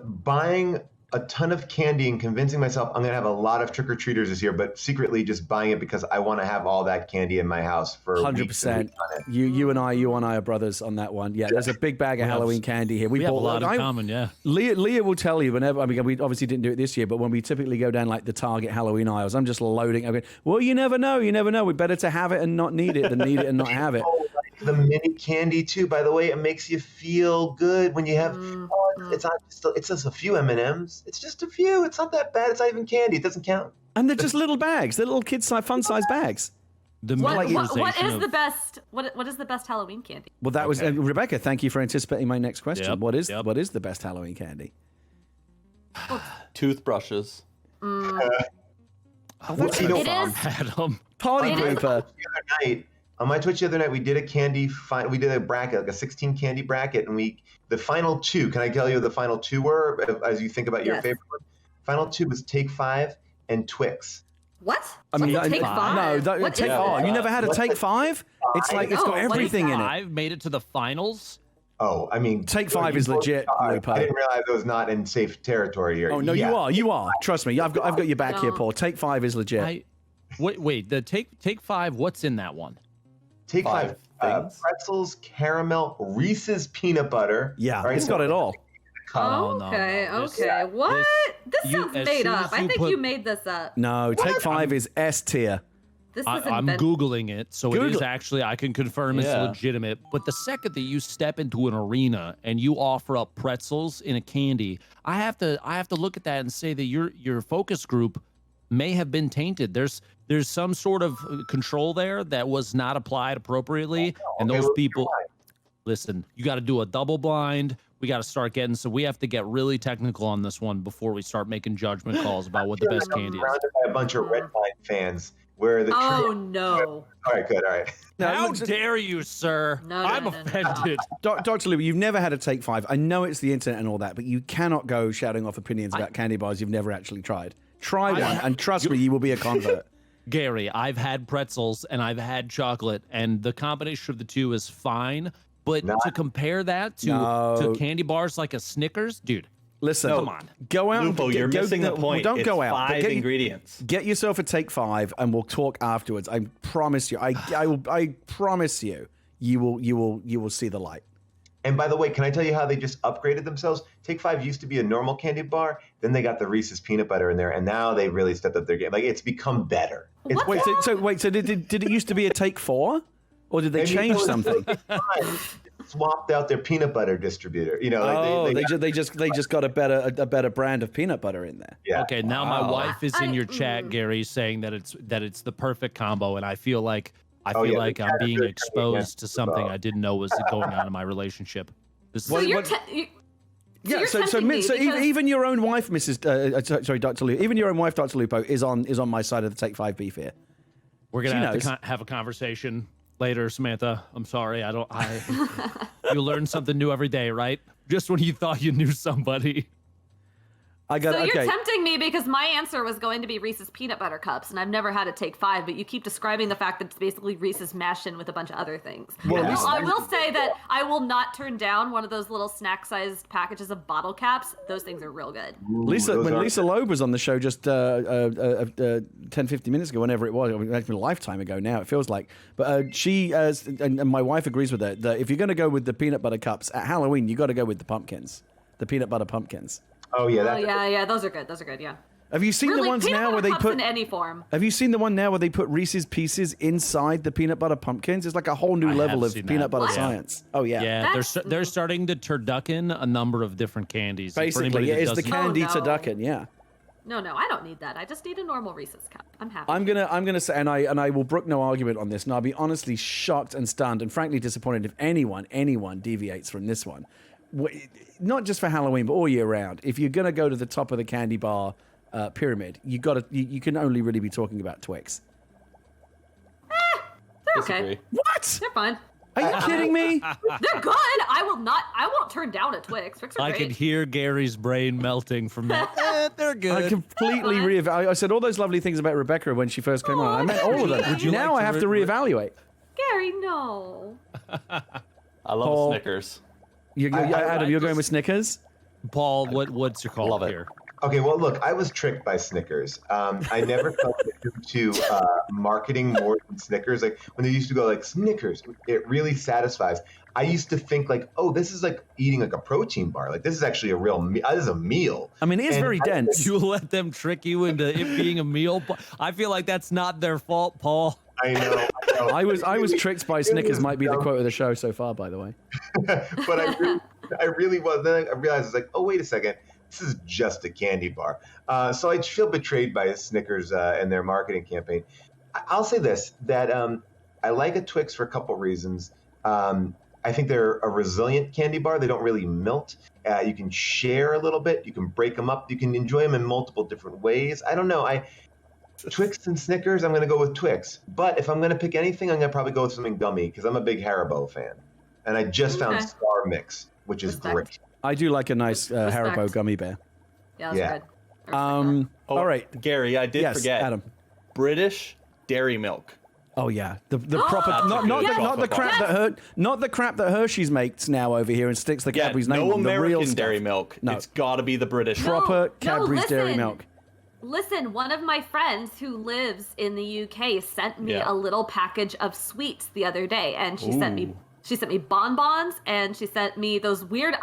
Buying a ton of candy and convincing myself I'm going to have a lot of trick-or-treaters this year, but secretly just buying it because I want to have all that candy in my house for 100%. You and I are brothers on that one. Yeah, there's a big bag of Halloween candy here. We have a lot in common, yeah. Leah will tell you whenever, I mean, we obviously didn't do it this year, but when we typically go down like the Target Halloween aisles, I'm just loading. I mean, well, you never know. We better to have it and not need it than need it and not have it. The mini candy too, by the way, it makes you feel good when you have. It's just a few M&Ms. It's just a few. It's not that bad. It's not even candy. It doesn't count. And they're just little bags. They're little kid-size, fun-size bags. What is the best? What is the best Halloween candy? Well, that was Rebekah. Thank you for anticipating my next question. Yep, What is the best Halloween candy? Toothbrushes. That's it is. Party Grouper. On my Twitch the other night, we did a candy. We did a bracket, like a 16 candy bracket, and the final two. Can I tell you what the final two were as you think about your favorite one? Final two was Take 5 and Twix. What? I mean, Take 5? No, Take 5. You never had a Take 5? It's like it's got everything in it. I've made it to the finals. Oh, I mean, Take 5 is legit. I didn't realize it was not in safe territory here. Oh no, you are. Trust me, I've got your back here, Paul. Take 5 is legit. Wait, the Take 5. What's in that one? Take 5 pretzels, caramel, Reese's peanut butter. Yeah, it's got it all. Okay. What? This sounds made up. I think you made this up. No, Take 5 is S tier. I'm Googling it, so it is actually, I can confirm it's legitimate. But the second that you step into an arena and you offer up pretzels in a candy, I have to look at that and say that your focus group may have been tainted. There's some sort of control there that was not applied appropriately, and those people. Listen, you got to do a double blind. We got to start getting, so we have to get really technical on this one before we start making judgment calls about what the best candy is. Surrounded by a bunch of Red Vine fans. Where the no. All right, good. All right. How dare you, sir? I'm offended. Dr. Loeb, you've never had a Take 5. I know it's the internet and all that, but you cannot go shouting off opinions about candy bars you've never actually tried. Try one, and trust me, you will be a convert. Gary, I've had pretzels and I've had chocolate, and the combination of the two is fine. But to compare that to candy bars like a Snickers, dude. Listen, come on. Go out. Lupo, you're missing the point. Don't go out. 5 ingredients. Get yourself a Take 5, and we'll talk afterwards. I promise you. I promise you. You will see the light. And by the way, can I tell you how they just upgraded themselves? Take 5 used to be a normal candy bar. Then they got the Reese's peanut butter in there, and now they really stepped up their game. Like, it's become better. So did it used to be a Take 4, or did they change something? Swapped out their peanut butter distributor. You know, they just got a better brand of peanut butter in there. Yeah. Okay, now my wife is in your chat, Gary, saying that it's the perfect combo, and I feel like I'm being exposed to something I didn't know was going on in my relationship. So even your own wife, Dr. Lupo, even your own wife, Dr. Lupo, is on my side of the Take 5 beef here. We're gonna have to have a conversation later, Samantha. I'm sorry. You learn something new every day, right? Just when you thought you knew somebody. You're tempting me because my answer was going to be Reese's peanut butter cups, and I've never had a Take 5, but you keep describing the fact that it's basically Reese's mashed in with a bunch of other things. Well, I will say that I will not turn down one of those little snack-sized packages of bottle caps. Those things are real good. Lisa Loeb was on the show just 10, 15 minutes ago, whenever it was. Actually, a lifetime ago now, it feels like. But she, and my wife agrees with it, that if you're going to go with the peanut butter cups at Halloween, you got to go with the pumpkins, the peanut butter pumpkins. Oh yeah, yeah. Those are good. Yeah. Have you seen the ones now where they put in any form? Have you seen the one now where they put Reese's Pieces inside the peanut butter pumpkins? It's like a whole new level of peanut butter science. Oh yeah. Yeah, they're starting to turducken a number of different candies. Basically, it's the candy turducken. Yeah. No, I don't need that. I just need a normal Reese's cup. I'm happy. I'm gonna say, and I will brook no argument on this, and I'll be honestly shocked and stunned and frankly disappointed if anyone deviates from this one. Not just for Halloween, but all year round. If you're gonna go to the top of the candy bar pyramid, you can only really be talking about Twix. They're okay. What? They're fine. Are you kidding me? They're good. I won't turn down a Twix. Twix are I great. could hear Gary's brain melting from that. They're good. I completely reevaluate. I said all those lovely things about Rebekah when she first came on. I meant all of them. Now I have to reevaluate. Gary, no. I love Snickers. Adam, you're going with Snickers? Paul, what's your call Love it. here? Okay, well, look, I was tricked by Snickers. I never felt to marketing more than Snickers. Like when they used to go like Snickers, it really satisfies. I used to think like, oh, this is like eating like a protein bar. Like this is actually a real meal. This is a meal. I mean, it is very dense. You let them trick you into it being a meal. I feel like that's not their fault, Paul. I know. I was tricked by Snickers. Might be the quote of the show so far, by the way. But I really was. Then I realized it's like, oh, wait a second. This is just a candy bar. So I feel betrayed by Snickers and their marketing campaign. I'll say this, that I like a Twix for a couple reasons. I think they're a resilient candy bar. They don't really melt. You can share a little bit. You can break them up. You can enjoy them in multiple different ways. I don't know. Twix and Snickers, I'm going to go with Twix. But if I'm going to pick anything, I'm going to probably go with something gummy because I'm a big Haribo fan. And I just found Star Mix, which is great. I do like a nice Haribo gummy bear. Yeah, that's good. All right, Gary, I did forget. Adam. British dairy milk. Oh yeah, the proper not the crap that Hershey's makes now over here and sticks the Cadbury's name no on the American real stuff. dairy milk. No. It's got to be the British. Proper Cadbury's dairy milk. Listen, one of my friends who lives in the UK sent me a little package of sweets the other day, and she sent me bonbons, and she sent me those weird.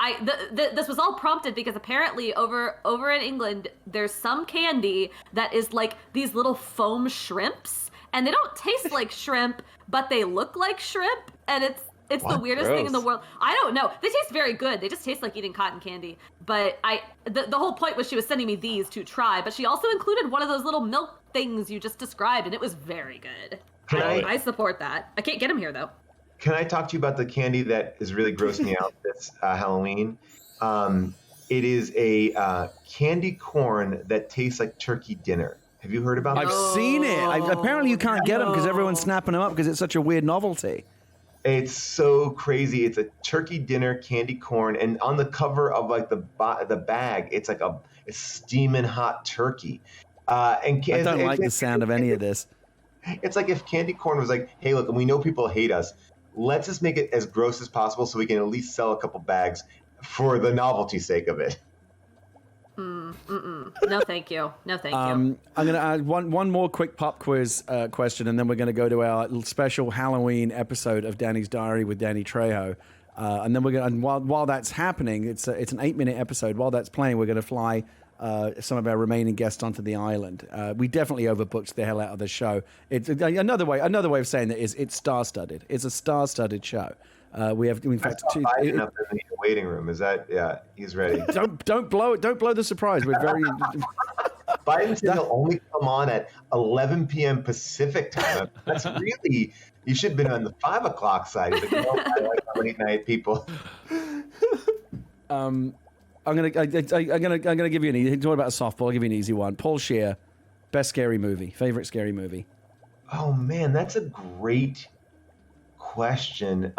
This was all prompted because apparently over in England there's some candy that is like these little foam shrimps, and they don't taste like shrimp, but they look like shrimp, and it's the weirdest thing in the world. I don't know. They taste very good. They just taste like eating cotton candy. But the whole point was she was sending me these to try, but she also included one of those little milk things you just described, and it was very good. I support that. I can't get them here though. Can I talk to you about the candy that is really grossing me out this Halloween? It is a candy corn that tastes like turkey dinner. Have you heard about that? I've seen it. Apparently you can't get them because everyone's snapping them up because it's such a weird novelty. It's so crazy. It's a turkey dinner candy corn, and on the cover of like the bag, it's like a steaming hot turkey. And I don't like the sound of any of this. It's like if candy corn was like, hey, look, we know people hate us. Let's just make it as gross as possible so we can at least sell a couple bags for the novelty sake of it. No, thank you. No, thank you. I'm going to add one more quick pop quiz question, and then we're going to go to our special Halloween episode of Danny's Diary with Danny Trejo. And then we're going to, while that's happening, it's an 8-minute episode. While that's playing, we're going to fly some of our remaining guests onto the island. We definitely overbooked the hell out of the show. It's another way of saying that is it's star-studded. It's a star-studded show. We have, in fact, Biden up in the waiting room. Is that? Yeah, he's ready. Don't blow the surprise. We're very. Biden said he'll only come on at 11 p.m. Pacific time. That's really. You should have been on the 5 o'clock side. But no, I like late night people. I'm gonna give you an easy. Talking about a softball, I'll give you an easy one. Paul Scheer, best scary movie, favorite scary movie. Oh man, that's a great question.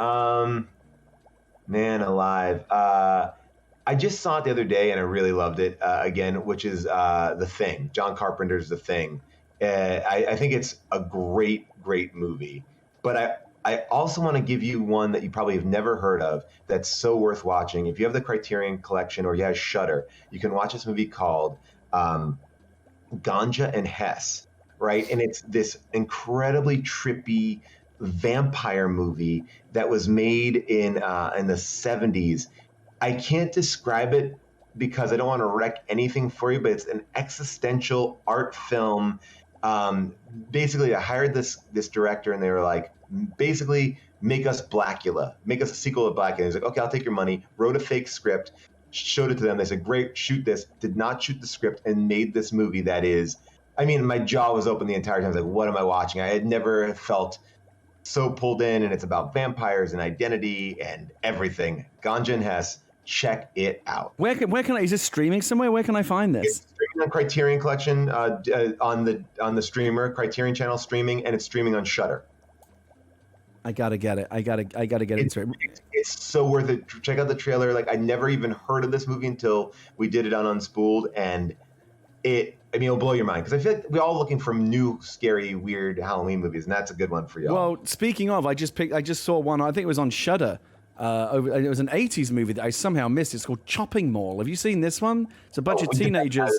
Man alive. I just saw it the other day and I really loved it again, which is The Thing. John Carpenter's The Thing. I think it's a great movie. But I also want to give you one that you probably have never heard of that's so worth watching. If you have the Criterion Collection or you have Shudder, you can watch this movie called Ganja and Hess, right? And it's this incredibly trippy vampire movie that was made in the 70s. I can't describe it because I don't want to wreck anything for you, but it's an existential art film. Basically, I hired this director, and they were like, basically, make us Blackula, make us a sequel to Blackula. He's like, okay, I'll take your money. Wrote a fake script, showed it to them. They said, great, shoot this. Did not shoot the script and made this movie that is, I mean, my jaw was open the entire time. I was like, what am I watching? I had never felt so pulled in, and it's about vampires and identity and everything. Ganja and Hess, check it out. Where can I, is this streaming somewhere? Where can I find this? It's streaming on Criterion Collection, on the streamer, Criterion Channel streaming, and it's streaming on Shudder. I gotta get it. I gotta get into it. It's so worth it. Check out the trailer. Like, I never even heard of this movie until we did it on Unspooled, and it'll blow your mind, because I feel like we're all looking for new, scary, weird Halloween movies, and that's a good one for y'all. Well, speaking of, I just saw one. I think it was on Shudder. It was an 80s movie that I somehow missed. It's called Chopping Mall. Have you seen this one? It's a bunch of teenagers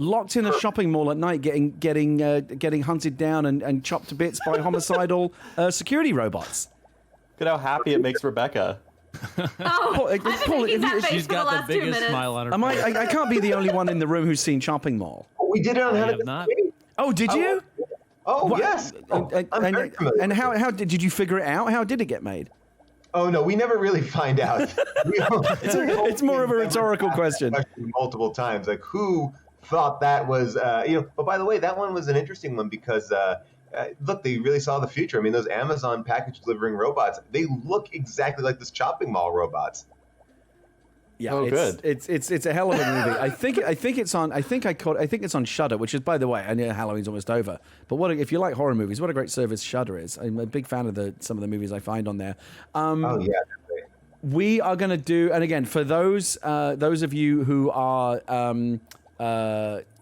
locked in a shopping mall at night, getting hunted down and chopped to bits by homicidal security robots. Look at how happy it makes Rebekah. She's got the biggest smile on her face. I can't be the only one in the room who's seen Chopping Mall. We did it on I have not. Oh, did you? Yes. I'm very familiar. And how did you figure it out? How did it get made? Oh, no, we never really find out. It's more of a rhetorical question. Multiple times, like, who thought that was, but by the way, that one was an interesting one because, look, they really saw the future. I mean, those Amazon package delivering robots, they look exactly like this Chopping Mall robots. Yeah, it's a hell of a movie. I think it's on Shudder, which is, by the way, I know Halloween's almost over, but if you like horror movies, what a great service Shudder is. I'm a big fan of some of the movies I find on there. We are going to do, and again, for those of you who are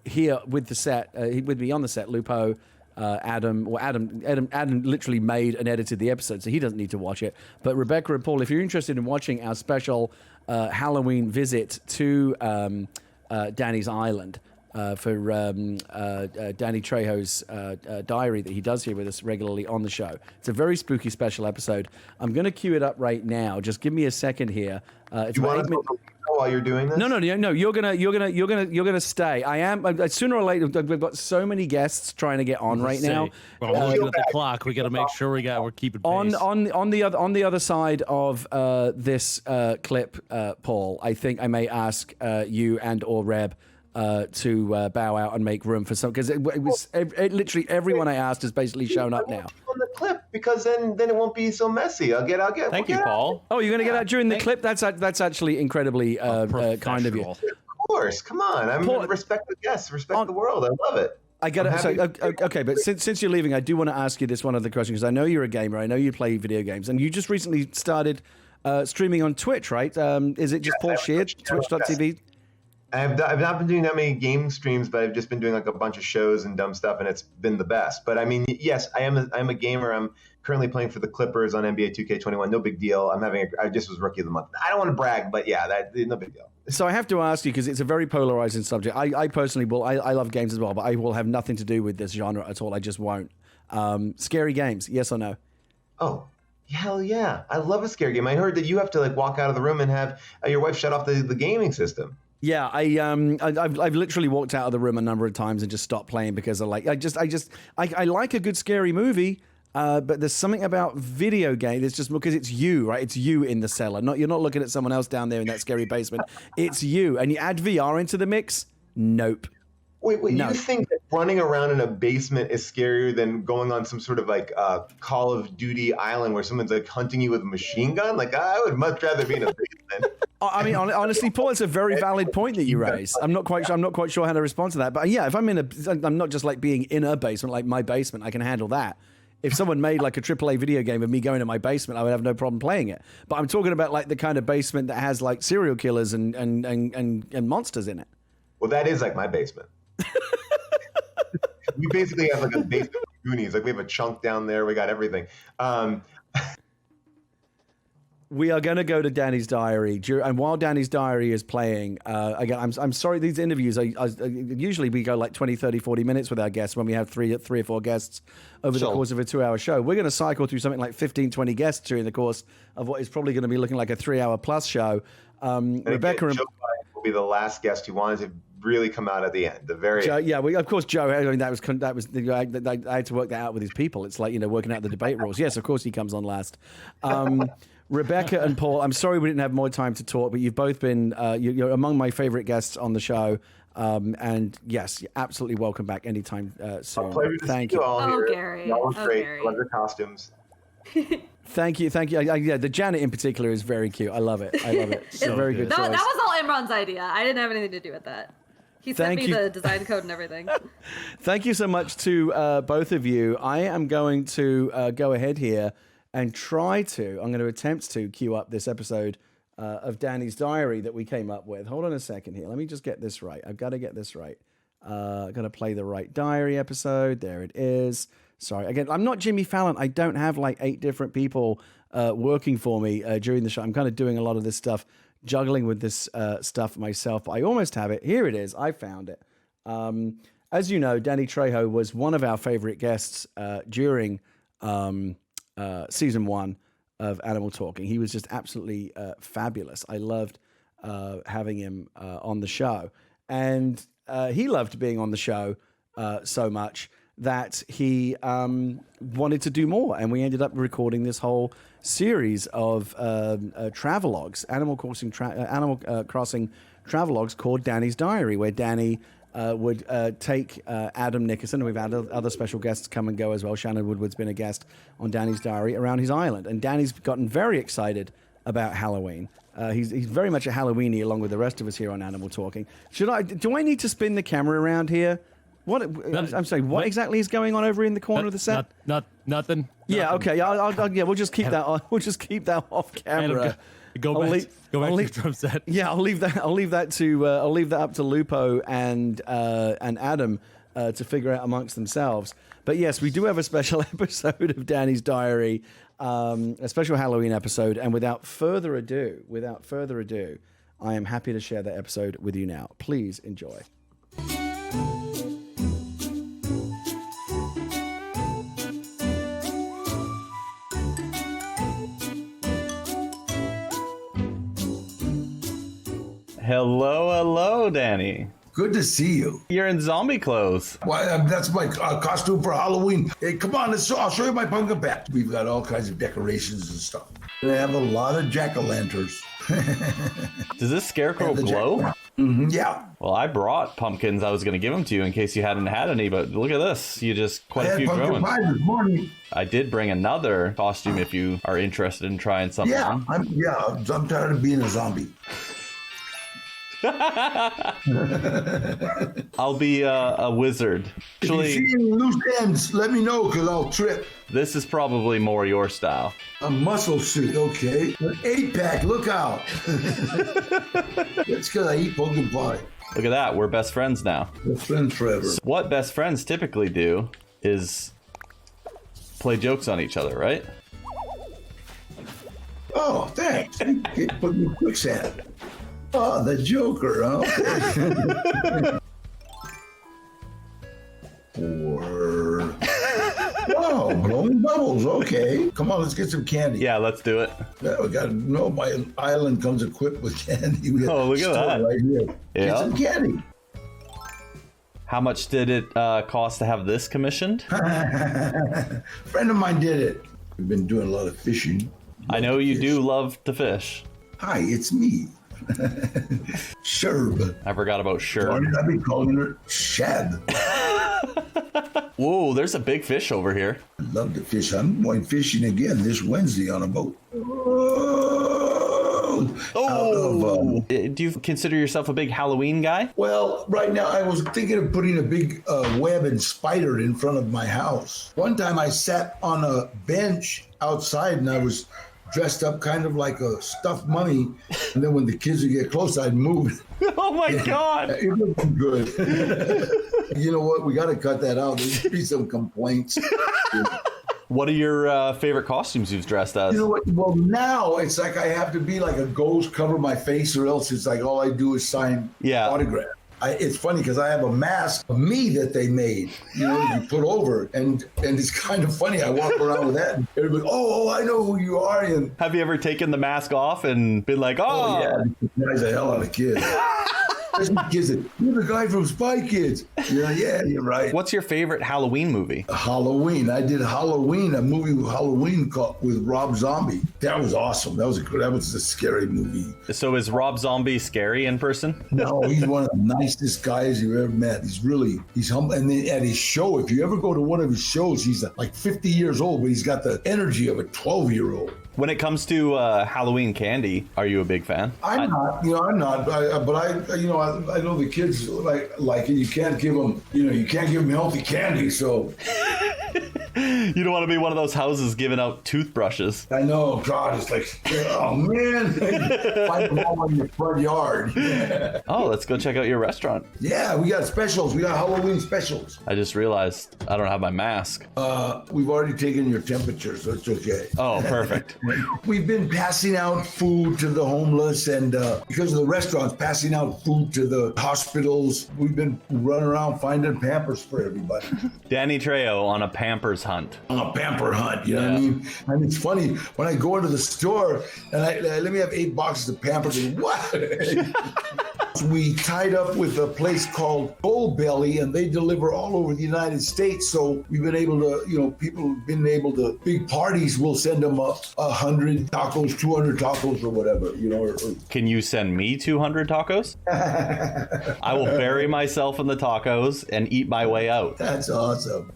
here with the set, with me on the set, Lupo, Adam literally made and edited the episode, so he doesn't need to watch it. But Rebekah and Paul, if you're interested in watching our special Halloween visit to Danny's Island for Danny Trejo's diary that he does here with us regularly on the show, it's a very spooky special episode. I'm going to cue it up right now. Just give me a second here. It's you want to while you're doing this? No. You're gonna stay. I am. Sooner or later, we've got so many guests trying to get on right now. Well, we're looking at the clock. We got to make sure we're keeping pace. On the other side of this clip, Paul, I think I may ask you and or Reb to bow out and make room for some, because it was literally everyone I asked has basically shown up now. On the clip, because then it won't be so messy. I'll get. Thank you, Paul. Oh, you're gonna get out during the clip? That's actually incredibly kind of you. Of course, come on. Paul, respect the guests, respect the world. I love it. I get it. So, okay, but since you're leaving, I do want to ask you this one other question, because I know you're a gamer. I know you play video games, and you just recently started streaming on Twitch, right? Is it just Paul Scheer, Twitch.tv? I've not been doing that many game streams, but I've just been doing like a bunch of shows and dumb stuff, and it's been the best. But I mean, yes, I'm a gamer. I'm currently playing for the Clippers on NBA 2K21. No big deal. I just was Rookie of the Month. I don't want to brag, but yeah, no big deal. So I have to ask you, because it's a very polarizing subject. I personally will. I love games as well, but I will have nothing to do with this genre at all. I just won't. Scary games, yes or no? Oh, hell yeah! I love a scary game. I heard that you have to like walk out of the room and have your wife shut off the gaming system. Yeah, I've literally walked out of the room a number of times and just stopped playing because I like a good scary movie, but there's something about video games. It's just because it's you, right? It's you in the cellar. You're not looking at someone else down there in that scary basement. It's you, and you add VR into the mix. Nope. Wait, no. You think that running around in a basement is scarier than going on some sort of like Call of Duty island where someone's like hunting you with a machine gun? Like, I would much rather be in a basement. I mean, honestly, Paul, it's a very valid point that you raise. I'm not quite sure how to respond to that. But yeah, if I'm not just like being in a basement, like my basement, I can handle that. If someone made like a AAA video game of me going to my basement, I would have no problem playing it. But I'm talking about like the kind of basement that has like serial killers and monsters in it. Well, that is like my basement. We basically have like a basement of Goonies. Like we have a chunk down there. We got everything. We are going to go to Danny's diary, and while Danny's diary is playing, again, I'm sorry, these interviews, usually we go like 20, 30, 40 minutes with our guests when we have three or four guests over the course of a 2-hour show. We're going to cycle through something like 15, 20 guests during the course of what is probably going to be looking like a 3-hour plus show. Rebekah and Joe will be the last guest who wanted to really come out at the end, the very Joe, end. Yeah, of course, Joe. I mean, that was I had to work that out with his people. It's like working out the debate rules. Yes, of course he comes on last. Rebekah and Paul, I'm sorry we didn't have more time to talk, but you've both been you're among my favorite guests on the show. And yes, you're absolutely welcome back anytime soon. Pleasure to Thank see you. all Oh, here. Gary. Y'all look Oh, great. Gary. Love your costumes. Thank you. Yeah, the Janet in particular is very cute. I love it. It's a very good choice. That was all Imran's idea. I didn't have anything to do with that. He sent me the design code and everything. Thank you so much to both of you. I am going to go ahead here and I'm going to attempt to queue up this episode of Danny's Diary that we came up with. Hold on a second here. Let me just get this right. I've got to get this right. I've got to play the right diary episode. There it is. Sorry. Again, I'm not Jimmy Fallon. I don't have like 8 different people working for me during the show. I'm kind of doing a lot of this stuff, juggling with this stuff myself. But I almost have it. Here it is. I found it. As you know, Danny Trejo was one of our favorite guests during season 1 of Animal Talking. He was just absolutely fabulous. I loved having him on the show. And he loved being on the show so much that he wanted to do more. And we ended up recording this whole series of travelogues, Animal Crossing travelogues called Danny's Diary, where Danny would take Adam Nickerson, and we've had other special guests come and go as well. Shannon Woodward's been a guest on Danny's Diary around his island. And Danny's gotten very excited about Halloween. He's very much a Halloweenie along with the rest of us here on Animal Talking. Do I need to spin the camera around here? I'm sorry, what exactly is going on over in the corner of the set? Nothing. Yeah, okay. We'll just keep that. We'll just keep that off camera. Go back to the drum set. Yeah, I'll leave that up to Lupo and Adam to figure out amongst themselves. But yes, we do have a special episode of Danny's Diary, a special Halloween episode. And without further ado, I am happy to share that episode with you now. Please enjoy. Hello, Danny. Good to see you. You're in zombie clothes. Well, that's my costume for Halloween. Hey, come on, I'll show you my pumpkin patch. We've got all kinds of decorations and stuff. They have a lot of jack-o'-lanterns. Does this scarecrow glow? Yeah. Well, I brought pumpkins. I was going to give them to you in case you hadn't had any, but look at this. You just quite a few growing. I had pumpkin pie this morning. I did bring another costume if you are interested in trying something. Yeah, I'm tired of being a zombie. I'll be a wizard. Actually, if you see any loose ends, let me know because I'll trip. This is probably more your style. A muscle suit, okay. An 8-pack, look out. That's because I eat pumpkin pie. Look at that, we're best friends now. Best friends forever. So what best friends typically do is play jokes on each other, right? Oh, thanks. You put me quicksand. Oh, the Joker, huh? Or... Oh, blowing bubbles. Okay. Come on, let's get some candy. Yeah, let's do it. Yeah, we got to know my island comes equipped with candy. Oh, look at that. Right here. Yeah. Get some candy. How much did it cost to have this commissioned? A friend of mine did it. We've been doing a lot of fishing. I know you do love to fish. Hi, it's me. Sherb. I forgot about Sherb. I've been calling her Shab. Whoa, there's a big fish over here. I love to fish. I'm going fishing again this Wednesday on a boat. Do you consider yourself a big Halloween guy? Well, right now I was thinking of putting a big web and spider in front of my house. One time I sat on a bench outside and I was dressed up kind of like a stuffed mummy, and then when the kids would get close, I'd move. Oh my God! It looked good. You know what? We got to cut that out. There's be some complaints. What are your favorite costumes you've dressed as? You know what? Well, now it's like I have to be like a ghost, cover my face, or else it's like all I do is sign autographs. It's funny because I have a mask of me that they made, you put over, and it's kind of funny. I walk around with that, and everybody, oh, I know who you are. And have you ever taken the mask off and been like, oh, yeah, it surprised the hell out of kids. Kids, you're the guy from Spy Kids. Yeah, you're right. What's your favorite Halloween movie? Halloween. I did Halloween, a movie with Halloween with Rob Zombie. That was awesome. That was a scary movie. So is Rob Zombie scary in person? No, he's one of the nicest guys you've ever met. He's humble. And then at his show, if you ever go to one of his shows, he's like 50 years old, but he's got the energy of a 12-year-old. When it comes to Halloween candy, are you a big fan? I'm not. But I know the kids like it. You can't give them healthy candy. So you don't want to be one of those houses giving out toothbrushes. I know. God, it's like, oh man, find them all in your front yard. Yeah. Oh, let's go check out your restaurant. Yeah, we got specials. We got Halloween specials. I just realized I don't have my mask. We've already taken your temperature, so it's okay. Oh, perfect. We've been passing out food to the homeless, and because of the restaurants, passing out food to the hospitals. We've been running around finding Pampers for everybody. Danny Trejo on a Pampers hunt. On a pamper hunt, you know what I mean? And it's funny, when I go into the store, and I let me have 8 boxes of Pampers, and what? We tied up with a place called Bull Belly, and they deliver all over the United States. So we've been able to, people have been able to, big parties, we'll send them 100 tacos, 200 tacos or whatever, Can you send me 200 tacos? I will bury myself in the tacos and eat my way out. That's awesome.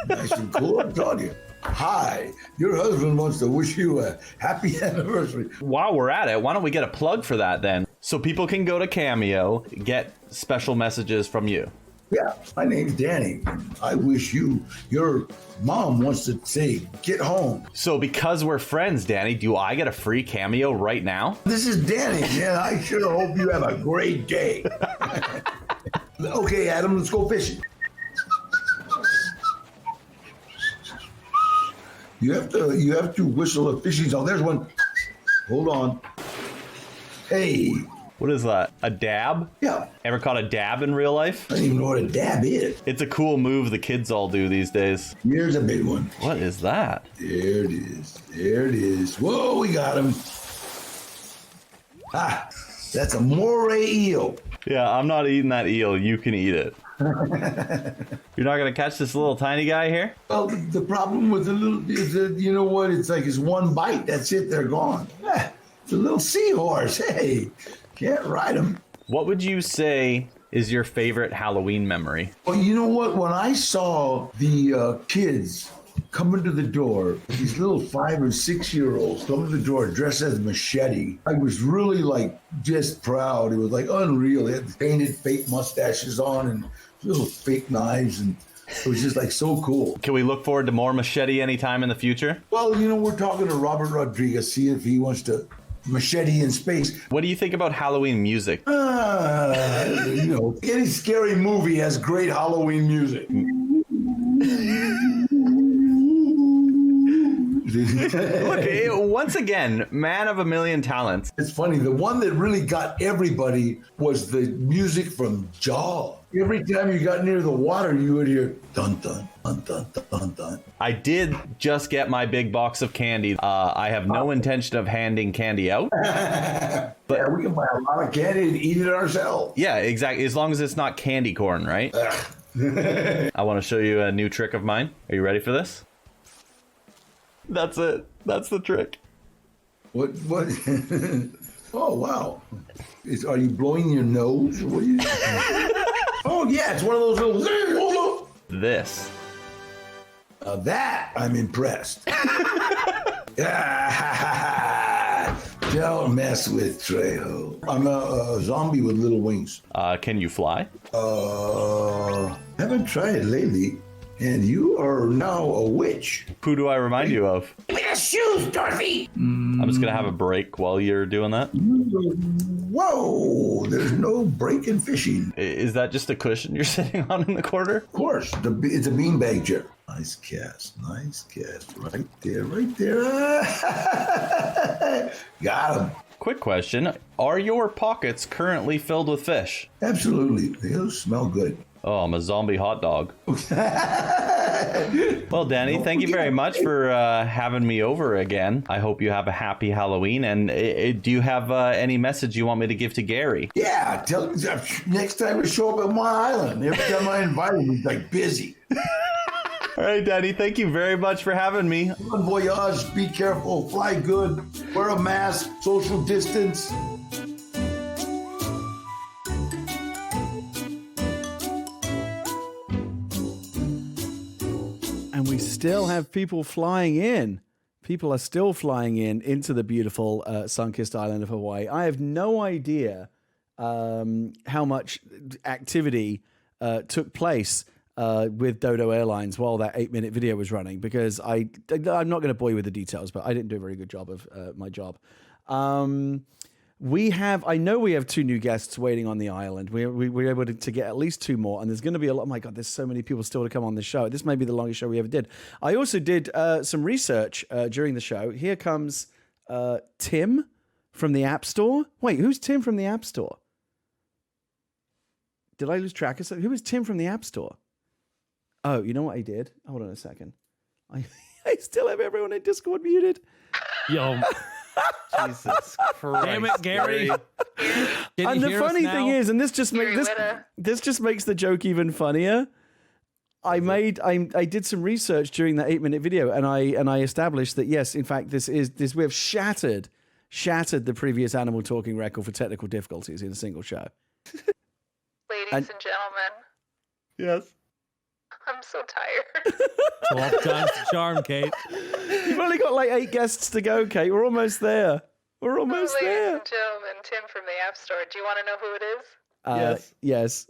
Nice and cool, I'm telling you. Hi, your husband wants to wish you a happy anniversary. While we're at it, why don't we get a plug for that then? So people can go to Cameo, get special messages from you. Yeah, my name's Danny. I wish your mom wants to say, get home. So because we're friends, Danny, do I get a free Cameo right now? This is Danny. Yeah, I sure hope you have a great day. Okay, Adam, let's go fishing. You have to whistle a fishing song. There's one. Hold on. Hey. What is that? A dab? Yeah. Ever caught a dab in real life? I don't even know what a dab is. It's a cool move the kids all do these days. Here's a big one. What is that? There it is. There it is. Whoa, we got him. Ah, that's a moray eel. Yeah, I'm not eating that eel. You can eat it. You're not going to catch this little tiny guy here? Well, the problem with the little is that, you know what? It's like it's one bite. That's it. They're gone. It's a little seahorse. Hey, can't ride them. What would you say is your favorite Halloween memory? Well, you know what? When I saw the kids coming to the door, these little 5 or 6 year olds coming to the door dressed as Machete, I was really just proud. It was unreal. They had painted fake mustaches on and little fake knives, and it was just so cool. Can we look forward to more Machete anytime in the future? Well, we're talking to Robert Rodriguez, see if he wants to Machete in space. What do you think about Halloween music? Any scary movie has great Halloween music. Look, once again, man of a million talents. It's funny, the one that really got everybody was the music from Jaws. Every time you got near the water, you would hear dun dun dun dun dun dun. I did just get my big box of candy. I have no intention of handing candy out. But yeah, we can buy a lot of candy and eat it ourselves. Yeah, exactly. As long as it's not candy corn, right? I want to show you a new trick of mine. Are you ready for this? That's it. That's the trick. What? Oh, wow. Are you blowing your nose? What are you Oh, yeah, it's one of those little... This. That, I'm impressed. Don't mess with Trejo. I'm a zombie with little wings. Can you fly? Haven't tried lately. And you are now a witch. Who do I remind you of? With the shoes, Dorothy! I'm just going to have a break while you're doing that. Whoa! There's no break in fishing. Is that just a cushion you're sitting on in the corner? Of course. It's a beanbag chair. Nice cast. Nice cast. Right there. Right there. Got him. Quick question. Are your pockets currently filled with fish? Absolutely. They smell good. Oh, I'm a zombie hot dog. Well, Danny, thank you very much for having me over again. I hope you have a happy Halloween. And do you have any message you want me to give to Gary? Yeah, tell him next time to show up at my island. Every time I invite him, he's like busy. All right, Daddy, thank you very much for having me. Bon voyage, be careful, fly good, wear a mask, social distance. And we still have people flying in. People are still flying into the beautiful sun-kissed island of Hawaii. I have no idea how much activity took place with Dodo Airlines while that 8-minute video was running, because I'm not going to bore you with the details, but I didn't do a very good job of my job. I know we have 2 new guests waiting on the island. We were able to get at least 2 more, and there's going to be a lot. Oh my God, there's so many people still to come on the show. This may be the longest show we ever did. I also did some research during the show. Here comes Tim from the App Store. Wait, who's Tim from the App Store? Did I lose track of something? Who is Tim from the App Store? Oh, you know what I did? Hold on a second. I still have everyone in Discord muted. Yo. Jesus Christ. Damn it, Gary. And the funny thing is, and this just makes the joke even funnier. I did some research during that 8-minute video, and I established that yes, in fact, we have shattered the previous Animal Talking record for technical difficulties in a single show. Ladies and gentlemen. Yes. I'm so tired. 12 times the charm, Kate. You've only got like 8 guests to go, Kate. We're almost there. We're almost Ladies there. and gentlemen, Tim from the App Store. Do you want to know who it is? Yes.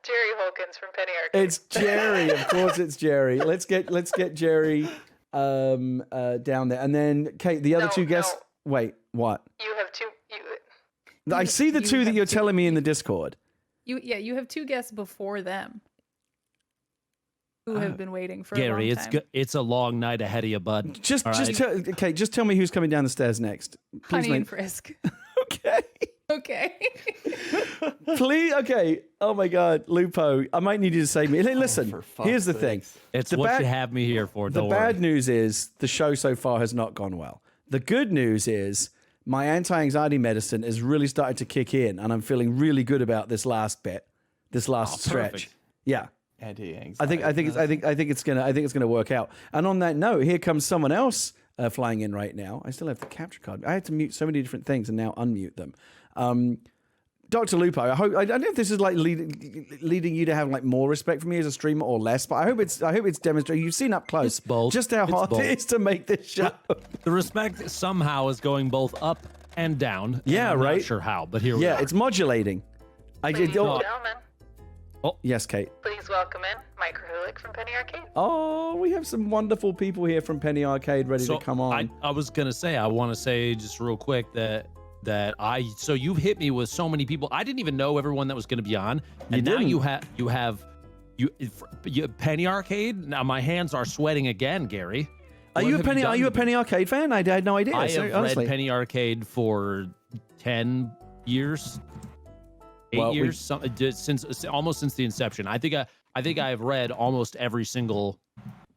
Jerry Holkins from Penny Arcade. It's Jerry. Of course, it's Jerry. Let's get Jerry down there, and then Kate. The other 2 guests. No. Wait, what? You have 2. I see the 2 that you're telling me in the Discord. You have 2 guests before them who have been waiting for Gary, a long time. it's a long night ahead of you, bud. Just tell me who's coming down the stairs next. Please, Honey and Friskk. Okay. Please, okay. Oh my God, Lupo, I might need you to save me. Listen, here's the thing. It's what you have me here for. The bad news is the show so far has not gone well. The good news is my anti-anxiety medicine has really started to kick in, and I'm feeling really good about this last bit, stretch. Perfect. Yeah. Anti-anxiety. I think it's gonna work out. And on that note, here comes someone else flying in right now. I still have the capture card. I had to mute so many different things and now unmute them. Dr. Lupo, I don't know if this is like leading you to have like more respect for me as a streamer or less, but I hope it's demonstrating. You've seen up close just how hard it is to make this show. The respect somehow is going both up and down. Yeah, I'm right. Not sure how, but here we are. Yeah, it's modulating. Ladies and gentlemen, yes, Kate. please welcome in Mike Krahulik from Penny Arcade. Oh, we have some wonderful people here from Penny Arcade ready to come on. I was gonna say, I want to say just real quick that you've hit me with so many people. I didn't even know everyone that was going to be on, and now you have Penny Arcade. Now my hands are sweating again, Gary. Are you a Penny Arcade fan? I had no idea. I have honestly. read Penny Arcade for 10 years, 8 years, since the inception. I think I have read almost every single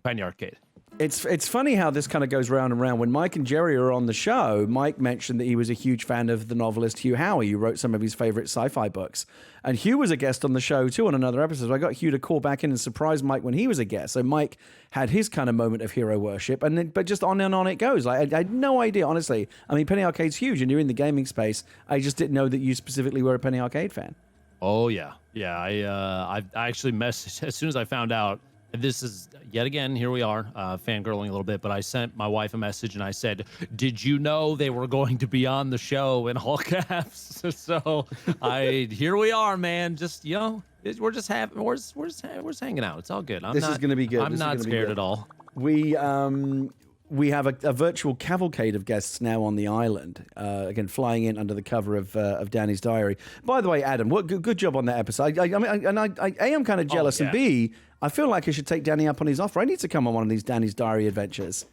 Penny Arcade. It's funny how this kind of goes round and round. When Mike and Jerry are on the show, Mike mentioned that he was a huge fan of the novelist Hugh Howey, who wrote some of his favorite sci-fi books. And Hugh was a guest on the show too on another episode. So I got Hugh to call back in and surprise Mike when he was a guest. So Mike had his kind of moment of hero worship, but just on and on it goes. Like I had no idea, honestly. I mean, Penny Arcade's huge, and you're in the gaming space. I just didn't know that you specifically were a Penny Arcade fan. Oh yeah. I actually messaged as soon as I found out. This is yet again, here we are, fangirling a little bit, but I sent my wife a message and I said, did you know they were going to be on the show in all caps? So here we are, man. Just, we're just hanging out. It's all good. This is going to be good. I'm not scared at all. We have a virtual cavalcade of guests now on the island, again, flying in under the cover of Danny's diary. By the way, Adam, what good job on that episode. I am kind of jealous, and B, I feel like I should take Danny up on his offer. I need to come on one of these Danny's diary adventures.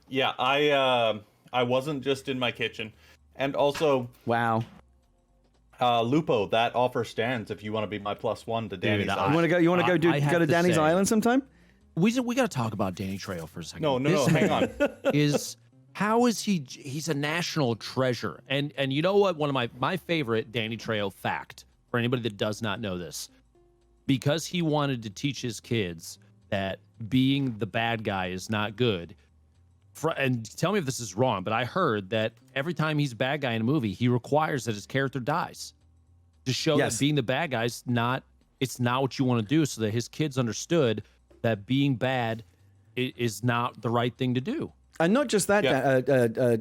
Yeah, I wasn't just in my kitchen, and also, wow, Lupo, that offer stands if you want to be my +1 to Danny's You island. want to go? You want to go to Danny's island sometime? We got to talk about Danny Trejo for a second. No, This hang on. man how is he? He's a national treasure. And you know what? One of my favorite Danny Trejo fact for anybody that does not know this, because he wanted to teach his kids that being the bad guy is not good. And tell me if this is wrong, but I heard that every time he's a bad guy in a movie, he requires that his character dies to show that being the bad guy is not what you want to do, so that his kids understood that being bad is not the right thing to do. And not just that,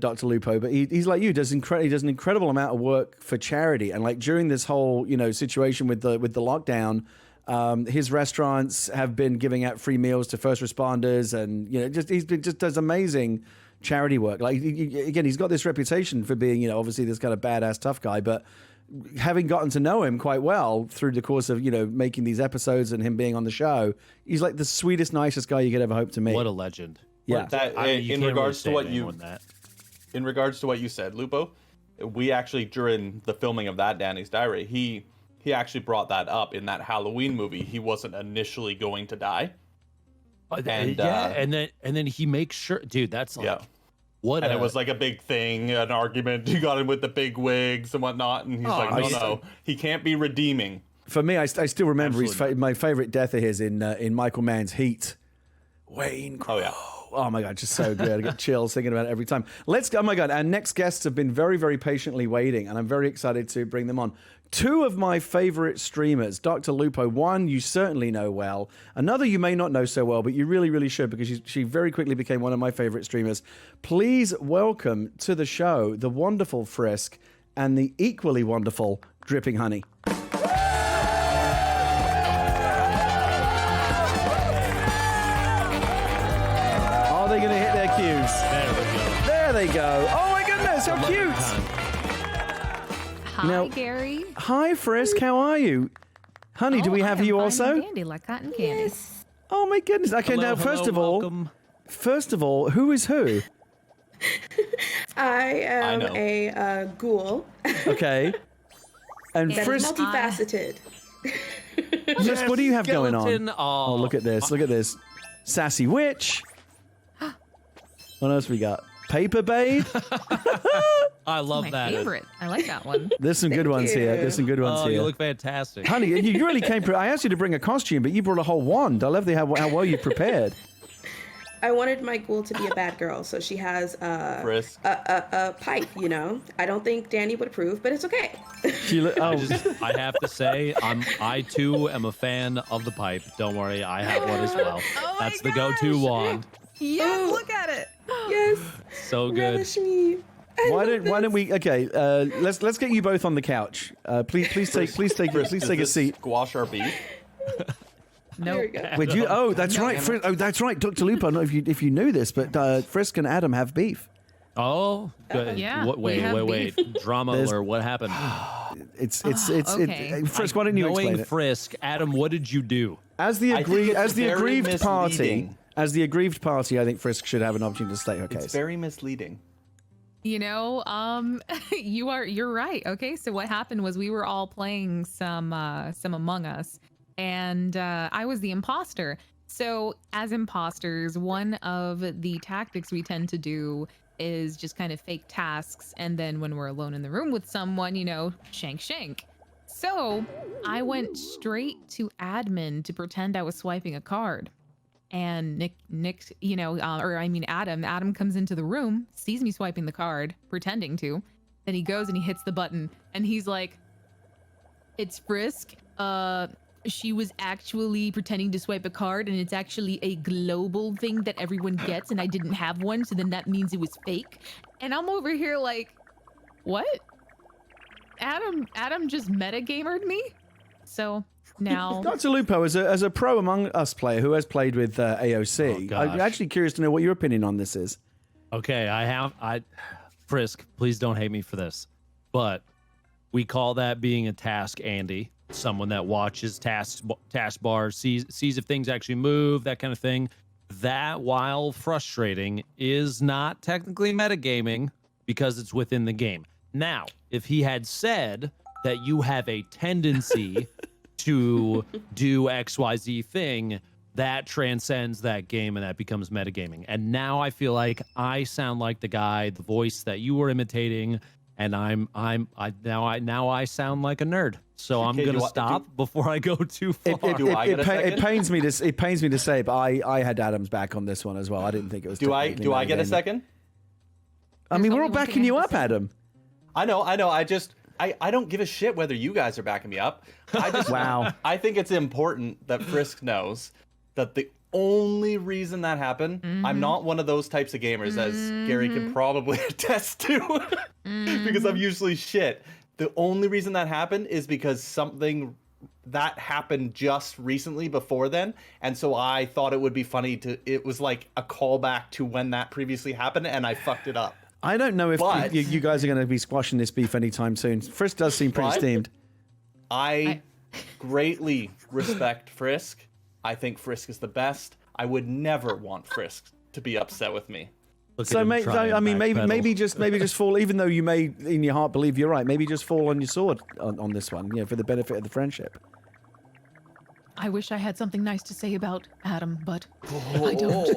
Dr. Lupo, but he's like you. He does an incredible amount of work for charity. And like during this whole situation with the lockdown, his restaurants have been giving out free meals to first responders, and he just does amazing charity work. Like again, he's got this reputation for being obviously this kind of badass tough guy, but having gotten to know him quite well through the course of making these episodes and him being on the show, he's like the sweetest, nicest guy you could ever hope to meet. What a legend. Yeah. In regards to what you said, Lupo, we actually during the filming of that Danny's Diary, he actually brought that up in that Halloween movie. He wasn't initially going to die. And then he makes sure, dude, that's like it was like a big thing, an argument. He got him with the big wigs and whatnot, and he's like, no, he can't be redeeming. For me, I still remember my favorite death of his in Michael Mann's Heat. Wayne Crow. Oh my God, just so good. I get chills thinking about it every time. Oh my God, our next guests have been very, very patiently waiting, and I'm very excited to bring them on. Two of my favorite streamers, Dr. Lupo. One you certainly know well. Another you may not know so well, but you really, really should, because she very quickly became one of my favorite streamers. Please welcome to the show the wonderful Friskk and the equally wonderful Dripping Honey. Are they going to hit their cues? There they go. Oh my goodness, how cute! Hi, Gary. Hi, Friskk. How are you? Honey, do we have you also? Candy, like cotton candy. Yes. Oh my goodness. Okay, now first of all, who is who? I am a ghoul. Okay. And that is Friskk, multifaceted. Friskk, what do you have going on? Skeleton. Oh, look at this. Look at this. Sassy witch. What else we got? Paper Babe. I love my that. favorite. I like that one. There's some good ones here. There's some good ones here. You look fantastic. Honey, you really came. I asked you to bring a costume, but you brought a whole wand. I love how well you prepared. I wanted my ghoul to be a bad girl, so she has a pipe, I don't think Danny would approve, but it's okay. I have to say, I too am a fan of the pipe. Don't worry, I have one as well. That's the go-to wand. Yes, look at it. Yes. So good. Relish me. Why don't we? Okay, let's get you both on the couch. Please take a seat. Squash our beef. No. Wait, that's right. That's right, Dr. Lupo. I don't know if you knew this, but Friskk and Adam have beef. Oh, good. Yeah, Wait. Drama alert. What happened? It's okay. Friskk, why don't you explain it? Friskk, Adam, what did you do? As the aggrieved party, I think Friskk should have an opportunity to state her case. It's very misleading. You're right. Okay, so what happened was we were all playing some Among Us, and I was the imposter. So as imposters, one of the tactics we tend to do is just kind of fake tasks, and then when we're alone in the room with someone, shank. So I went straight to admin to pretend I was swiping a card. And Adam comes into the room, sees me swiping the card, pretending to. Then he goes and he hits the button, and he's like, "It's Friskk. She was actually pretending to swipe a card, and it's actually a global thing that everyone gets, and I didn't have one, so then that means it was fake." And I'm over here like, what? Adam just metagamered me? So now, Dr. Lupo, as a pro Among Us player who has played with AOC, I'm actually curious to know what your opinion on this is. Okay, Friskk, please don't hate me for this, but we call that being a task Andy, someone that watches task bars, sees if things actually move, that kind of thing. That, while frustrating, is not technically metagaming because it's within the game. Now, if he had said, that you have a tendency to do XYZ thing that transcends that game and that becomes metagaming. And now I feel like I sound like the guy, the voice that you were imitating, and now I sound like a nerd. So I'm gonna stop before I go too far. It pains me to say, but I had Adam's back on this one as well. I didn't think it was. Do I get a second? I mean, we're all backing you up, Adam. I know. I don't give a shit whether you guys are backing me up. I just Wow. I think it's important that Friskk knows that the only reason that happened, I'm not one of those types of gamers, as Gary can probably attest to, because I'm usually shit. The only reason that happened is because something that happened just recently before then, and so I thought it would be funny it was like a callback to when that previously happened, and I fucked it up. I don't know if you guys are going to be squashing this beef anytime soon. Friskk does seem pretty steamed. I greatly respect Friskk. I think Friskk is the best. I would never want Friskk to be upset with me. So maybe just fall. Even though you may in your heart believe you're right, maybe just fall on your sword on this one. For the benefit of the friendship. I wish I had something nice to say about Adam, but I don't.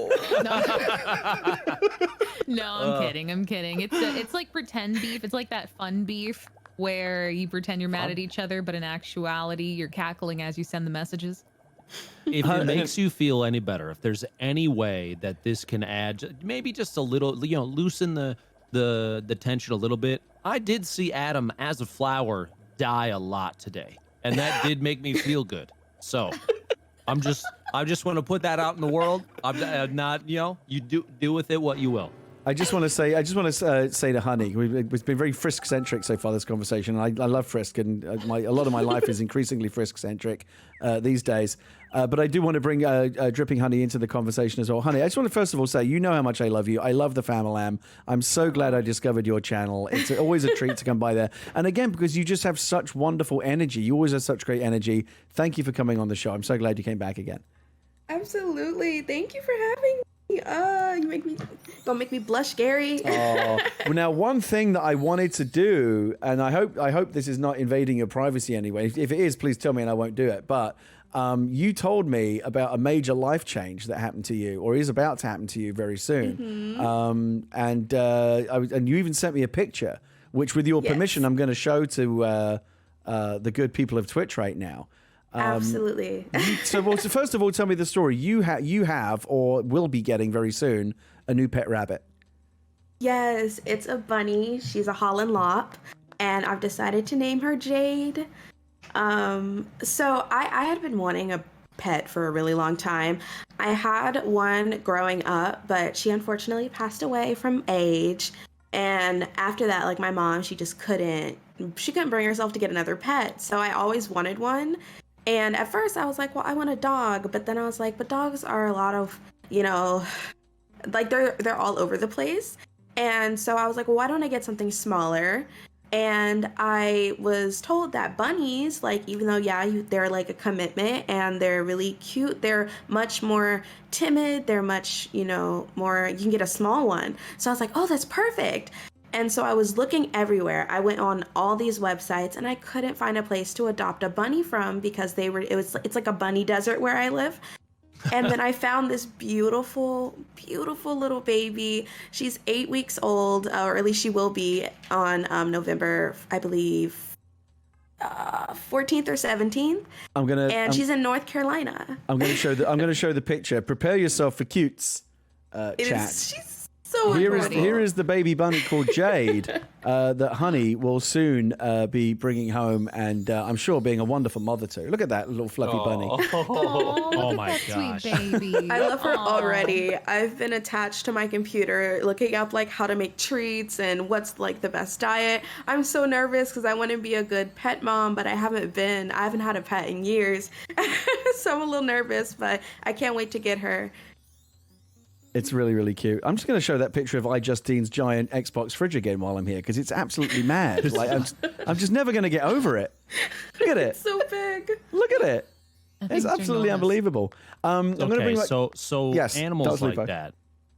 No, I'm kidding. It's like pretend beef. It's like that fun beef where you pretend you're mad at each other, but in actuality, you're cackling as you send the messages. If it makes you feel any better, if there's any way that this can add maybe just a little, loosen the tension a little bit. I did see Adam as a flower die a lot today, and that did make me feel good. So I just want to put that out in the world. I'm not, you do with it what you will. I just want to say to Honey, it's been very Friskk centric so far, this conversation. I love Friskk, and a lot of my life is increasingly Friskk centric these days. But I do want to bring Dripping Honey into the conversation as well. Honey, I just want to first of all say, you know how much I love you. I love the Famalam. I'm so glad I discovered your channel. It's always a treat to come by there. And again, because you just have such wonderful energy. You always have such great energy. Thank you for coming on the show. I'm so glad you came back again. Absolutely. Thank you for having me. You gonna make me blush, Gary. Well, now one thing that I wanted to do, and I hope this is not invading your privacy anyway. If it is, please tell me and I won't do it. But you told me about a major life change that happened to you, or is about to happen to you very soon. And you even sent me a picture, which, with your permission, I'm going to show to the good people of Twitch right now. Absolutely. So first of all, tell me the story. You have or will be getting very soon a new pet rabbit. Yes, it's a bunny. She's a Holland Lop, and I've decided to name her Jade. So I had been wanting a pet for a really long time. I had one growing up, but she unfortunately passed away from age. And after that, like my mom, she couldn't bring herself to get another pet. So I always wanted one. And at first I was like, well, I want a dog. But then I was like, but dogs are a lot of, like they're all over the place. And so I was like, well, why don't I get something smaller? And I was told that bunnies, like, even though, they're like a commitment and they're really cute, they're much more timid. They're much, more, you can get a small one. So I was like, oh, that's perfect. And so I was looking everywhere. I went on all these websites and I couldn't find a place to adopt a bunny from because it's like a bunny desert where I live. And then I found this beautiful, beautiful little baby. She's 8 weeks old, or at least she will be on November, I believe, 14th or 17th. She's in North Carolina. I'm going to show the picture. Prepare yourself for cutes, chat. She's so here is the baby bunny called Jade that Honey will soon be bringing home, and I'm sure being a wonderful mother to. Look at that little fluffy bunny. Oh my gosh. Sweet baby. I love her already. I've been attached to my computer looking up like how to make treats and what's like the best diet. I'm so nervous because I want to be a good pet mom, but I haven't had a pet in years. So I'm a little nervous, but I can't wait to get her. It's really, really cute. I'm just going to show that picture of iJustine's giant Xbox fridge again while I'm here, because it's absolutely mad. Like I'm just never going to get over it. Look at it. It's so big. Look at it. It's absolutely unbelievable. So animals like that.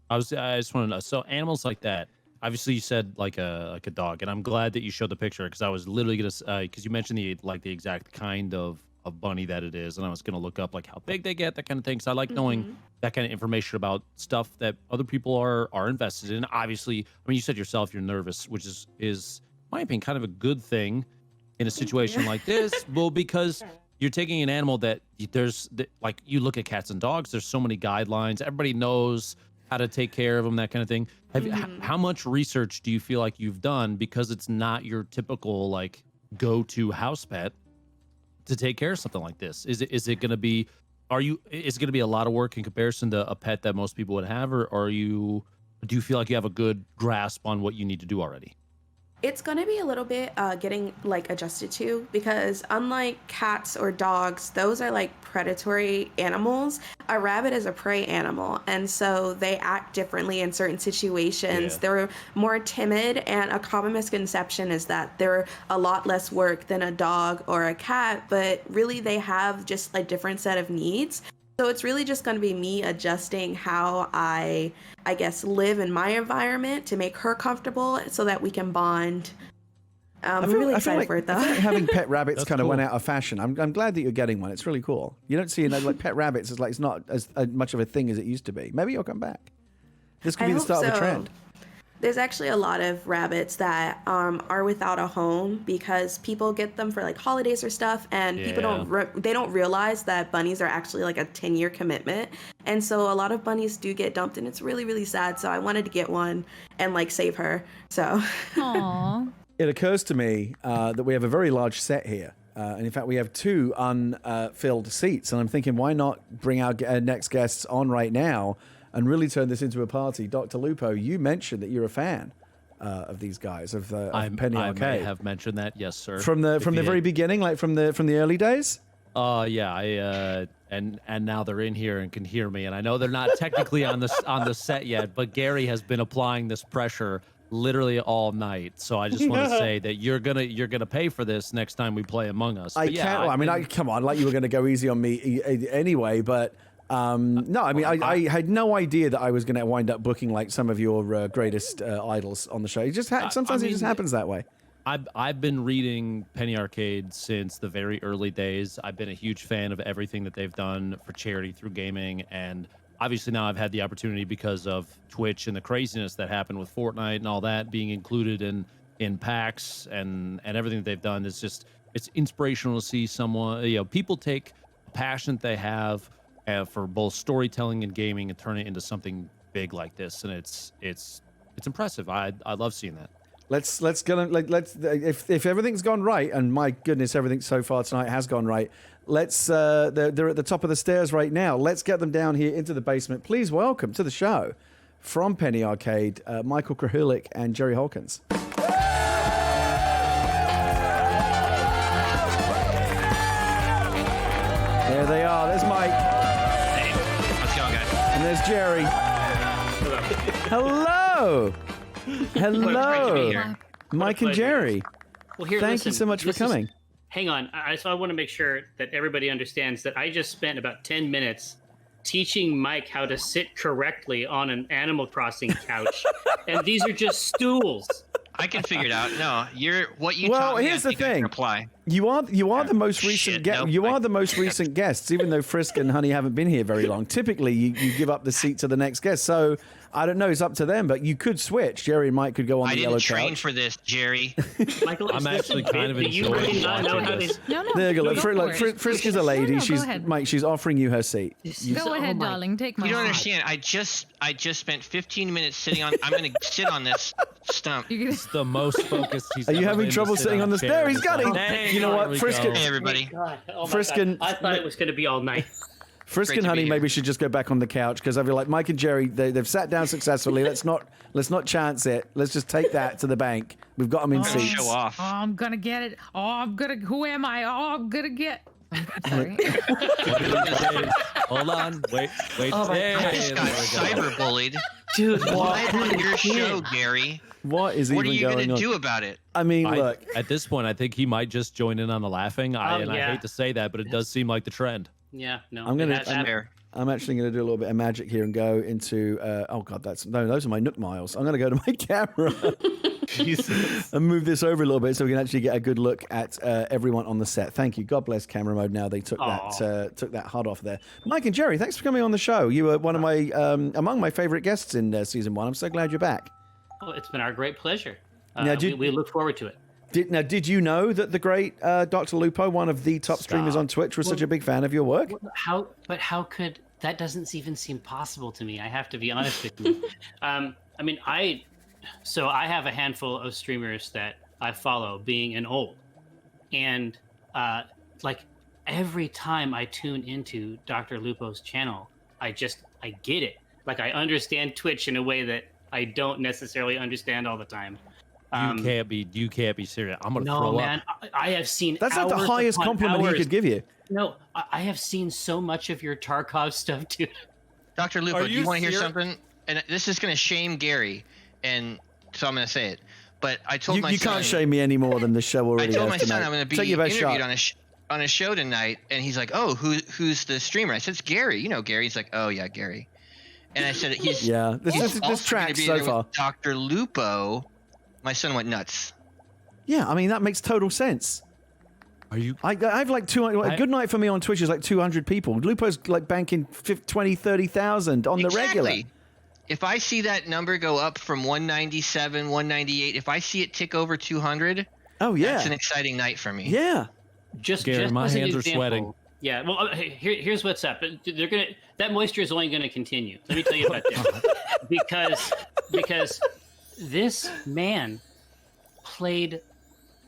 I just want to know. So animals like that. obviously you said like a dog, and I'm glad that you showed the picture because I was literally gonna because you mentioned the exact kind of bunny that it is, and I was gonna look up like how big they get, that kind of thing. So I like knowing that kind of information about stuff that other people are invested in. Obviously, I mean, you said yourself you're nervous, which is in my opinion kind of a good thing in a situation like this. Well, because you're taking an animal that like you look at cats and dogs, there's so many guidelines, everybody knows how to take care of them, that kind of thing. How much research do you feel like you've done, because it's not your typical like go-to house pet, to take care of something like this? Is it going to be is it going to be a lot of work in comparison to a pet that most people would have, or do you feel like you have a good grasp on what you need to do already? It's going to be a little bit getting like adjusted to, because unlike cats or dogs, those are like predatory animals. A rabbit is a prey animal, and so they act differently in certain situations. Yeah. They're more timid, and a common misconception is that they're a lot less work than a dog or a cat, but really they have just a different set of needs. So it's really just going to be me adjusting how I guess, live in my environment to make her comfortable so that we can bond. I'm really excited for it, though. I feel like having pet rabbits kind of went out of fashion. I'm glad that you're getting one. It's really cool. You don't see like pet rabbits. It's not as much of a thing as it used to be. Maybe you'll come back. This could be the start of a trend. There's actually a lot of rabbits that are without a home because people get them for like holidays or stuff, and people don't realize that bunnies are actually like a 10-year commitment, and so a lot of bunnies do get dumped, and it's really, really sad. So I wanted to get one and like save her. So. Aww. It occurs to me that we have a very large set here. And in fact, we have 2 unfilled seats, and I'm thinking, why not bring our next guests on right now and really turn this into a party? Dr. Lupo, you mentioned that you're a fan of these guys, of Penny Arcade. I may have mentioned that, yes, sir. From the very beginning, like from the early days. Yeah, and now they're in here and can hear me, and I know they're not technically on the set yet, but Gary has been applying this pressure literally all night. So I just want to say that you're gonna pay for this next time we play Among Us. I can't. I mean, come on, like you were going to go easy on me anyway, but. No, I mean, I had no idea that I was going to wind up booking like some of your greatest idols on the show. It just sometimes it just happens that way. I've been reading Penny Arcade since the very early days. I've been a huge fan of everything that they've done for charity through gaming, and obviously now I've had the opportunity because of Twitch and the craziness that happened with Fortnite and all that being included in PAX and everything that they've done. It's inspirational to see someone, people take a passion that they have for both storytelling and gaming and turn it into something big like this, and it's impressive. I love seeing that. Let's if everything's gone right, and my goodness, everything so far tonight has gone right. They're at the top of the stairs right now. Let's get them down here into the basement. Please welcome to the show from Penny Arcade, Michael Krahulik and Jerry Holkins. There they are. There's Mike. Hey, how's it going, guys? And there's Jerry. Hello. Hello. Mike and Jerry. Well, here, Thank you so much for coming. Hang on. So I want to make sure that everybody understands that I just spent about 10 minutes teaching Mike how to sit correctly on an Animal Crossing couch. And these are just stools. I can figure it out. No, Well, here's the thing. Apply. You are the most recent are the most recent guests, even though Friskk and Honey haven't been here very long. Typically, you give up the seat to the next guest. So I don't know. It's up to them, but you could switch. Jerry and Mike could go on the yellow couch. I didn't train for this, Jerry. Michael, I'm actually kind of enjoying watching this. There you go. Look, Friskk is a lady. Mike. She's offering you her seat. Go ahead, darling. Take my. You don't understand. I just spent 15 minutes sitting on. I'm going to sit on this stump. It's the most focused he's. Are you having trouble sitting on the stair? He's got it. Hey, you know what, Friskk? Hey, everybody. Friskk and I thought it was going to be all night. Friskk and Honey maybe should just go back on the couch, because I feel like Mike and Jerry, they've sat down successfully. Let's not chance it. Let's just take that to the bank. We've got them in seats. Show off. Oh, I'm gonna get it. Who am I? I'm gonna get. Sorry. Hold on. Wait. I just got cyberbullied. Dude, live on your show, Gary. What is even going on? What are you going to do about it? I mean, look. At this point, I think he might just join in on the laughing. I hate to say that, but it does seem like the trend. Yeah, no. I'm I'm actually going to do a little bit of magic here and go into. Oh God, those are my Nook miles. I'm going to go to my camera. Jesus. And move this over a little bit so we can actually get a good look at everyone on the set. Thank you. God bless camera mode. Now they took that HUD off there. Mike and Jerry, thanks for coming on the show. You were one of my among my favorite guests in season 1. I'm so glad you're back. Oh, it's been our great pleasure. Now, we look forward to it. Did you know that the great Dr. Lupo, one of the top streamers on Twitch, was such a big fan of your work? How could that doesn't even seem possible to me? I have to be honest with you. I have a handful of streamers that I follow, being an old, and like every time I tune into Dr. Lupo's channel, I get it. Like I understand Twitch in a way that I don't necessarily understand all the time. You can't be serious. I'm gonna throw No, up. man. I have seen. That's like the highest compliment he could give you. No, I have seen so much of your Tarkov stuff, dude. Dr. Lupo, do you want to hear something? And this is going to shame Gary, and so I'm going to say it. But I told my son... You can't shame me any more than the show already has I told my son tonight. I'm going to be Take your best interviewed shot. on a show tonight, and he's like, oh, who's the streamer? I said, it's Gary. You know Gary. He's like, oh, yeah, Gary. And I said, he's this tracks so far. With Dr. Lupo. My son went nuts. Yeah, I mean, that makes total sense. Are you? I've like 200. A good night for me on Twitch is like 200 people. Lupo's like banking 20, 30,000 on the regular. If I see that number go up from 197, 198, if I see it tick over 200, that's an exciting night for me. Yeah. Gary, my hands are sweating. Yeah, well, here's what's up. That moisture is only gonna continue. Let me tell you about this. because this man played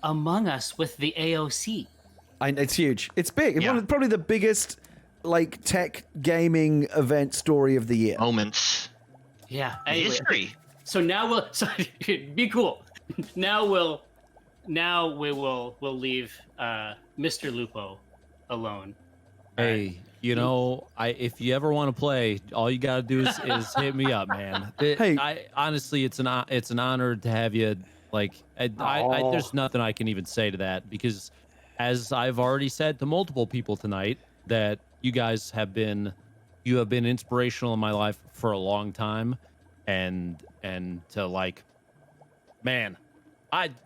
Among Us with the AOC. It's huge. It's big. It's probably the biggest like tech gaming event story of the year. Moments. Yeah. History. So now we'll be cool. Now we will leave Mr. Lupo alone. Hey, if you ever want to play, all you gotta do is hit me up, man. Honestly, it's an honor to have you. Like, there's nothing I can even say to that, because as I've already said to multiple people tonight, that you guys have been inspirational in my life for a long time, and to like, man.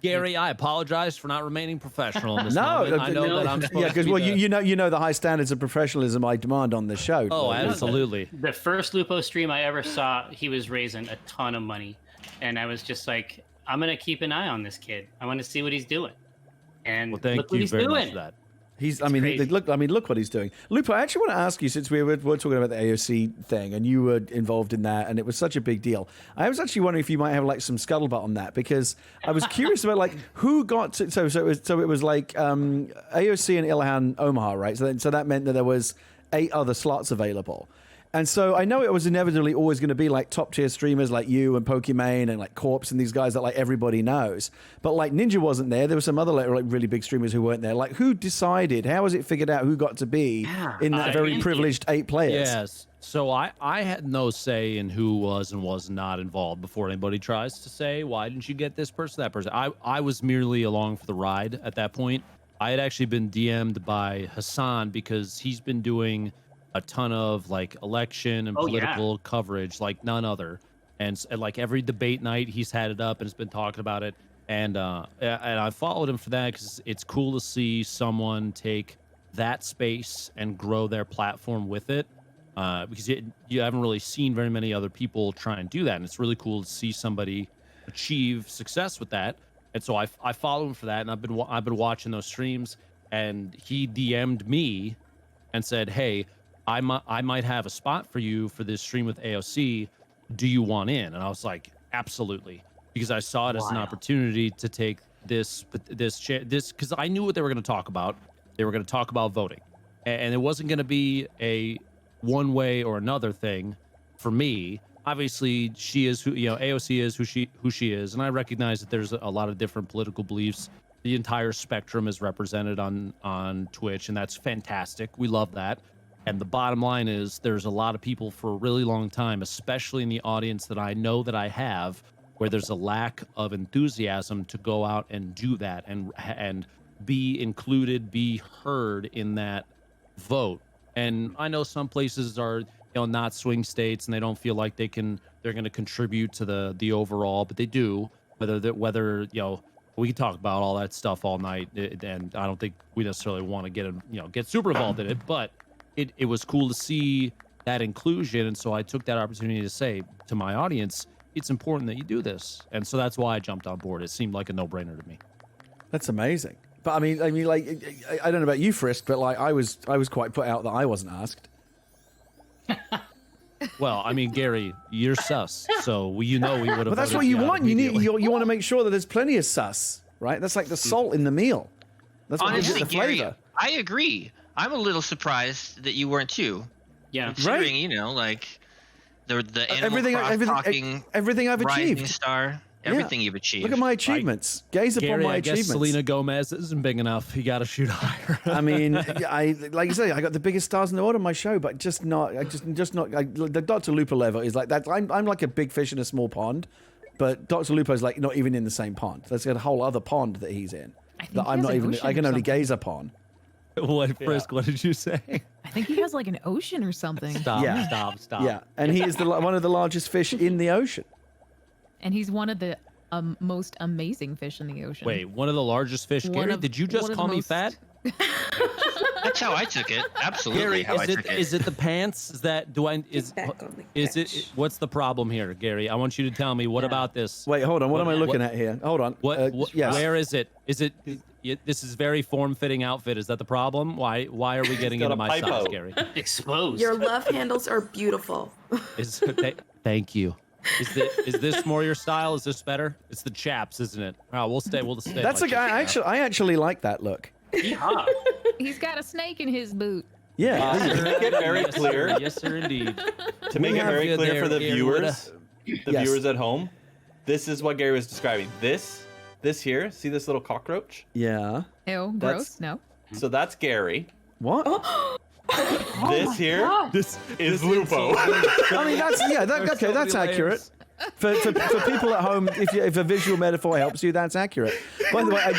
Gary, I apologize for not remaining professional in this moment. I know that I'm supposed to be you know the high standards of professionalism I demand on this show. Oh, absolutely. The first Lupo stream I ever saw, he was raising a ton of money, and I was just like, I'm gonna keep an eye on this kid. I want to see what he's doing. And thank look what you he's very doing. much for that. Look what he's doing. Lupo, I actually want to ask you, since we're talking about the AOC thing, and you were involved in that, and it was such a big deal. I was actually wondering if you might have like some scuttlebutt on that, because I was curious about like who got to, so it was like AOC and Ilhan Omaha, right? So that meant that there was 8 other slots available. And so I know it was inevitably always going to be like top tier streamers like you and Pokimane and like Corpse and these guys that like everybody knows. But like Ninja wasn't there. There were some other like really big streamers who weren't there. Like who decided? How was it figured out who got to be in that very privileged 8 players? Yes. So I had no say in who was and was not involved before anybody tries to say, why didn't you get this person, that person? I was merely along for the ride at that point. I had actually been DM'd by Hassan because he's been doing a ton of like election and political coverage like none other, and like every debate night he's had it up and has been talking about it, and I followed him for that because it's cool to see someone take that space and grow their platform with it, because you haven't really seen very many other people try and do that, and it's really cool to see somebody achieve success with that. And so I follow him for that, and I've been watching those streams, and he DM'd me and said, hey, I might have a spot for you for this stream with AOC. Do you want in? And I was like, absolutely, because I saw it as an opportunity to take this because I knew what they were going to talk about. They were going to talk about voting, and it wasn't going to be a one way or another thing for me. Obviously, she is who AOC is who she is, and I recognize that there's a lot of different political beliefs. The entire spectrum is represented on Twitch, and that's fantastic. We love that. And the bottom line is there's a lot of people for a really long time, especially in the audience that I know that I have, where there's a lack of enthusiasm to go out and do that and be included, be heard in that vote. And I know some places are not swing states, and they don't feel like they're going to contribute to the overall, but they do. Whether we can talk about all that stuff all night, and I don't think we necessarily want to get super involved in it, but it was cool to see that inclusion. And so I took that opportunity to say to my audience, it's important that you do this. And so that's why I jumped on board. It seemed like a no-brainer to me. That's amazing. But I mean, like, I don't know about you, Friskk, but like, I was quite put out that I wasn't asked. Well, I mean, Gary, you're sus, so we would have. But that's what you want. You want to make sure that there's plenty of sus, right? That's like the salt in the meal. That's what gives it Honestly, the Gary, flavor. I agree. I'm a little surprised that you weren't too. Yeah, considering like the Animal Crossing everything I've Rising achieved. Star, everything you've achieved. Look at my achievements. Gaze upon Gary, my I guess achievements. Selena Gomez isn't big enough. You got to shoot higher. I mean, like you say, I got the biggest stars in the world on my show, but just not. The DrLupo level is like that. I'm like a big fish in a small pond, but DrLupo is like not even in the same pond. There's a whole other pond that he's in that I'm not even. I can only gaze upon. What, Friskk? What did you say? I think he has like an ocean or something. Stop! Yeah, and he is one of the largest fish in the ocean. And he's one of the most amazing fish in the ocean. Wait, one of the largest fish, Gary? Did you just call me fat? That's how I took it. Absolutely, Gary, how I took it. is it the pants? Is it? What's the problem here, Gary? I want you to tell me. What about this? Wait, hold on. What am I looking at here? Hold on. Yes. Where is it? Is it? This is very form-fitting outfit. Is that the problem? Why are we getting into my size, Gary? Exposed. Your love handles are beautiful. Thank you. Is this more your style? Is this better? It's the chaps, isn't it? Oh, we'll stay. That's a guy. I actually like that look. Yeah. He's got a snake in his boot. Yeah. To make it very clear. Yes, sir, indeed. To make it very clear for the viewers, Yes. viewers at home, this is what Gary was describing. This here, see this little cockroach? Yeah. Ew, gross. No. So that's Gary. What? This here is Lupo. I mean, that's accurate. For people at home, if a visual metaphor helps you, that's accurate. By the way, I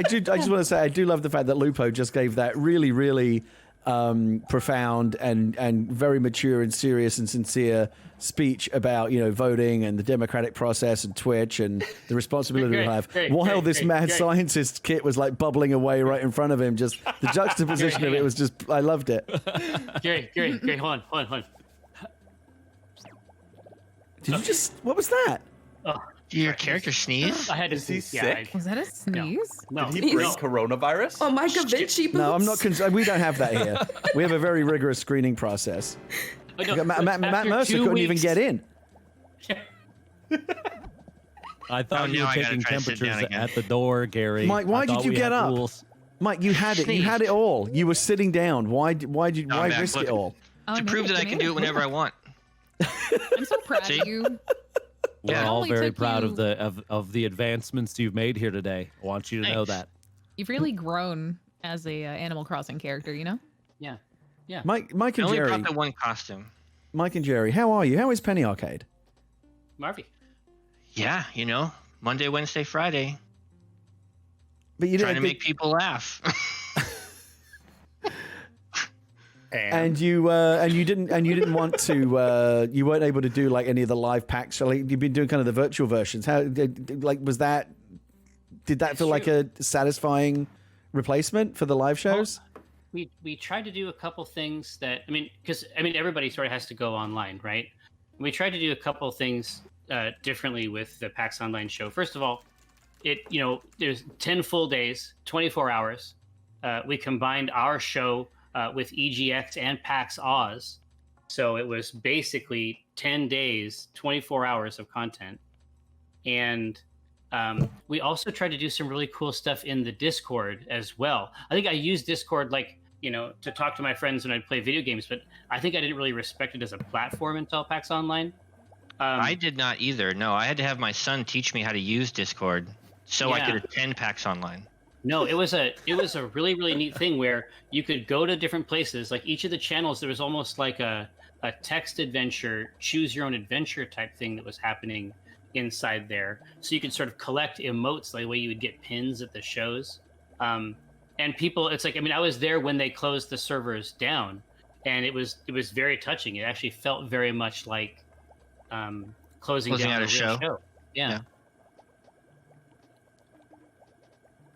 just want to say I do love the fact that Lupo just gave that really, really profound and very mature and serious and sincere speech about voting and the democratic process and Twitch and the responsibility we have. While this mad scientist kit was like bubbling away right in front of him, just the juxtaposition of it was just I loved it. Gary, hold on. Did you just? What was that? Did your character sneeze? I had to Is he sneeze. sick? Was that a sneeze? No. Did he bring coronavirus? Oh, my Vinci boots. No, I'm not concerned. We don't have that here. We have a very rigorous screening process. Matt Mercer couldn't even get in. I thought you were taking temperatures at the door, Gary. Mike, why did you get up? Rules. Mike, you had it. You had it all. You were sitting down. Why risk it all? To prove that I can do it whenever I want. I'm so proud of you. We're Yeah. all Only very took proud you- of the advancements you've made here today. I want you to know that. You've really grown as a Animal Crossing character, you know? Yeah. Mike I and only Jerry. brought the one costume. Mike and Jerry, how are you? How is Penny Arcade? Marvy. Yeah, Monday, Wednesday, Friday. But you trying to make people laugh. And you didn't want to. You weren't able to do like any of the live packs. So like you've been doing kind of the virtual versions. How was that? Did that feel like a satisfying replacement for the live shows? We tried to do a couple things that because everybody sort of has to go online, right? We tried to do a couple things differently with the PAX Online show. First of all, there's 10 full days, 24 hours. We combined our show with EGX and PAX Oz, so it was basically 10 days, 24 hours of content. And we also tried to do some really cool stuff in the Discord as well. I think I used Discord to talk to my friends when I'd play video games, but I think I didn't really respect it as a platform until PAX Online. I did not either. No, I had to have my son teach me how to use Discord so I could attend PAX Online. No, it was a really, really neat thing where you could go to different places. Like each of the channels, there was almost like a text adventure, choose your own adventure type thing that was happening inside there. So you could sort of collect emotes like the way you would get pins at the shows. And people, it's like, I mean, I was there when they closed the servers down, and it was very touching. It actually felt very much like closing down out a a real show. Yeah.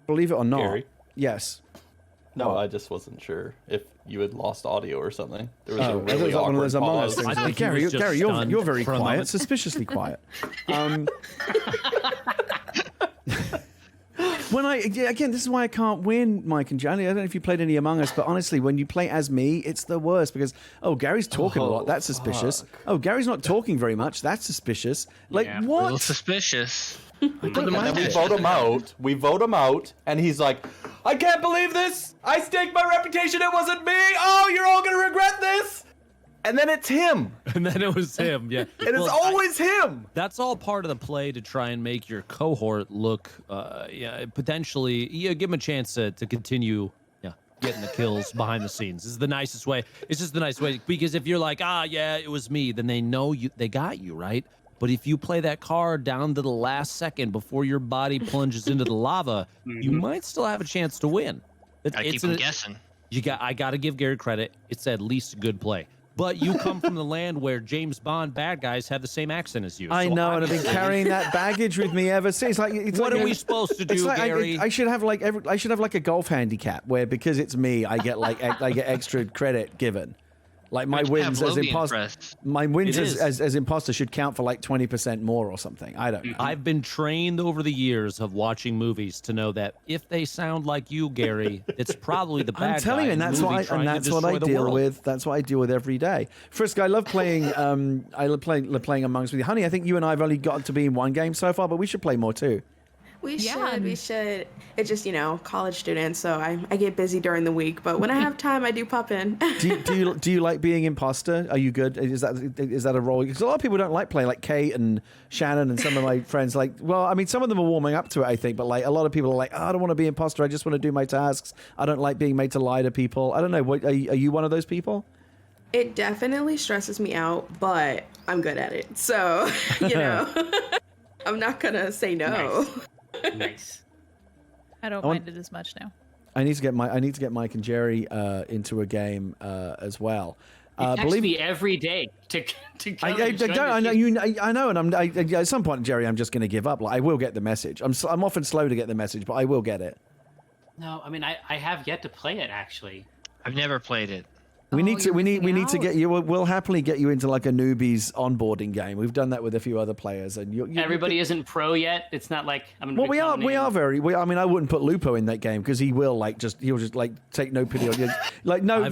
Believe it or not, Gary? yes. No, I just wasn't sure if you had lost audio or something. There was a I thought it really was like one of those awkward Among Us pause. things. Gary, you're very quiet, suspiciously quiet. Again, this is why I can't win, Mike and Johnny. I don't know if you played any Among Us, but honestly, when you play as me, it's the worst because, Gary's talking a lot. That's suspicious. Fuck. Oh, Gary's not talking very much. That's suspicious. Like, A what? little suspicious. And then we vote him out. We vote him out, and he's like, "I can't believe this! I staked my reputation. It wasn't me. Oh, you're all gonna regret this." And then it's him. And then it was him. Yeah, It is always him. That's all part of the play to try and make your cohort look, potentially, give them a chance to continue, getting the kills behind the scenes. This is the nicest way. It's just the nice way, because if you're like, it was me, then they know they got you, right? But if you play that card down to the last second before your body plunges into the lava, you might still have a chance to win. I keep them guessing. I got to give Gary credit. It's at least a good play. But you come from the land where James Bond bad guys have the same accent as you. I know, and I've been carrying that baggage with me ever since. What are we supposed to do, Gary? I should have like a golf handicap where because it's me, I get extra credit given. Like my wins as imposter, as imposter should count for like 20% more or something. I don't know. I've been trained over the years of watching movies to know that if they sound like you, Gary, it's probably the bad guy. I'm telling you, and that's what I deal with. That's what I deal with every day. Friskk, I love playing. I love playing Among Us with you, honey. I think you and I have only got to be in one game so far, but we should play more too. We should. It's just, college students, so I get busy during the week, but when I have time, I do pop in. do you like being imposter? Are you good? Is that a role? Because a lot of people don't like playing, like Kate and Shannon and some of my friends. Like, well, I mean, some of them are warming up to it, I think, but like a lot of people are like, I don't want to be imposter. I just want to do my tasks. I don't like being made to lie to people. I don't know. What are you one of those people? It definitely stresses me out, but I'm good at it. So, I'm not gonna say no. Nice. I don't mind it as much now. I need to get Mike and Jerry into a game as well. Believe me, every day to come I know, and at some point, Jerry, I'm just going to give up. Like, I will get the message. I'm often slow to get the message, but I will get it. No, I mean I have yet to play it actually. I've never played it. We need to get you. We'll happily get you into like a newbies onboarding game. We've done that with a few other players, and everybody isn't pro yet. It's not like well, we are I mean, I wouldn't put Lupo in that game because he'll just take no pity on you. Like no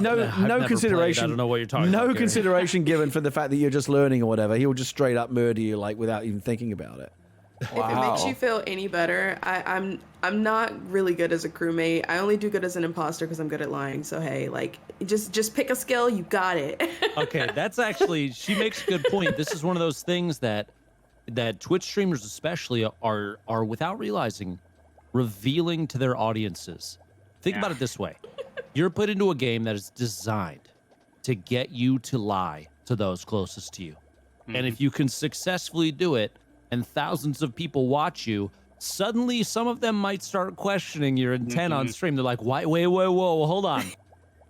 consideration. I don't know what you're talking about. No consideration given for the fact that you're just learning or whatever. He'll just straight up murder you like without even thinking about it. Wow. If it makes you feel any better, I'm not really good as a crewmate. I only do good as an imposter because I'm good at lying. So hey, like just pick a skill, you got it. Okay, that's actually, she makes a good point. This is one of those things that Twitch streamers especially are without realizing revealing to their audiences. Think about it this way. You're put into a game that is designed to get you to lie to those closest to you. And if you can successfully do it, and thousands of people watch you, suddenly some of them might start questioning your intent on stream. They're like, wait, whoa, hold on.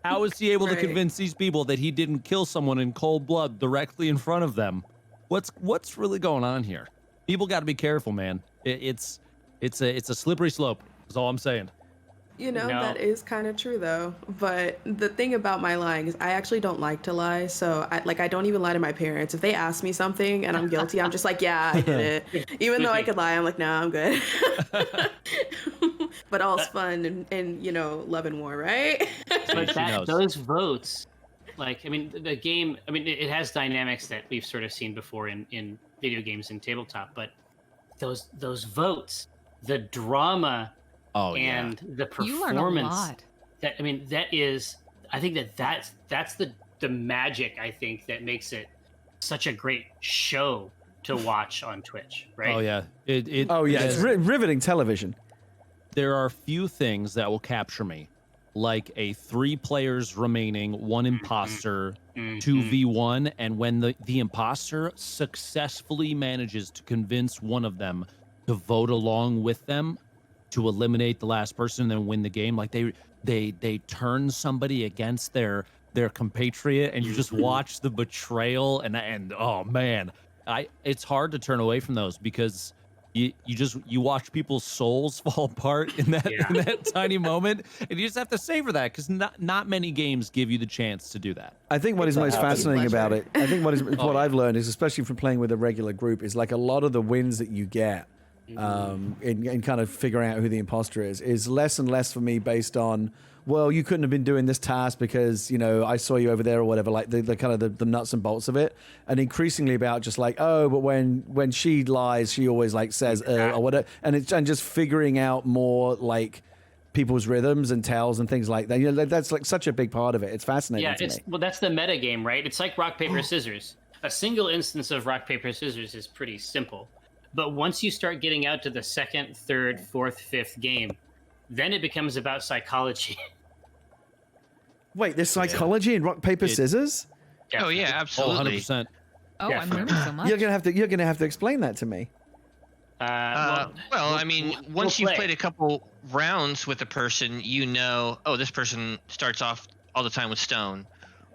How is he able to convince these people that he didn't kill someone in cold blood directly in front of them? What's really going on here? People got to be careful, man. It's a slippery slope. That's all I'm saying. That is kind of true though. But the thing about my lying is I actually don't like to lie. So I don't even lie to my parents. If they ask me something and I'm guilty, I'm just like, yeah, I did it. Even though I could lie, I'm like, no, I'm good. But all's fun and love and war, right? But those votes, like, I mean, the game, I mean, it has dynamics that we've sort of seen before in video games and tabletop, but those votes, the drama, and the performance. You learn a lot. I think that's the magic, I think, that makes it such a great show to watch on Twitch, right? Oh yeah. It's riveting television. There are few things that will capture me like a 3 players remaining, 1 imposter, 2v1, and when the imposter successfully manages to convince one of them to vote along with them to eliminate the last person and then win the game. Like they turn somebody against their compatriot, and you just watch the betrayal, and oh man, it's hard to turn away from those because you watch people's souls fall apart in that tiny moment, and you just have to savor that because not many games give you the chance to do that. I think what is most fascinating about it, I think what I've learned is, especially from playing with a regular group, is like a lot of the wins that you get in kind of figuring out who the imposter is less and less for me based on, well, you couldn't have been doing this task because, you know, I saw you over there or whatever, like the kind of the nuts and bolts of it, and increasingly about just like, oh, but when she lies, she always like says or whatever, and just figuring out more like people's rhythms and tells and things like that. You know, that's like such a big part of it. It's fascinating to me. Well, that's the meta game, right? It's like rock, paper, scissors. A single instance of rock, paper, scissors is pretty simple. But once you start getting out to the second, third, fourth, fifth game, then it becomes about psychology. Wait, there's psychology in rock, paper, scissors? Oh yeah, absolutely. 100%. Oh, I'm learning so much. You're gonna have to explain that to me. Well, I mean, once you've played a couple rounds with a person, you know, oh, this person starts off all the time with stone,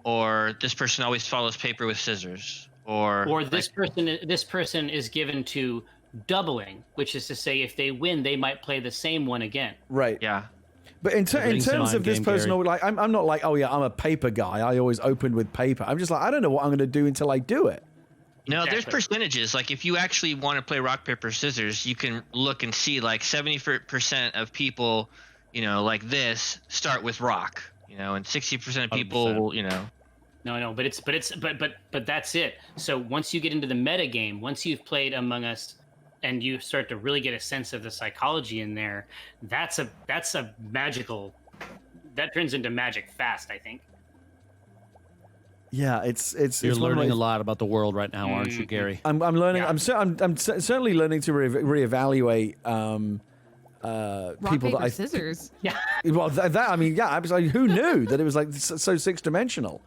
or this person always follows paper with scissors, or this person is given to doubling, which is to say, if they win, they might play the same one again. Right. Yeah. But in terms of this person, like I'm not like, oh yeah, I'm a paper guy. I always opened with paper. I'm just like, I don't know what I'm going to do until I do it. No, there's percentages. Like if you actually want to play rock, paper, scissors, you can look and see like 70% of people, you know, like this start with rock, you know, and 60% of people will, you know. No, but that's it. So once you get into the meta game, once you've played Among Us, and you start to really get a sense of the psychology in there, that's a magical. That turns into magic fast, I think. Yeah, it's You're learning a lot about the world right now, aren't you, Gary? I'm learning. Yeah. I'm certainly learning to reevaluate rock, people paper, that scissors. Yeah. Well, that I mean, yeah. I was like, who knew that it was like so six dimensional?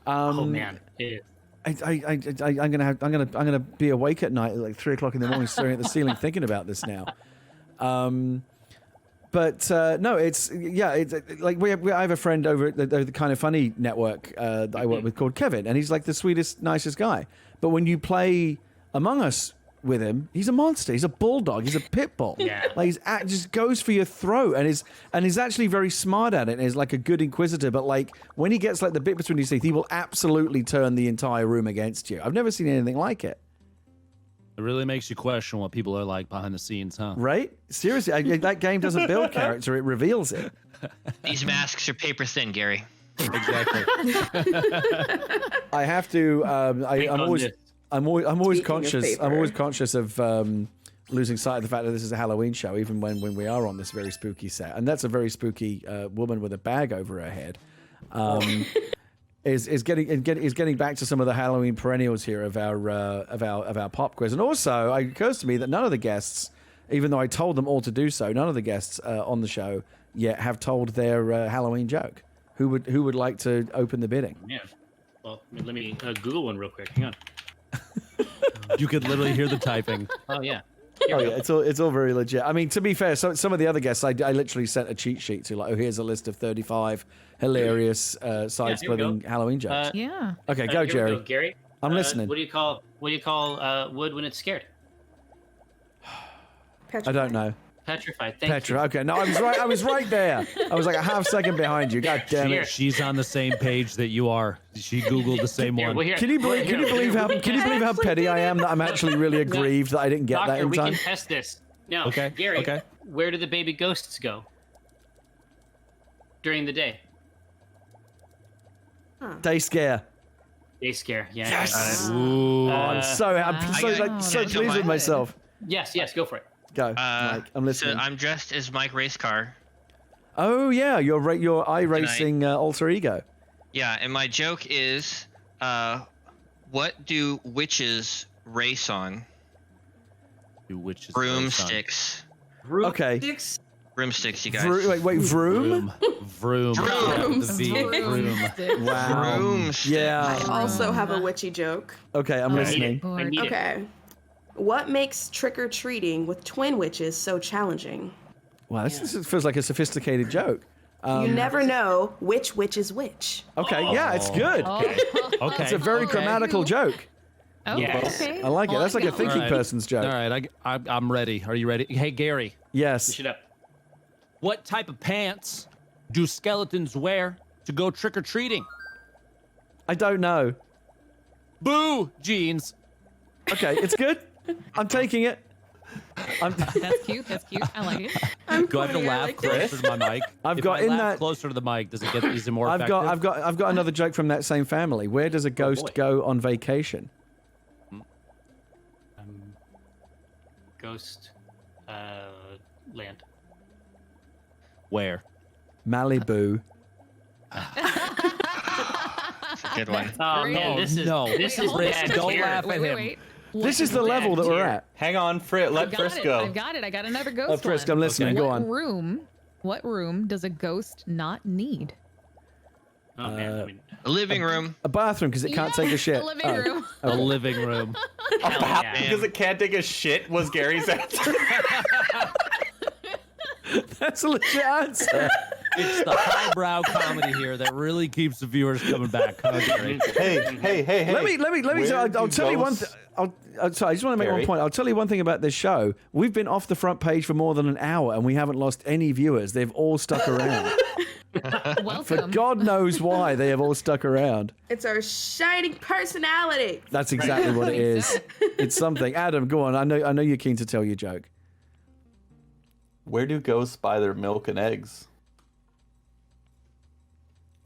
Oh man, it is. I'm gonna be awake at night at like 3 o'clock in the morning, staring at the ceiling, thinking about this now. But no, it's like I have a friend over at the Kind of Funny network that I work with called Kevin, and he's like the sweetest, nicest guy. But when you play Among Us with him, he's a monster. He's a bulldog. He's a pit bull. Yeah. Like just goes for your throat, and he's actually very smart at it. And is like a good inquisitor. But like when he gets like the bit between his teeth, he will absolutely turn the entire room against you. I've never seen anything like it. It really makes you question what people are like behind the scenes, huh? Right? Seriously, that game doesn't build character; it reveals it. These masks are paper thin, Gary. Exactly. I have to. I'm always conscious. I'm always conscious of losing sight of the fact that this is a Halloween show, even when we are on this very spooky set. And that's a very spooky woman with a bag over her head. Is getting back to some of the Halloween perennials here of our pop quiz. And also, it occurs to me that none of the guests, even though I told them all to do so, none of the guests on the show yet have told their Halloween joke. Who would like to open the bidding? Yeah. Well, let me Google one real quick. Hang on. You could literally hear the typing. Oh yeah. Oh yeah, it's all very legit. I mean, to be fair, some of the other guests, I literally sent a cheat sheet to, like, oh, here's a list of 35 hilarious side-splitting Halloween jokes. Yeah. Okay, go, Jerry. Go, Gary. I'm listening. What do you call wood when it's scared? I don't know. Petrified. Thank you. Okay, no, I was right there. I was like a half second behind you. God damn it. She's on the same page that you are. She Googled the same one. Can you believe how petty I am that I'm actually really aggrieved that I didn't get that in time? We can test this. No, okay, Gary. Okay. Where do the baby ghosts go during the day? Day scare. Day scare. Yeah. Yes. Ooh. I'm so pleased with myself. Yes. Go for it. Go, Mike. I'm listening. So I'm dressed as Mike Racecar. Oh yeah, your iRacing alter ego. Yeah, and my joke is, what do witches race on? Do witches broomsticks? Okay. Broomsticks, you guys. Wait, vroom? Vroom. Vroom. Wow. Broomsticks. Yeah. I also have a witchy joke. Okay, I'm listening. Okay. What makes trick-or-treating with twin witches so challenging? Wow, this feels like a sophisticated joke. You never know which witch is which. Okay, yeah, it's good. Okay. It's a very grammatical joke. Okay. I like it. That's like a thinking person's joke. All right, I'm ready. Are you ready? Hey, Gary. Yes. Push it up. What type of pants do skeletons wear to go trick-or-treating? I don't know. Boo! Jeans. Okay, it's good. I'm taking it. That's cute. That's cute. I like it. Do I have to laugh closer to my mic? I've got if I in laugh that closer to the mic. Does it get? Is it more I've effective? got another joke from that same family. Where does a ghost go on vacation? Ghost land. Where? Malibu. Good one. Oh man, this is bad. Don't Here. laugh at him. This is the level that we're at. Hang on, let Friskk go. I've got it. I got another ghost. Friskk, one. I'm listening. Go on. What room does a ghost not need? Oh man, A living room. A bathroom because it can't take a shit. A living room. A living room. Because it can't take a shit was Gary's answer. That's a legit answer. It's the highbrow comedy here that really keeps the viewers coming back. Huh, Gary? Hey. Let me. I'll tell you one thing. Sorry, I just want to make one point. I'll tell you one thing about this show. We've been off the front page for more than an hour, and we haven't lost any viewers. They've all stuck around. Welcome. For God knows why they have all stuck around. It's our shining personality. That's exactly what it is. It's something. Adam, go on. I know you're keen to tell your joke. Where do ghosts buy their milk and eggs?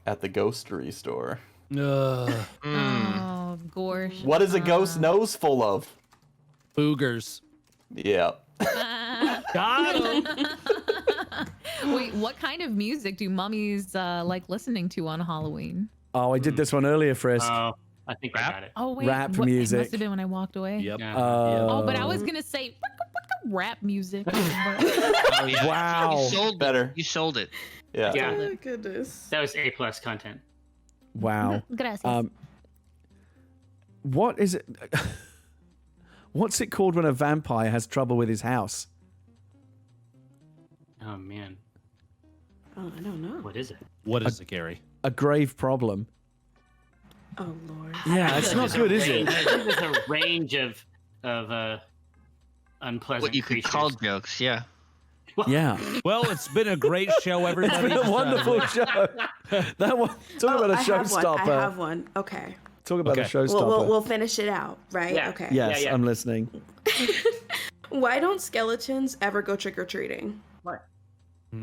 At the ghostery store. Oh, gosh. What is a ghost nose full of? Boogers. Yeah. Got him. Wait, what kind of music do mummies like listening to on Halloween? Oh, I did this one earlier, Friskk. Oh, I think I got it. Oh wait, Rap what, music. It must have been when I walked away. Yep. Oh, but I was gonna say rap music. Oh, yeah. Wow. You sold Better. You sold it. Yeah. Yeah. Goodness. That was A+ content. Wow. Gracias. What is it? What's it called when a vampire has trouble with his house? Oh man. Oh, I don't know. What is it? What is it, Gary? A grave problem. Oh Lord. Yeah, it's not good, is it? There's a range of unpleasant What you could creatures. call jokes, yeah. Yeah. Well, it's been a great show, everybody. It's been a wonderful show. That one. Talk about a I have one. showstopper. I have one. Okay. Talk about a showstopper. We'll finish it out, right? Yeah. Okay. Yes, Yeah. I'm listening. Why don't skeletons ever go trick or treating? What?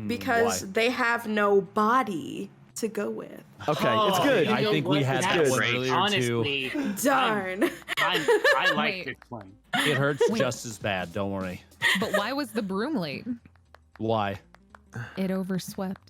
Because they have no body to go with. Okay, it's good. I think we had that one earlier Honestly, too. Darn. I like Wait. this one. It hurts just as bad. Don't worry. But why was the broom late? Why? It overswept.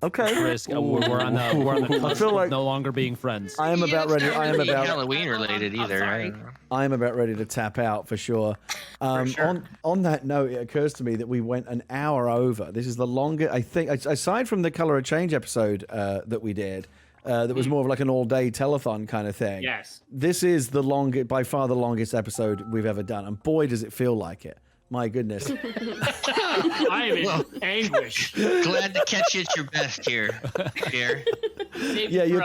Okay. Friskk, we're on the I cusp feel like of no longer being friends. I am about ready. I am Really about. Halloween related either. I don't know. I am about ready to tap out for sure. On that note, it occurs to me that we went an hour over. This is the longest, I think, aside from the Color of Change episode that we did, that was more of like an all-day telethon kind of thing. Yes. This is the longest, by far the longest episode we've ever done, and boy, does it feel like it. My goodness. I am in anguish. Glad to catch you at your best here, Scheer. Yeah, you're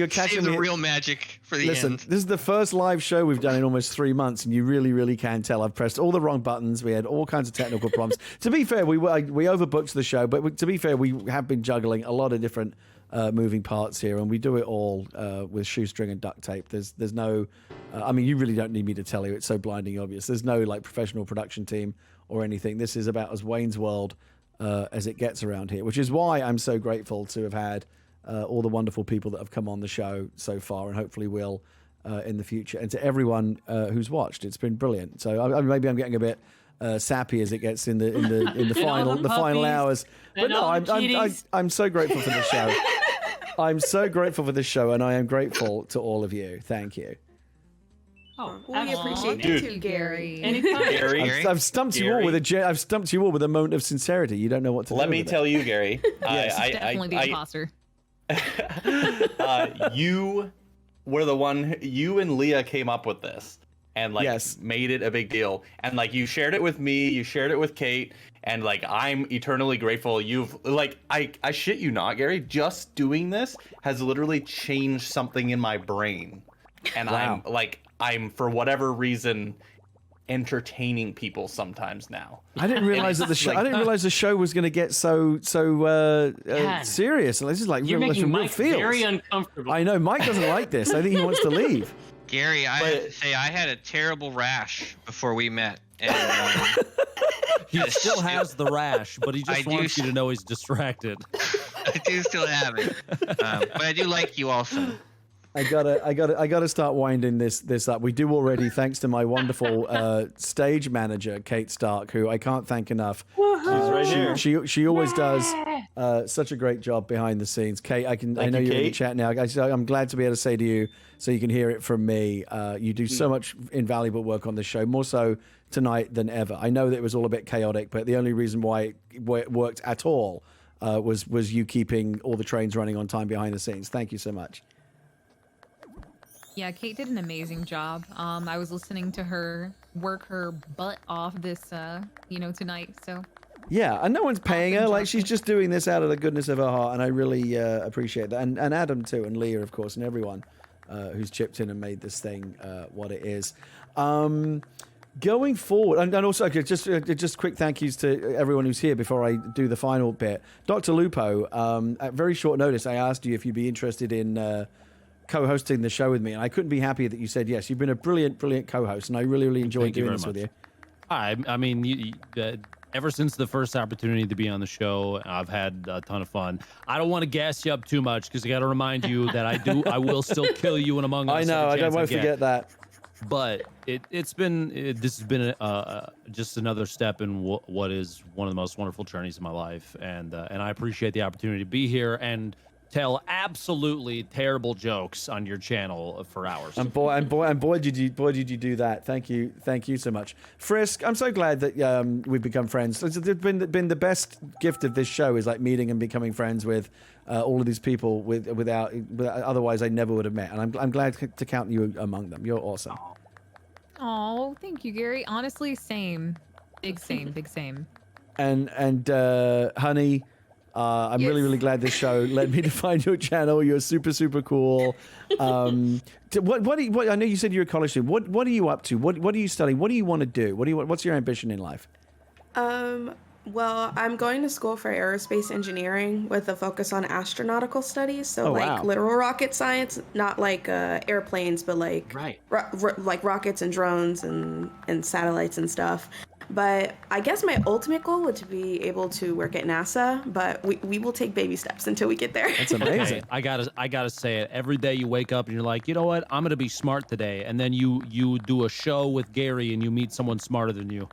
catching Save the me. real magic for the Listen, end. this is the first live show we've done in almost 3 months, and you really, really can tell. I've pressed all the wrong buttons. We had all kinds of technical problems. To be fair, we overbooked the show, but to be fair, we have been juggling a lot of different moving parts here, and we do it all with shoestring and duct tape. There's no, I mean, you really don't need me to tell you. It's so blinding obvious. There's no like professional production team or anything. This is about as Wayne's World as it gets around here, which is why I'm so grateful to have had all the wonderful people that have come on the show so far, and hopefully will in the future. And to everyone who's watched, it's been brilliant. So maybe I'm getting a bit sappy as it gets in the final hours. But no, I'm so grateful for the show. I'm so grateful for this show, and I am grateful to all of you. Thank you. Oh, We appreciate you too, Gary. Anytime. Gary, I've stumped you all with I've stumped you all with a moment of sincerity. You don't know what to do. let me with it. tell you, Gary. Definitely the imposter. You were the one. You and Leah came up with this, and like made it a big deal. And like you shared it with me, you shared it with Kate, and like I'm eternally grateful. You've like I shit you not, Gary, just doing this has literally changed something in my brain. And I'm for whatever reason entertaining people sometimes now. I didn't realize that the show. I didn't realize the show was going to get so serious. This is like You're making real Mike feels. very uncomfortable. I know Mike doesn't like this. I think he wants to leave. Gary, I have to say I had a terrible rash before we met. And, he still has the rash, but he just wants you to know he's distracted. I do still have it, but I do like you also. I gotta start winding this up. We do already, thanks to my wonderful stage manager, Kate Stark, who I can't thank enough. She's right here. She always does such a great job behind the scenes. Kate, I know you're in the chat now. I'm glad to be able to say to you, so you can hear it from me. You do so much invaluable work on the show, more so tonight than ever. I know that it was all a bit chaotic, but the only reason why it worked at all was you keeping all the trains running on time behind the scenes. Thank you so much. Yeah, Kate did an amazing job. I was listening to her work her butt off this, tonight. So. Yeah, and no one's paying her. Like, she's just doing this out of the goodness of her heart, and I really appreciate that. And Adam too, and Leah, of course, and everyone who's chipped in and made this thing what it is. Going forward, and also just quick thank yous to everyone who's here before I do the final bit. Dr. Lupo, at very short notice, I asked you if you'd be interested in co-hosting the show with me, and I couldn't be happier that you said yes. You've been a brilliant co-host, and I really enjoyed doing this with you. I mean, ever since the first opportunity to be on the show, I've had a ton of fun. I don't want to gas you up too much because I got to remind you that I will still kill you in Among Us. I know, I won't forget that. But this has been just another step in what is one of the most wonderful journeys of my life, and I appreciate the opportunity to be here and tell absolutely terrible jokes on your channel for hours. And boy did you do that. Thank you so much, Friskk. I'm so glad that we've become friends. It's been the best gift of this show is like meeting and becoming friends with all of these people without otherwise I never would have met. And I'm glad to count you among them. You're awesome. Oh, thank you, Gary. Honestly, same. Big same. And honey. I'm really glad this show led me to find your channel. You're super cool. What I know you said you're a college student. What are you up to? What are you studying? What do you want to do? What's your ambition in life? Well, I'm going to school for aerospace engineering with a focus on astronautical studies. So literal rocket science, not like airplanes, but like like rockets and drones and satellites and stuff. But I guess my ultimate goal would to be able to work at NASA, but we will take baby steps until we get there. That's amazing. I gotta say it. Every day you wake up and you're like, you know what? I'm gonna be smart today, and then you do a show with Gary and you meet someone smarter than you.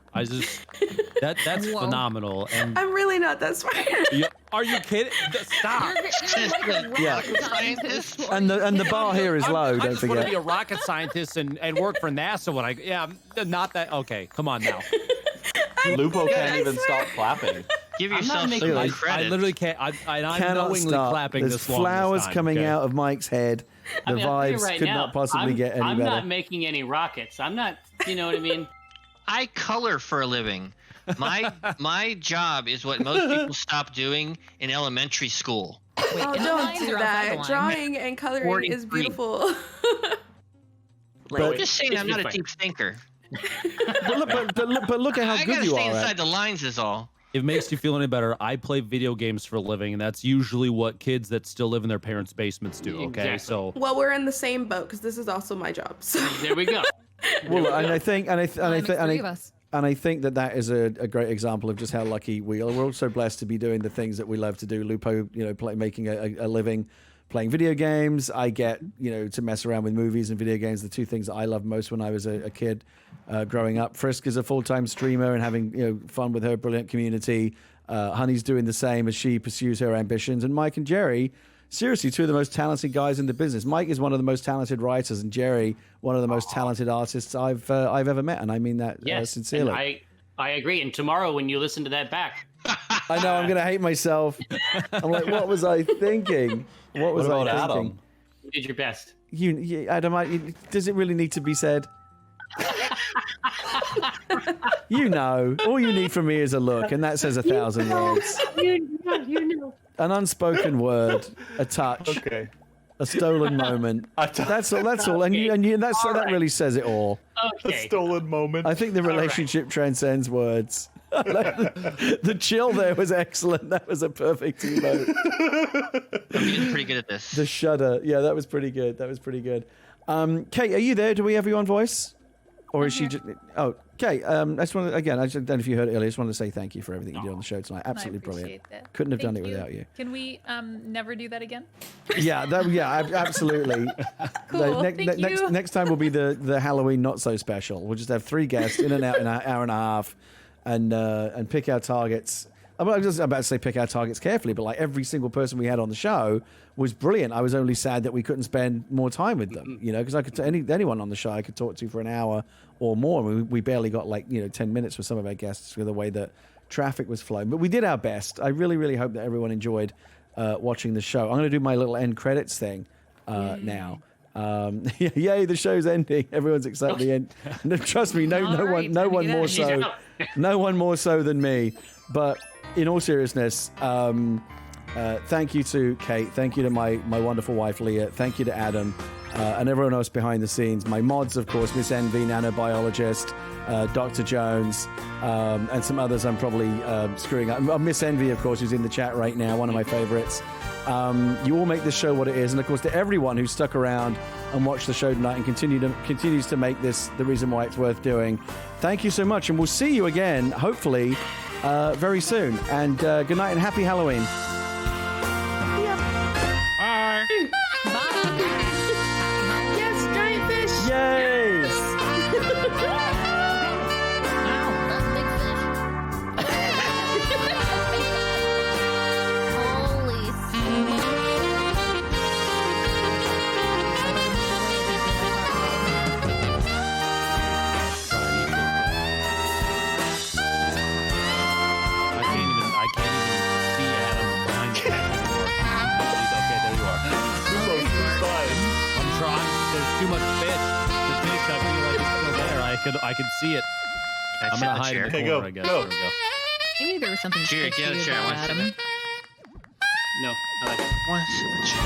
That's phenomenal. And I'm really not that smart. Are you kidding? Stop. And the bar here is low. I Don't just want forget. to be a rocket scientist and work for NASA when not that. Okay, come on now. Lupo can't even stop clapping. Give yourself some credit. I literally can't. I'm Cannot knowingly stop. clapping There's this long. flowers this time, coming okay? out of Mike's head. The I mean, I'll tell you vibes right could now, not possibly get any I'm better. not making any rockets. I'm not. You know what I mean? I color for a living. My job is what most people stop doing in elementary school. Wait, don't do that. Drawing and coloring is beautiful. I'm just saying I'm not a deep thinker. but look at how I good gotta you stay are. inside the lines is all. If it makes you feel any better, I play video games for a living, and that's usually what kids that still live in their parents' basements do. Okay, Exactly. so Well, we're in the same boat because this is also my job. So. There we go. Well, and I think that is a great example of just how lucky we are. We're also blessed to be doing the things that we love to do. Lupo, making a living playing video games. I get, to mess around with movies and video games, the two things that I loved most when I was a kid growing up. Friskk is a full-time streamer and having fun with her brilliant community. Honey's doing the same as she pursues her ambitions. And Mike and Jerry, seriously, two of the most talented guys in the business. Mike is one of the most talented writers, and Jerry, one of the most talented artists I've ever met, and I mean that sincerely. And I agree. And tomorrow, when you listen to that back, I know I'm gonna hate myself. I'm like, what was I thinking? What was I thinking? You did your best. Adam, does it really need to be said? You know, all you need from me is a look, and that says 1,000 words. You know. An unspoken word, a touch, a stolen moment. That's all. That's all. And that really says it all. Okay. A stolen moment. I think the relationship transcends words. The chill there was excellent. That was a perfect emote. I'm getting pretty good at this. The shudder. Yeah, that was pretty good. Kate, are you there? Do we have you on voice? Or is she just... Oh, Kate, I just want to... Again, I don't know if you heard it earlier. I just wanted to say thank you for everything you did on the show tonight. Absolutely brilliant. That. Couldn't have done Thank it without you. Can we never do that again? Yeah, absolutely. Cool, thank you. Next time will be the Halloween not so special. We'll just have 3 guests in and out in an hour and a half and pick our targets. I'm just about to say pick our targets carefully, but like every single person we had on the show was brilliant. I was only sad that we couldn't spend more time with them, because I could anyone on the show I could talk to for an hour or more. We barely got 10 minutes with some of our guests with the way that traffic was flowing, but we did our best. I really, really hope that everyone enjoyed watching the show. I'm going to do my little end credits thing now. Yay, the show's ending. Everyone's excited. Trust me, no one more so than me. But in all seriousness, thank you to Kate. Thank you to my wonderful wife, Leah. Thank you to Adam and everyone else behind the scenes. My mods, of course, Miss Envy, Nanobiologist, Dr. Jones, and some others I'm probably screwing up. Miss Envy, of course, who's in the chat right now, one of my favorites. You all make this show what it is. And, of course, to everyone who stuck around and watched the show tonight and continues to make this the reason why it's worth doing, thank you so much. And we'll see you again, hopefully, very soon. And good night and happy Halloween. Bye. Yes, giant fish. Yay! Too much fish. The fish, I feel like it's still there. I could see it. I'm gonna hide in the corner, I guess. There we go. Maybe there was something Scheer, get out of the chair. I want to sit in it. No, I like it. I want to sit in the chair.